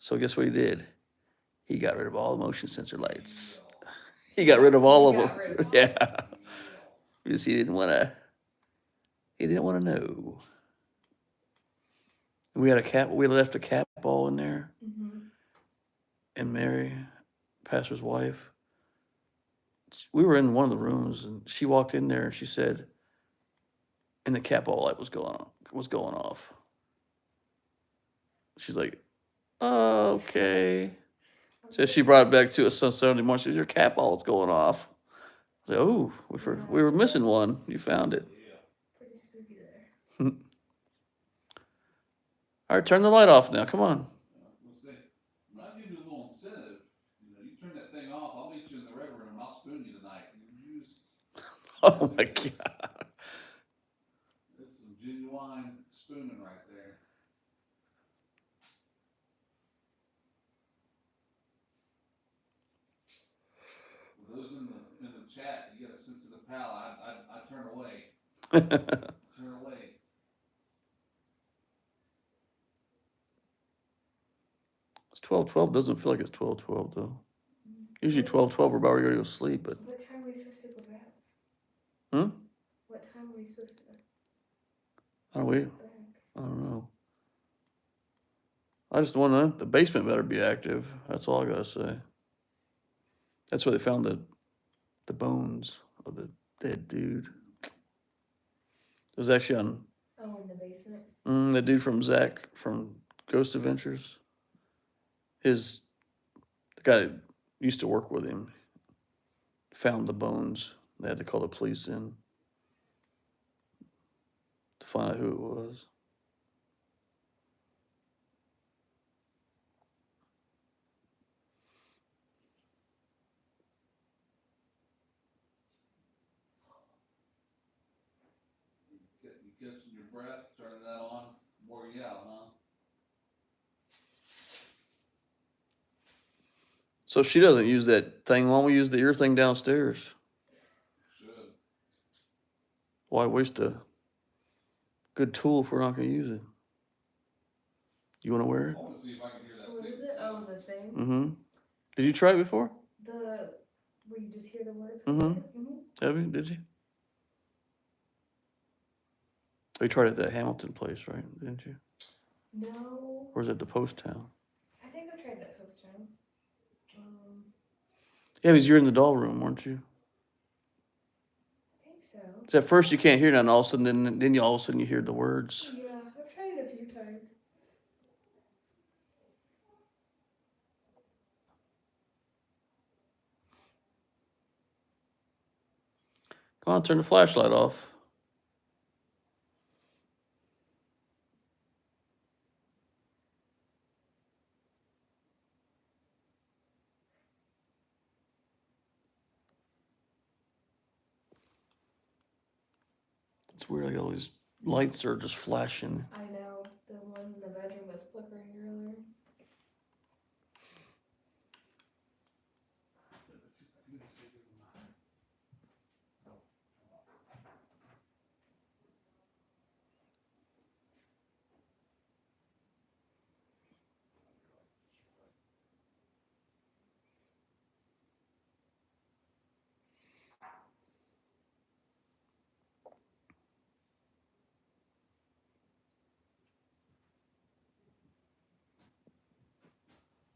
So guess what he did? He got rid of all the motion sensor lights. He got rid of all of them. Yeah, because he didn't want to know. We had a cat. We left a cat ball in there, Mm-hmm. and Mary, pastor's wife. We were in one of the rooms, and she walked in there, and she said, and the cat ball light was going off. She's like, oh, okay. So she brought it back to us on Sunday morning. She said, your cat ball's going off. I said, oh, we were missing one. You found it. Pretty spooky there. All right, turn the light off now. Come on. We'll see. I'll give you a little incentive. You turn that thing off, I'll meet you in the red room, I'll spoon you tonight. You use Oh my God. It's some genuine spooning right there. For those in the chat, you got a sensitive pal. I turn away. Turn away. It's 12:12. Doesn't feel like it's 12:12 though. Usually 12:12 we're about ready to go to sleep, but What time are we supposed to go back? Hmm? What time are we supposed to I don't, go back? I don't know. I just want to. The basement better be active. That's all I gotta say. That's where they found the bones of the dead dude. It was actually on Oh, in the basement? the dude from Zach from Ghost Adventures. The guy that used to work with him found the bones. They had to call the police in to find out who it was. You catching your breath, turning that on, wore you out, huh? So she doesn't use that thing. Why don't we use the ear thing downstairs? Should. Why waste a good tool if we're not going to use it? You want to wear it? I wanna see if I can hear that What too. is it? Oh, the thing? Mm-hmm. Did you try it before? Where you just hear the words? Mhm. Have you? Did you? Oh, you tried it at that Hamilton place, right? Didn't you? No, Or was it the Post Town? I think I tried that post time. Yeah, because you're in the doll room, weren't you? I think so. 'Cause at first you can't hear nothing, all of a sudden, then you all of a sudden you hear the words. Yeah, I've tried it a few times. Come on, turn the flashlight off. It's weird, like all these lights are just flashing. I know, the one in the bedroom was flickering earlier.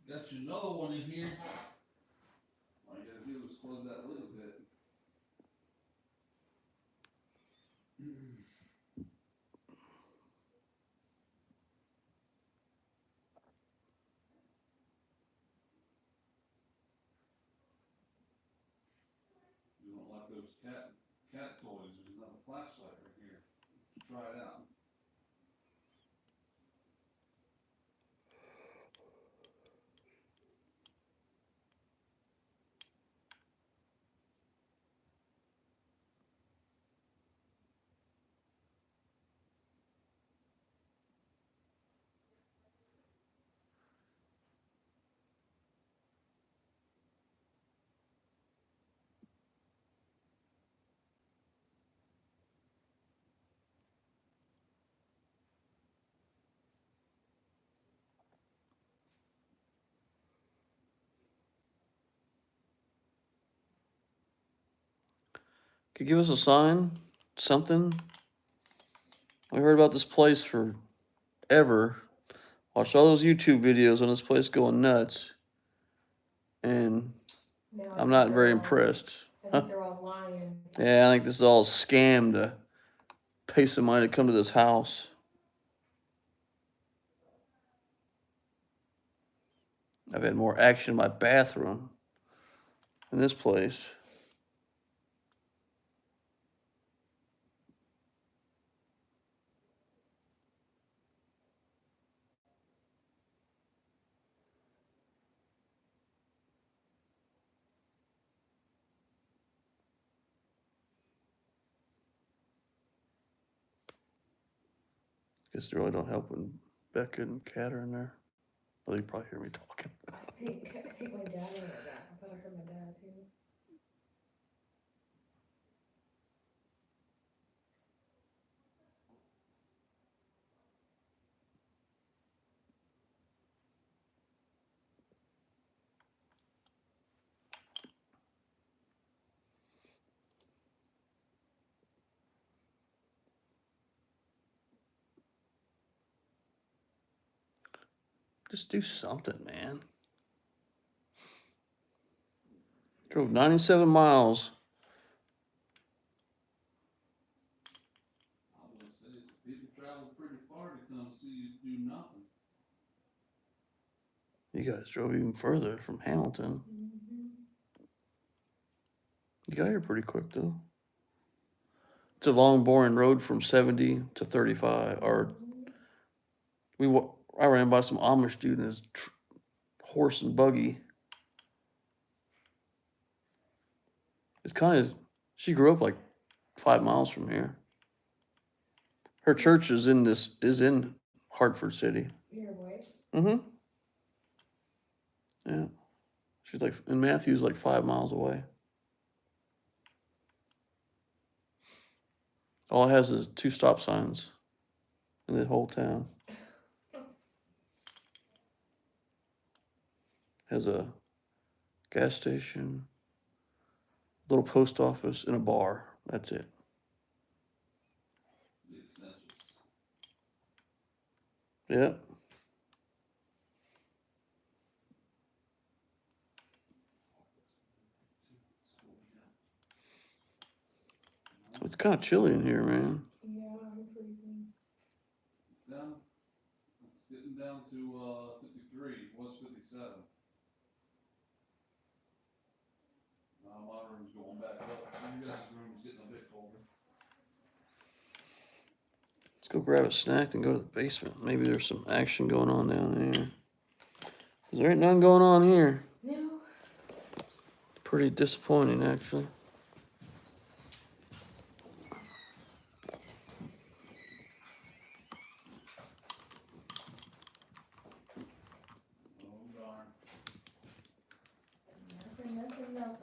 Got you another one in here. All you gotta do is close that lid a bit. You don't like those cat toys, there's another flashlight right here. Let's try it out. Could you give us a sign? Something? We heard about this place forever. Watched all those YouTube videos on this place going nuts, and Now I I'm think not they're very all- impressed. I think they're all lying. Yeah, I think this is all a scam to pay somebody to come to this house. I've had more action in my bathroom than this place. Guess they really don't help when Becca and Kat are in there. Well, you probably hear me talking. I think my dad went like that. I thought I heard my dad too. Just do something, man. Drove 97 miles. I was gonna say, some people travel pretty far to come see you do nothing. You guys drove even further from Hamilton. You got here pretty quick, though. It's a long, boring road from 70 to 35. Or I ran by some Amish dude in his horse and buggy. It's kind of. She grew up like 5 miles from here. Her church is in Hartford City. Your voice? Mm-hmm. Yeah. She's like, and Matthew's like 5 miles away. All it has is 2 stop signs in the whole town. Has a gas station, little post office, and a bar. That's it. The essentials. Yeah. It's kind of chilly in here, man. Yeah, I'm freezing. Down, it's getting down to 53, it was 57. Now my room's going back up, you guys' room's getting a bit colder. Let's go grab a snack and go to the basement. Maybe there's some action going on down there. 'Cause there ain't none going on here. No. Pretty disappointing, actually. Oh darn. Nothing.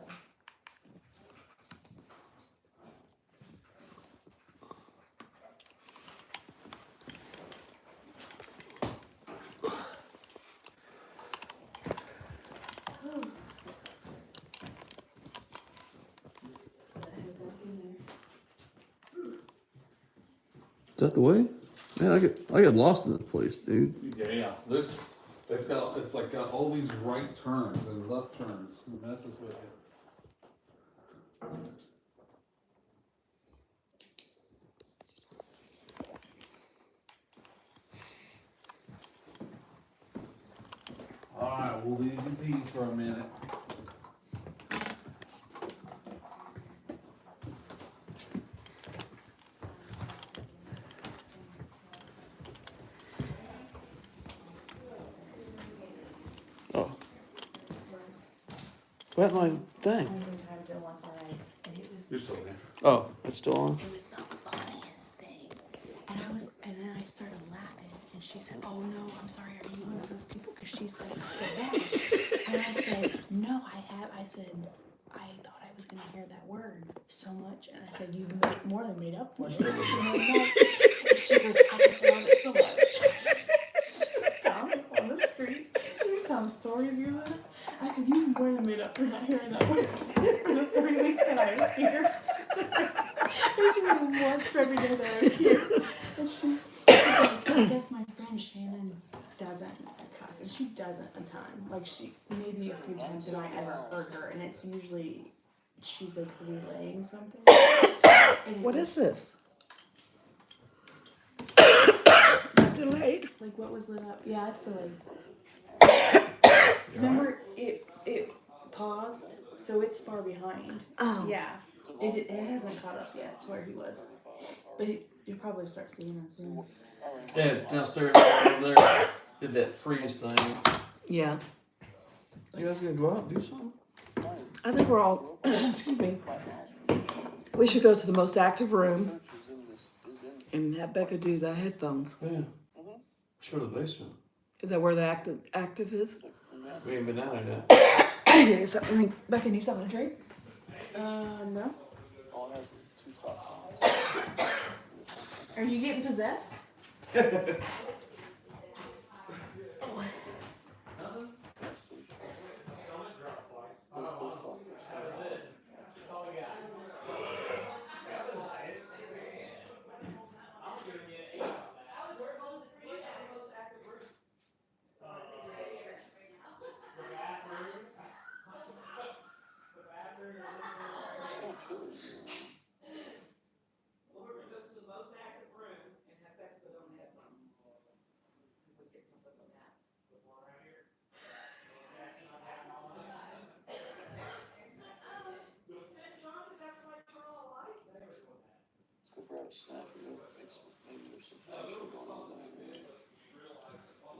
Is that the way? Man, I get lost in this place, dude. Yeah, it's like got all these right turns and left turns, and messes with you. Alright, we'll leave you in peace for a minute. Oh. What my thing? Sometimes in one eye, and it was You're still there. Oh, it's still on? It was the funniest thing. And then I started laughing, and she said, "Oh no, I'm sorry, are you one of those people?" Because she's like, "Yeah." And I said, "No, I said, I thought I was gonna hear that word so much." And I said, "You more than made up for it." And she goes, "I just love it so much." she was found on the street. She was telling stories you know. I said, "You more than made up for not hearing that word for the 3 weeks that I was here." There's only once for every day that I was here. And she's like, "I guess my friend Shannon doesn't cuss, and she doesn't a ton. Like she maybe a few times have I ever heard her, and it's usually she's like relaying something. What is this? Delayed? Like what was lit up? Yeah, it's delayed. Remember it paused, so it's far behind. Oh. Yeah, it hasn't caught up yet to where he was, but you'll probably start seeing him soon. Yeah, downstairs over there did that freeze thing. Yeah. You guys gonna go out and do something? I think we're all, excuse me. We should go to the most active room and have Becca do the headphones. Yeah. Let's go to the basement. Is that where the active is? We ain't been down there yet. Yeah, Becca needs something to drink? No. Are you getting possessed?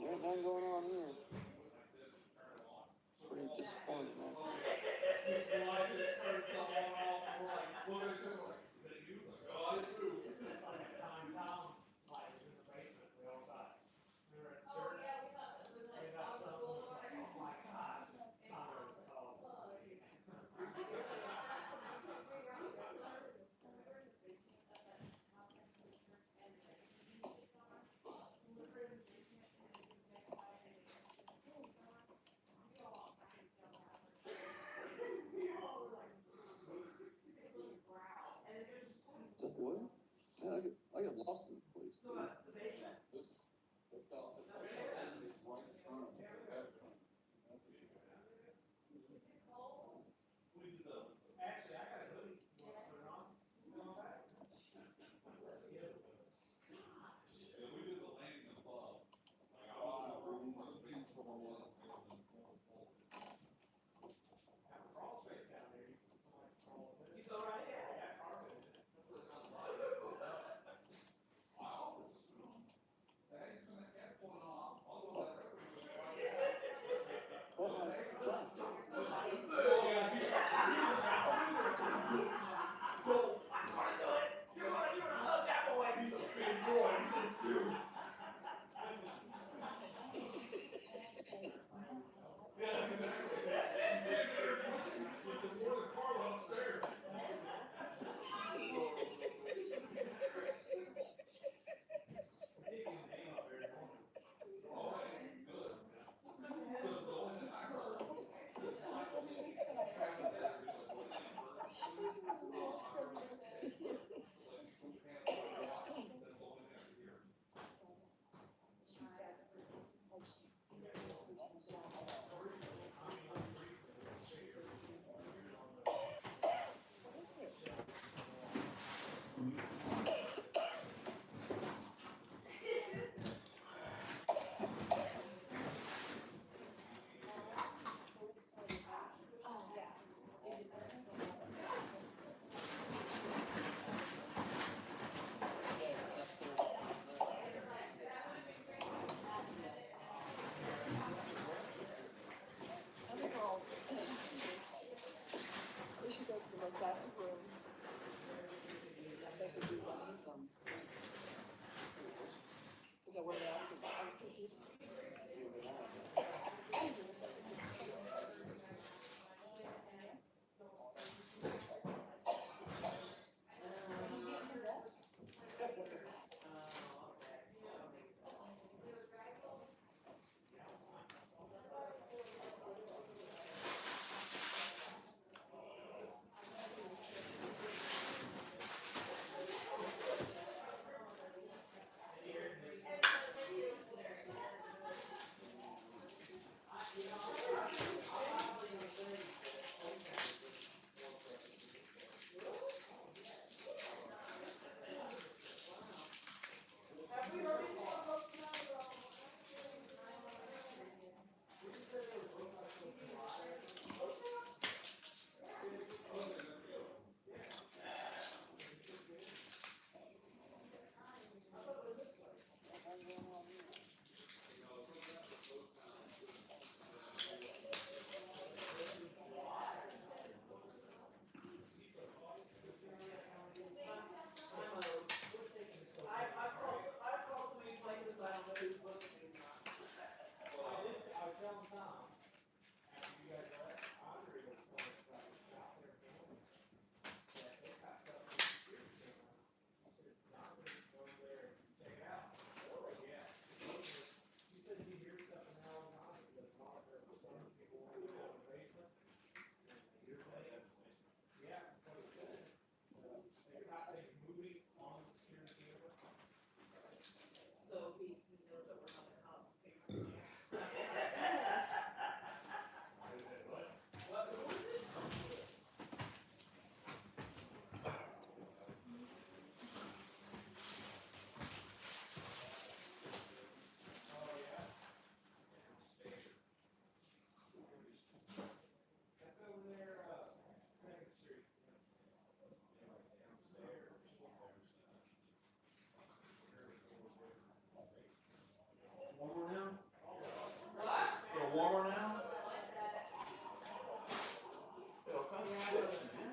Nothing going on here. Pretty disappointed, man. I get lost in the place. The basement? I was telling Tom, after you guys left, Andre was telling us about the shop there in Canada, that they got stuff from the security camera. He said, Johnson, go over there and check it out. Oh, yeah. He said you hear stuff in there all the time, the monitor, some people want to go down in the basement, and they hear things. Yeah, that's what he said. So, they got things moving on the security camera. So he knows that we're not the cops. That's over there, Second Street. Warmer now? A little warmer now? It'll come man.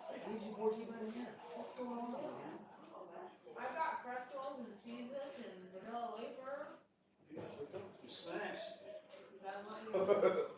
Hey, Ouija board's even in here. What's going on, man? I've got pretzels and cheeses and vanilla wafer. You guys are doing some snacks. Is that what you?